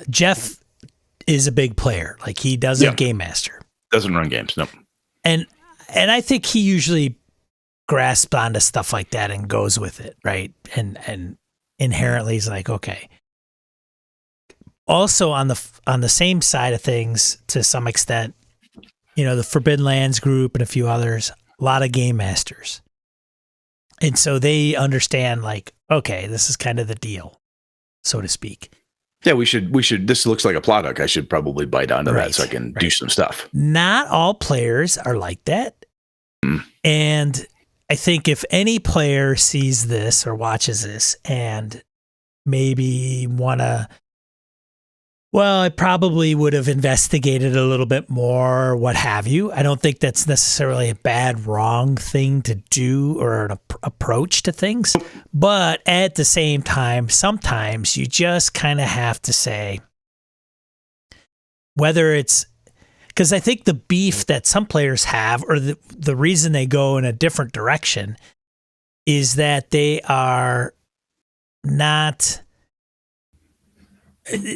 Jeff is a big player. Like, he doesn't game master. Doesn't run games. Nope. And I think he usually grasps onto stuff like that and goes with it, right? And inherently he's like, okay. Also on the same side of things, to some extent, the Forbidden Lands group and a few others, a lot of game masters. And so they understand, like, okay, this is kind of the deal, so to speak. Yeah, we should, this looks like a plot hook. I should probably bite onto that so I can do some stuff. Not all players are like that. And I think if any player sees this or watches this and maybe I probably would have investigated a little bit more, what have you. I don't think that's necessarily a bad, wrong thing to do or an approach to things. But at the same time, sometimes you just kind of have to say, whether it's, because I think the beef that some players have, or the reason they go in a different direction, is that they are not,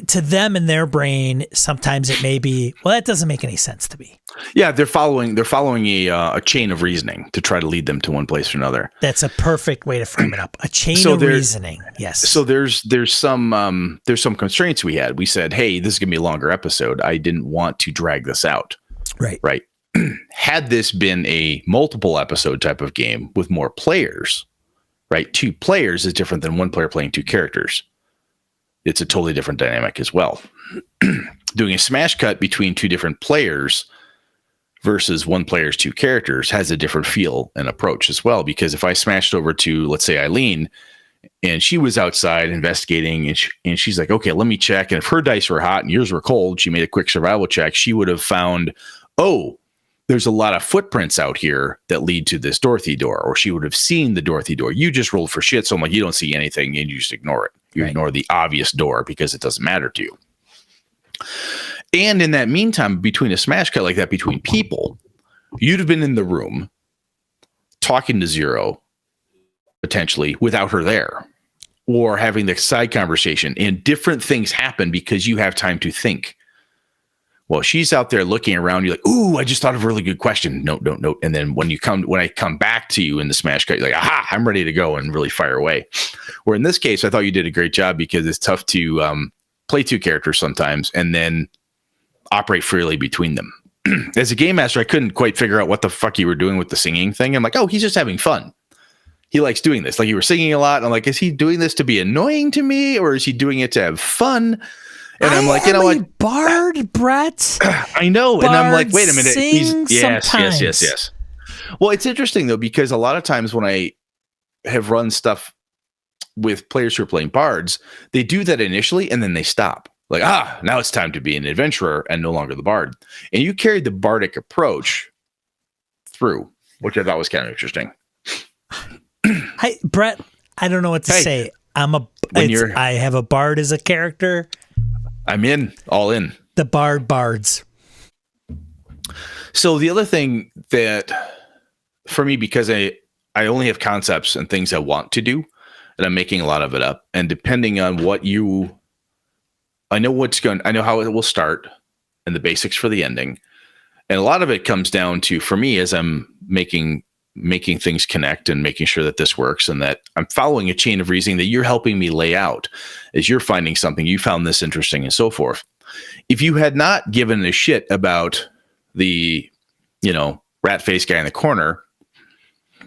to them in their brain, sometimes it may be, well, that doesn't make any sense to me. Yeah, they're following a chain of reasoning to try to lead them to one place or another. That's a perfect way to frame it up. A chain of reasoning. Yes. So there's some constraints we had. We said, hey, this is gonna be a longer episode. I didn't want to drag this out. Right. Had this been a multiple episode type of game with more players, right? 2 players is different than 1 player playing 2 characters. It's a totally different dynamic as well. Doing a smash cut between 2 different players versus 1 player's 2 characters has a different feel and approach as well. Because if I smashed over to, let's say, Eileen, and she was outside investigating, and she's like, okay, let me check. And if her dice were hot and yours were cold, she made a quick survival check. She would have found, there's a lot of footprints out here that lead to this Dorothy door, or she would have seen the Dorothy door. You just rolled for shit. So I'm like, you don't see anything and you just ignore it. You ignore the obvious door because it doesn't matter to you. And in that meantime, between a smash cut like that, between people, you'd have been in the room talking to Zero potentially without her there, or having the side conversation, and different things happen because you have time to think. Well, she's out there looking around. You're like, "Ooh, I just thought of a really good question." Note. And then when I come back to you in the Smash Cut, you're like, "Aha, I'm ready to go," and really fire away. Where in this case, I thought you did a great job because it's tough to play two characters sometimes and then operate freely between them. As a game master, I couldn't quite figure out what the fuck you were doing with the singing thing. I'm like, "Oh, he's just having fun. He likes doing this." Like, you were singing a lot. I'm like, is he doing this to be annoying to me, or is he doing it to have fun? And I'm like, you know what, bard, Brett. I know. And I'm like, wait a minute. Yes. Yes. Well, it's interesting though, because a lot of times when I have run stuff with players who are playing bards, they do that initially and then they stop. Like, now it's time to be an adventurer and no longer the bard. And you carried the bardic approach through, which I thought was kind of interesting. Hi, Brett. I don't know what to say. I have a bard as a character. I'm all in. The bards. So the other thing that for me, because I only have concepts and things I want to do, and I'm making a lot of it up, and depending on I know how it will start and the basics for the ending. And a lot of it comes down to, for me, as I'm making things connect and making sure that this works and that I'm following a chain of reasoning that you're helping me lay out as you're finding something, you found this interesting and so forth. If you had not given a shit about the, rat face guy in the corner,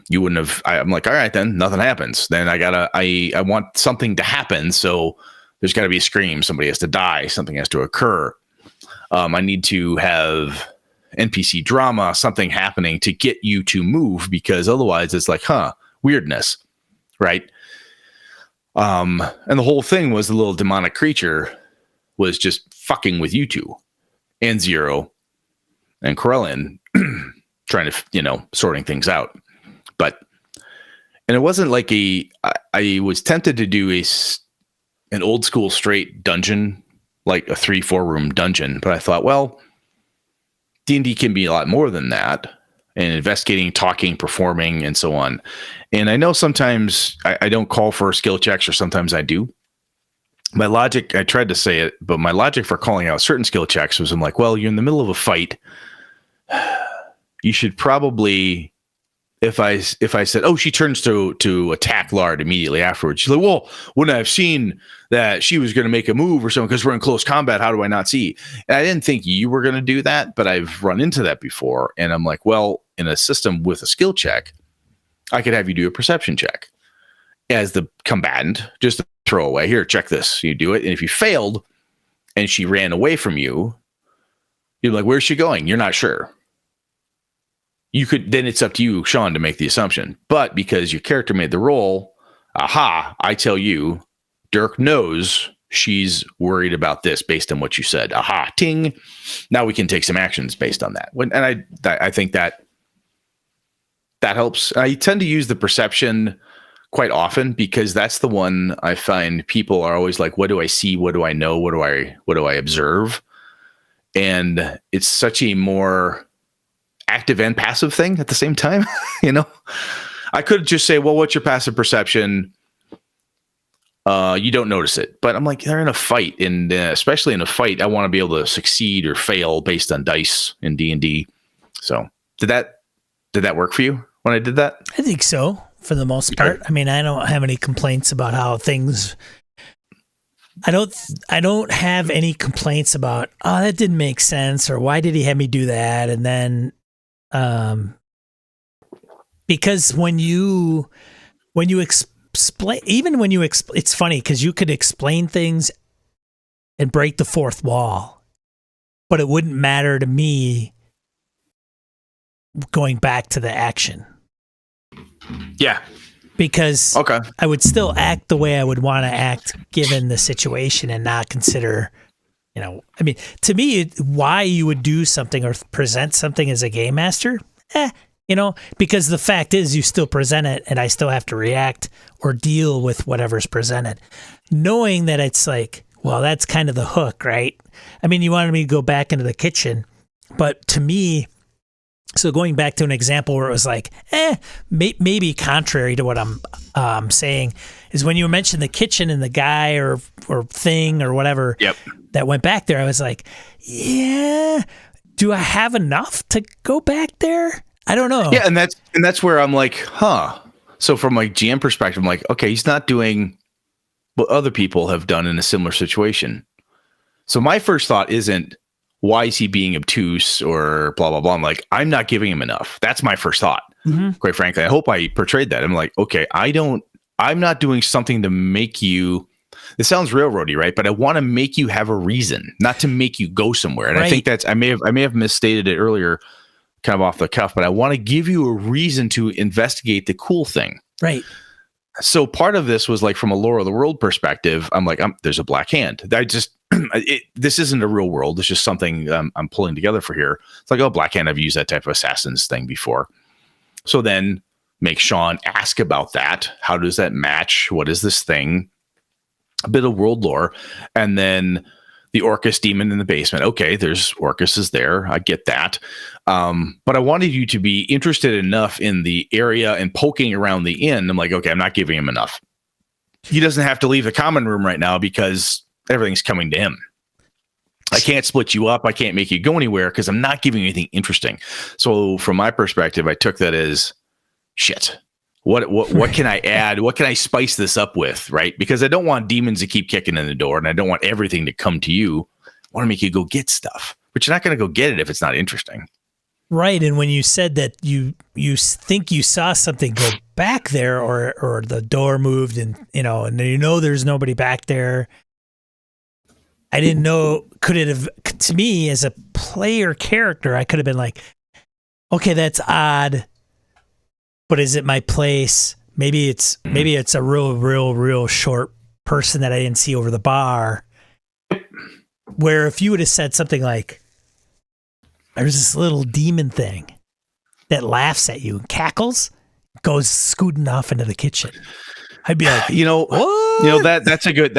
you wouldn't have, I'm like, all right, then nothing happens. Then I want something to happen. So there's got to be a scream. Somebody has to die. Something has to occur. I need to have NPC drama, something happening to get you to move, because otherwise it's like, weirdness, right? And the whole thing was the little demonic creature was just fucking with you two and Zero and Corellian trying to, sorting things out. And it wasn't like I was tempted to do an old school straight dungeon, like a 3-4 room dungeon. But I thought, well, D&D can be a lot more than that, and investigating, talking, performing, and so on. And I know sometimes I don't call for skill checks, or sometimes I do. My logic, I tried to say it, but my logic for calling out certain skill checks was, I'm like, well, you're in the middle of a fight. You should probably, if I said, oh, she turns to attack Lard immediately afterwards, she's like, well, wouldn't I have seen that she was going to make a move or something because we're in close combat? How do I not see? And I didn't think you were going to do that, but I've run into that before. And I'm like, well, in a system with a skill check, I could have you do a perception check as the combatant, just to throw away. Here, check this. You do it. And if you failed and she ran away from you, you're like, where's she going? You're not sure. You could, then it's up to you, Sean, to make the assumption. But because your character made the roll, I tell you, Dirk knows she's worried about this based on what you said. Ting. Now we can take some actions based on that. And I think that helps. I tend to use the perception quite often because that's the one I find people are always like, what do I see? What do I know? What do I observe? And it's such a more active and passive thing at the same time. I could just say, well, what's your passive perception? You don't notice it, but I'm like, they're in a fight, and especially in a fight, I want to be able to succeed or fail based on dice in D&D. So did that work for you when I did that? I think so, for the most part. I mean, I don't have any complaints about how things. I don't have any complaints about, oh, that didn't make sense, or why did he have me do that? And then, because when you explain, it's funny because you could explain things and break the fourth wall, but it wouldn't matter to me going back to the action. Yeah. Because I would still act the way I would want to act given the situation and not consider, I mean, to me, why you would do something or present something as a game master, because the fact is you still present it and I still have to react or deal with whatever's presented. Knowing that it's like, well, that's kind of the hook, right? I mean, you wanted me to go back into the kitchen, but to me, So going back to an example where it was like, maybe contrary to what I'm saying, is when you mentioned the kitchen and the guy or thing or whatever that went back there, I was like, yeah, do I have enough to go back there? I don't know. Yeah, and that's where I'm like, huh. So from like GM perspective, I'm like, okay, he's not doing what other people have done in a similar situation. So my first thought isn't, why is he being obtuse or blah, blah, blah. I'm like, I'm not giving him enough. That's my first thought. Quite frankly, I hope I portrayed that. I'm like, okay, I'm not doing something to make you, this sounds railroady, right? But I want to make you have a reason, not to make you go somewhere. And I think I may have misstated it earlier, kind of off the cuff, but I want to give you a reason to investigate the cool thing. Right. So part of this was like, from a lore of the world perspective, I'm like, there's a black hand. This isn't a real world. It's just something I'm pulling together for here. It's like, oh, black hand. I've used that type of assassins thing before. So then make Sean ask about that. How does that match? What is this thing? A bit of world lore. And then the Orcus demon in the basement. Okay, there's Orcus there. I get that. But I wanted you to be interested enough in the area and poking around the inn. I'm like, okay, I'm not giving him enough. He doesn't have to leave the common room right now because everything's coming to him. I can't split you up. I can't make you go anywhere because I'm not giving you anything interesting. So from my perspective, I took that as shit. What can I add? What can I spice this up with? Right? Because I don't want demons to keep kicking in the door, and I don't want everything to come to you. I want to make you go get stuff, but you're not going to go get it if it's not interesting. Right. And when you said that you think you saw something go back there, or the door moved, and there's nobody back there. I didn't know, could it have, to me as a player character, I could have been like, okay, that's odd, but is it my place? Maybe it's a real short person that I didn't see over the bar. Where if you would have said something like, there's this little demon thing that laughs at you and cackles, goes scooting off into the kitchen, I'd be like, what? That's a good,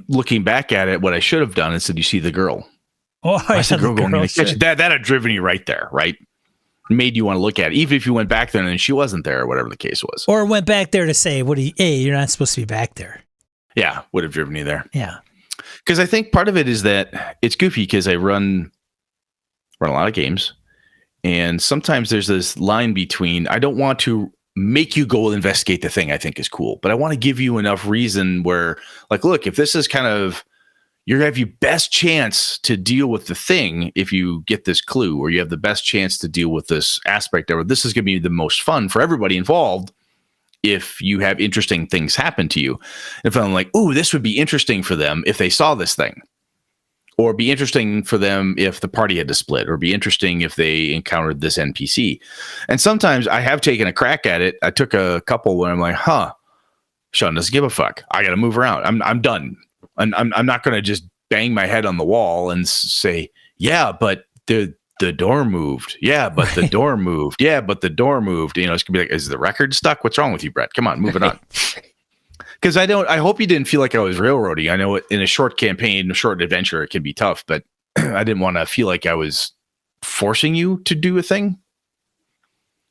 looking back at it, what I should have done is said, you see the girl. Oh, I said, girl going in the kitchen. That had driven you right there, right? Made you want to look at it, even if you went back there and she wasn't there, or whatever the case was. Or went back there to say, you're not supposed to be back there. Yeah, would have driven you there. Yeah. Because I think part of it is that it's goofy because I run a lot of games, and sometimes there's this line between, I don't want to make you go investigate the thing I think is cool, but I want to give you enough reason where, like, look, if this is kind of, you're going to have your best chance to deal with the thing if you get this clue, or you have the best chance to deal with this aspect of it. This is going to be the most fun for everybody involved if you have interesting things happen to you. If I'm like, ooh, this would be interesting for them if they saw this thing, or be interesting for them if the party had to split, or be interesting if they encountered this NPC. And sometimes I have taken a crack at it. I took a couple where I'm like, Sean doesn't give a fuck. I got to move around. I'm done. I'm not going to just bang my head on the wall and say, yeah, but the door moved. Yeah, but the door moved. Yeah, but the door moved. It's going to be like, is the record stuck? What's wrong with you, Brett? Come on, move it on. Because I hope you didn't feel like I was railroading. I know in a short campaign, a short adventure, it can be tough, but I didn't want to feel like I was forcing you to do a thing.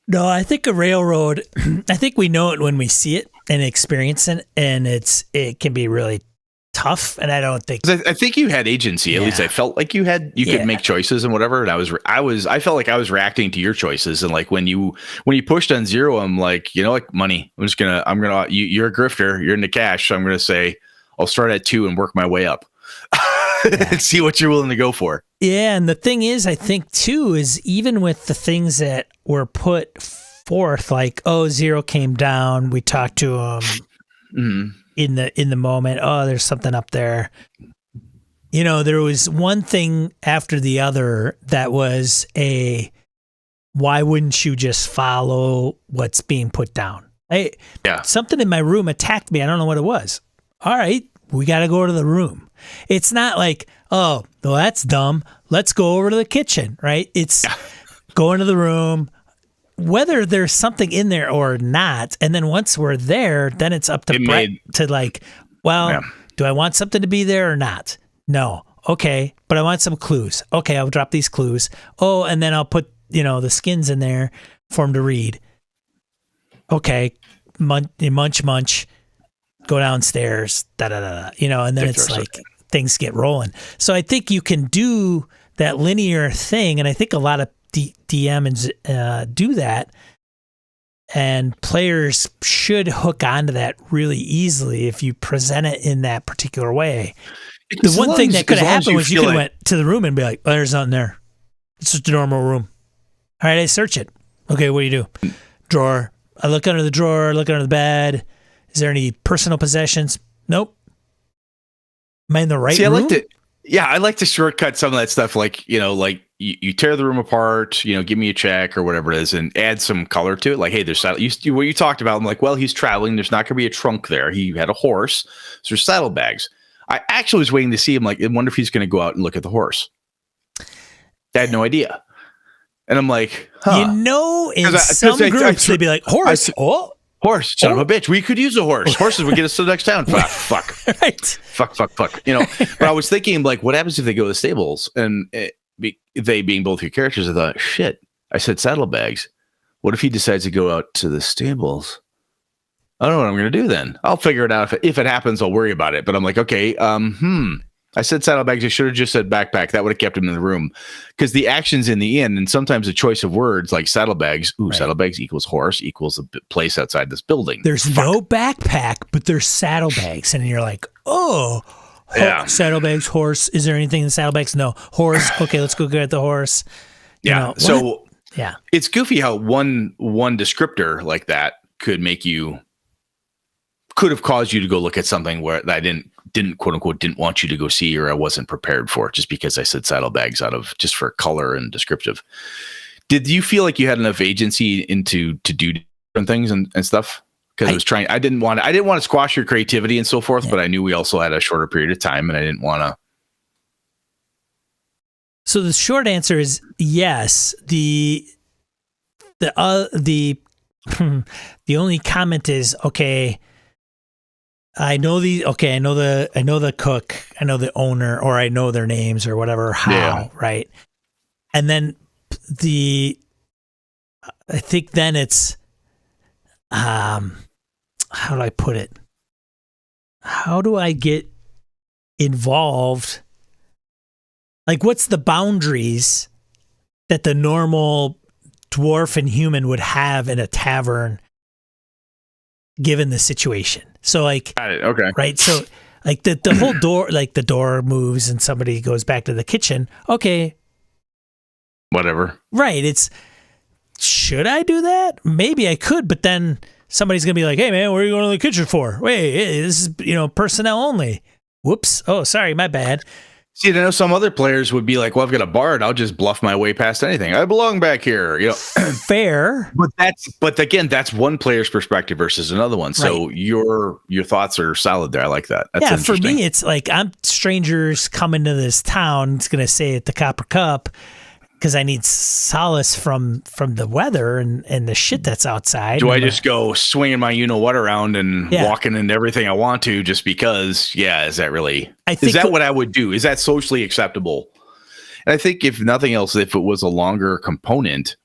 No, I think a railroad, I think we know it when we see it and experience it, and it can be really tough. And I don't think, I think you had agency. At least I felt like you could make choices and whatever. And I felt like I was reacting to your choices. And like when you pushed on 0, I'm like, like money. You're a grifter. You're into cash. So I'm going to say, I'll start at 2 and work my way up and see what you're willing to go for. Yeah. And the thing is, I think too, is even with the things that were put forth, like, 0 came down, we talked to him. Mm-hmm. In the moment, there's something up there. There was one thing after the other that was why wouldn't you just follow what's being put down? Something in my room attacked me. I don't know what it was. All right, we got to go to the room. It's not like, oh, well, that's dumb. Let's go over to the kitchen, right? It's go into the room, whether there's something in there or not. And then once we're there, then it's up to Brett to like, do I want something to be there or not? No. Okay. But I want some clues. Okay. I'll drop these clues. Oh, and then I'll put the skins in there for them to read. Okay, munch, go downstairs, and then it's like things get rolling. So I think you can do that linear thing, and I think a lot of DMs do that, and players should hook onto that really easily if you present it in that particular way. The one thing that could have happened was you could have went to the room and be like, there's nothing there. It's just a normal room. All right, I search it. Okay, what do you do? Drawer. I look under the drawer, look under the bed. Is there any personal possessions? Nope. Am I in the right room? I like to shortcut some of that stuff. Like, you tear the room apart, give me a check or whatever it is, and add some color to it. Like, hey, there's what you talked about. I'm like, well, he's traveling. There's not going to be a trunk there. He had a horse. So there's saddlebags. I actually was waiting to see him. Like, I wonder if he's going to go out and look at the horse. I had no idea. And I'm like, in some groups, they'd be like, horse. Horse, son of a bitch. We could use a horse. Horses would get us to the next town. Fuck. Right. Fuck. But I was thinking, like, what happens if they go to the stables? And they being both your characters, I thought, shit, I said saddlebags. What if he decides to go out to the stables? I don't know what I'm going to do then. I'll figure it out. If it happens, I'll worry about it. But I'm like, okay, I said saddlebags. I should have just said backpack. That would have kept him in the room. Because the action's in the end, and sometimes the choice of words like saddlebags, saddlebags equals horse equals a place outside this building. There's no backpack, but there's saddlebags. And you're like, saddlebags, horse. Is there anything in saddlebags? No. Horse. Okay, let's go get the horse. It's goofy how one descriptor like that could have caused you to go look at something where I didn't quote unquote didn't want you to go see, or I wasn't prepared for it, just because I said saddlebags just for color and descriptive. Did you feel like you had enough agency to do different things and stuff? Because I didn't want to squash your creativity and so forth, but I knew we also had a shorter period of time, and I didn't want to. So the short answer is yes. The only comment is, okay, I know the cook, I know the owner, or I know their names or whatever, right? And then I think then it's, how do I put it? How do I get involved? Like, what's the boundaries that the normal dwarf and human would have in a tavern given the situation? So like, okay. Right. So like the whole door, like the door moves and somebody goes back to the kitchen. Okay. Whatever. Right. Should I do that? Maybe I could, but then somebody's going to be like, hey man, what are you going to the kitchen for? Wait, this is, personnel only. Whoops. Oh, sorry. My bad. See, I know some other players would be like, well, I've got a bard. I'll just bluff my way past anything. I belong back here. Fair. But again, that's one player's perspective versus another one. So your thoughts are solid there. I like that. That's for me, it's like I'm strangers coming to this town. It's going to say at the Copper Cup because I need solace from the weather and the shit that's outside. Do I just go swinging my what around and walking into everything I want to just because? Yeah, is that really? Is that what I would do? Is that socially acceptable? And I think if nothing else, if it was a longer component,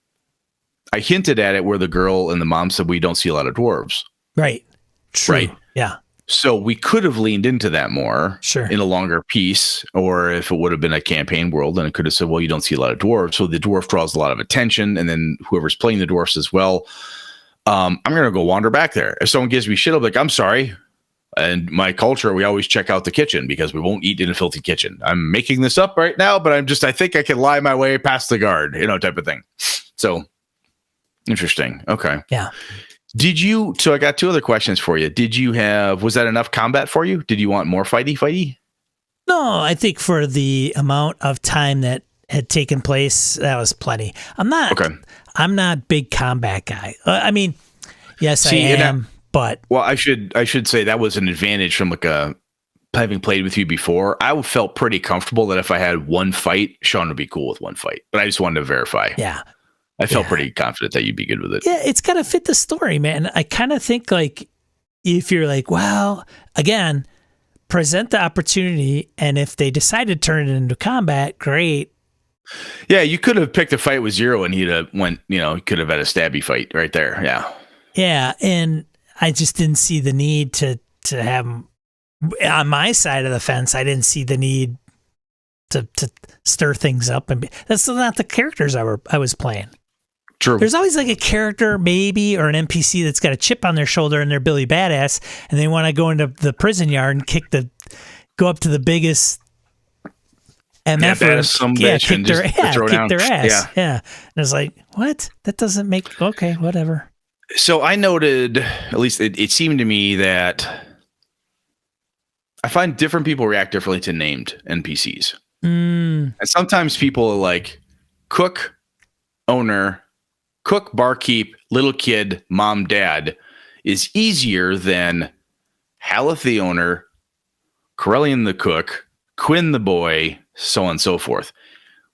I hinted at it where the girl and the mom said we don't see a lot of dwarves. Right. True. Right. Yeah. So we could have leaned into that more in a longer piece, or if it would have been a campaign world, then it could have said, well, you don't see a lot of dwarves. So the dwarf draws a lot of attention. And then whoever's playing the dwarfs as well, I'm going to go wander back there. If someone gives me shit, I'll be like, I'm sorry. And my culture, we always check out the kitchen because we won't eat in a filthy kitchen. I'm making this up right now, but I think I can lie my way past the guard, type of thing. So interesting. Okay. Yeah. So I got two other questions for you. Was that enough combat for you? Did you want more fighty? No, I think for the amount of time that had taken place, that was plenty. I'm not big combat guy. I mean, yes, I am, but. Well, I should say that was an advantage from having played with you before. I felt pretty comfortable that if I had one fight, Sean would be cool with one fight, but I just wanted to verify. Yeah. I felt pretty confident that you'd be good with it. Yeah, it's got to fit the story, man. I kind of think like if you're like, well, again, present the opportunity, and if they decide to turn it into combat, great. Yeah, you could have picked a fight with Zero and he'd have went, he could have had a stabby fight right there. Yeah. Yeah, and I just didn't see the need to have him on my side of the fence. I didn't see the need to stir things up, and that's not the characters I was playing. True. There's always like a character maybe or an NPC that's got a chip on their shoulder and they're Billy Badass, and they want to go into the prison yard and go up to the biggest MF kick their ass. Yeah. And it's like, what? That doesn't make okay, whatever. So I noted, at least it seemed to me that I find different people react differently to named NPCs. And sometimes people are like cook, owner, cook, barkeep, little kid, mom, dad is easier than Haleth the owner, Corellian the cook, Quinn the boy, so on and so forth.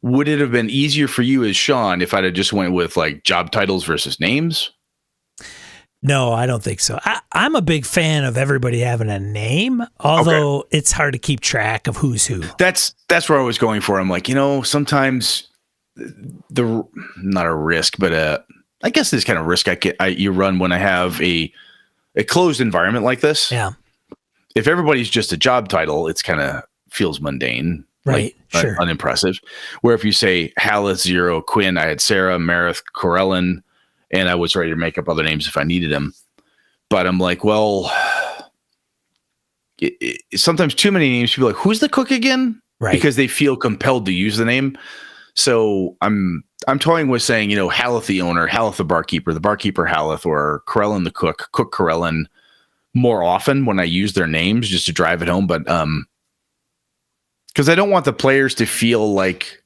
Would it have been easier for you as Sean if I'd have just went with like job titles versus names? No, I don't think so. I'm a big fan of everybody having a name, although it's hard to keep track of who's who. That's where I was going for. I'm like, sometimes not a risk, but I guess this kind of risk you run when I have a closed environment like this. Yeah. If everybody's just a job title, it's kind of feels mundane, right? Like, sure. Unimpressive. Where if you say Haleth, Zero, Quinn, I had Sarah, Marith, Corellin, and I was ready to make up other names if I needed them. But I'm like, well, sometimes too many names, people are like, who's the cook again? Right. Because they feel compelled to use the name. So I'm toying with saying, Haleth the owner, Haleth the barkeeper Haleth, or Corellin the cook Corellin more often when I use their names just to drive it home. But because I don't want the players to feel like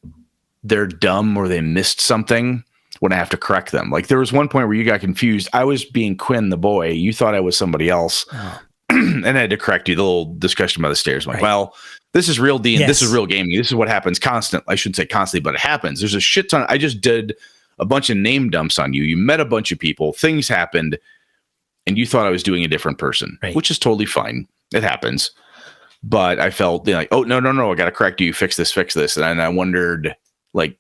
they're dumb or they missed something when I have to correct them. Like there was one point where you got confused. I was being Quinn the boy. You thought I was somebody else. Oh. And I had to correct you. The little discussion by the stairs. I'm like, well, this is real D and this is real gaming. This is what happens constantly. I shouldn't say constantly, but it happens. There's a shit ton. I just did a bunch of name dumps on you. You met a bunch of people. Things happened. And you thought I was doing a different person, which is totally fine. It happens. But I felt like, oh, no. I got to correct you. Fix this. And I wondered like,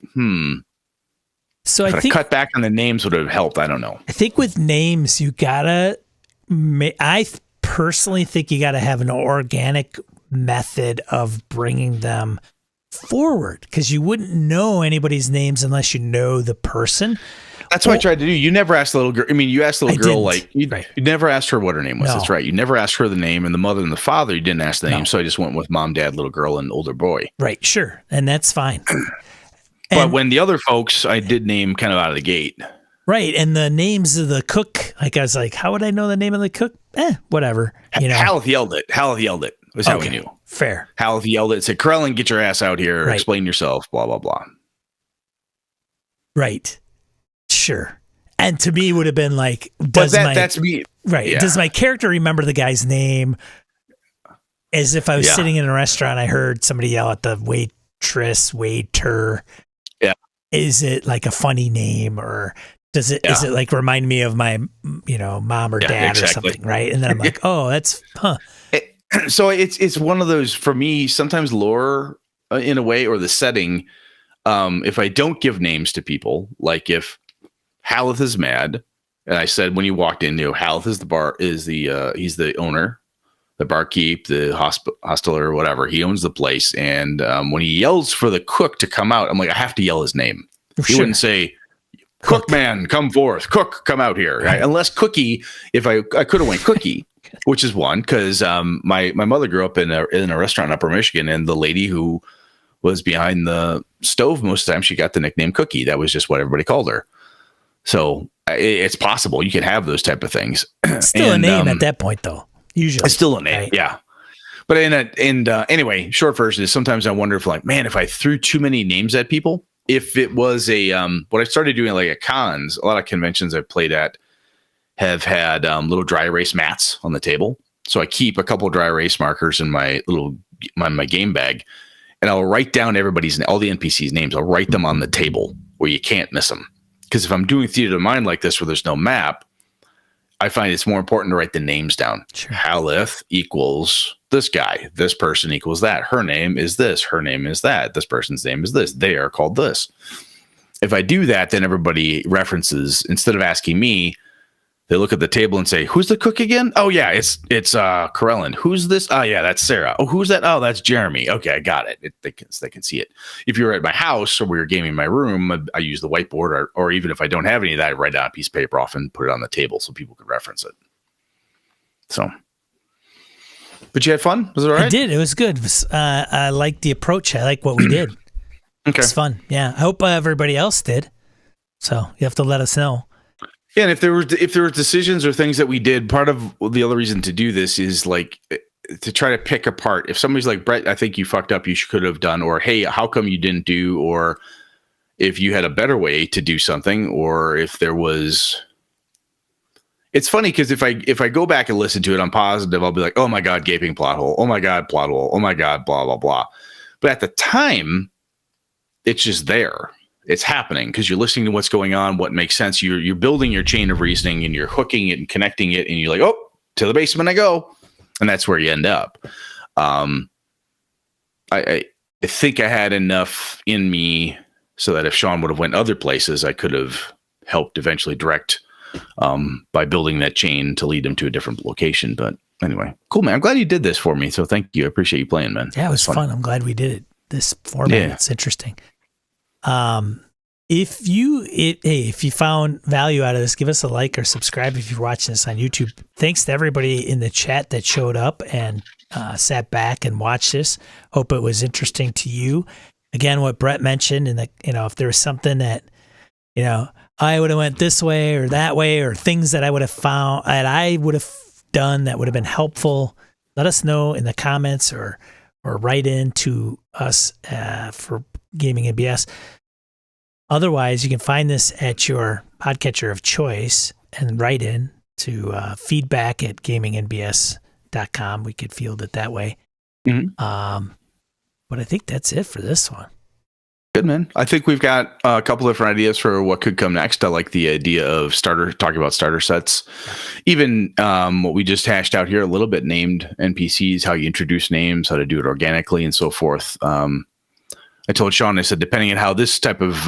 So I think cut back on the names would have helped. I don't know. I think with names, you gotta. I personally think you gotta have an organic method of bringing them forward because you wouldn't know anybody's names unless you know the person. That's what I tried to do. You never asked the little girl. I mean, you asked the little girl like you never asked her what her name was. No. That's right. You never asked her the name, and the mother and the father you didn't ask the name. So I just went with mom, dad, little girl, and older boy. Right. Sure, and that's fine. But when the other folks, I did name kind of out of the gate. Right. And the names of the cook, like I was like, how would I know the name of the cook? Whatever. Haleth yelled it. Was how we knew. Fair. Haleth yelled it. Said, Corellin, get your ass out here. Right. Explain yourself. Blah, blah, blah. Right. Sure. And to me would have been like, that's me. Right. Yeah. Does my character remember the guy's name? As if I was sitting in a restaurant, I heard somebody yell at the waiter. Yeah. Is it like a funny name or is it like remind me of my, mom or dad or something? Right. And then I'm like, oh, that's, So it's one of those for me, sometimes lore in a way, or the setting. If I don't give names to people, like if Haleth is mad and I said, when you walked in, Haleth is he's the owner, the barkeep, the hostler, or whatever. He owns the place. And when he yells for the cook to come out, I'm like, I have to yell his name. He wouldn't say, Cook man, come forth. Cook, come out here. Right? Unless Cookie, if I could have went Cookie, which is one, because my mother grew up in a restaurant in Upper Michigan, and the lady who was behind the stove most of the time, she got the nickname Cookie. That was just what everybody called her. So it's possible you can have those type of things. Still a name at that point, though. Usually, it's still a name, right? Yeah. But anyway, short version is sometimes I wonder if if I threw too many names at people, if it was what I started doing like at cons, a lot of conventions I've played at have had little dry erase mats on the table. So I keep a couple of dry erase markers in my my game bag, and I'll write down all the NPCs' names. I'll write them on the table where you can't miss them. Because if I'm doing theater of the mind like this, where there's no map, I find it's more important to write the names down. Sure. Haleth equals this guy. This person equals that. Her name is this. Her name is that. This person's name is this. They are called this. If I do that, then everybody references, instead of asking me, they look at the table and say, who's the cook again? Oh, yeah, it's Corellin. Who's this? Oh, yeah, that's Sarah. Oh, who's that? Oh, that's Jeremy. Okay, I got it. They can see it. If you're at my house or we were gaming in my room, I use the whiteboard, or even if I don't have any of that, I write down a piece of paper off and put it on the table so people could reference it. So, but you had fun? Was it all right? I did. It was good. I liked the approach. I like what we did. Okay. It's fun. Yeah. I hope everybody else did. So you have to let us know. Yeah, and if there were decisions or things that we did, part of the other reason to do this is like to try to pick apart. If somebody's like, Brett, I think you fucked up, you could have done, or hey, how come you didn't do, or if you had a better way to do something, or if there was. It's funny because if I go back and listen to it, I'm positive I'll be like, oh my God, gaping plot hole. Oh my God, plot hole. Oh my God, blah, blah, blah. But at the time, it's just there. It's happening because you're listening to what's going on, what makes sense. You're building your chain of reasoning and you're hooking it and connecting it. And you're like, oh, to the basement I go. And that's where you end up. I think I had enough in me so that if Sean would have went other places, I could have helped eventually direct by building that chain to lead them to a different location. But anyway, cool, man. I'm glad you did this for me. So thank you. I appreciate you playing, man. Yeah, it was fun. I'm glad we did it. This format, Yeah. It's interesting. If you found value out of this, give us a like or subscribe if you're watching this on YouTube. Thanks to everybody in the chat that showed up and sat back and watched this. Hope it was interesting to you. Again, what Brett mentioned, and if there was something that, I would have went this way or that way, or things that I would have found that I would have done that would have been helpful, let us know in the comments or write in to us for Gaming NBS. Otherwise, you can find this at your podcatcher of choice and write in to feedback@gamingnbs.com. We could field it that way. Mm-hmm. But I think that's it for this one. Good, man. I think we've got a couple different ideas for what could come next. I like the idea of talking about starter sets. Even what we just hashed out here a little bit, named NPCs, how you introduce names, how to do it organically, and so forth. I told Sean, I said, depending on how this type of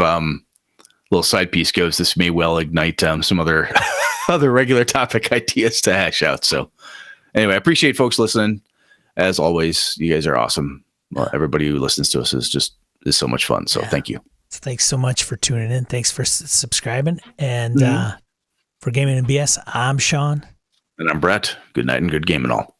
little side piece goes, this may well ignite some other regular topic ideas to hash out. So anyway, I appreciate folks listening. As always, you guys are awesome. Well, everybody who listens to us is so much fun. So thank you. Thanks so much for tuning in. Thanks for subscribing. And for Gaming NBS, I'm Sean. And I'm Brett. Good night and good game and all.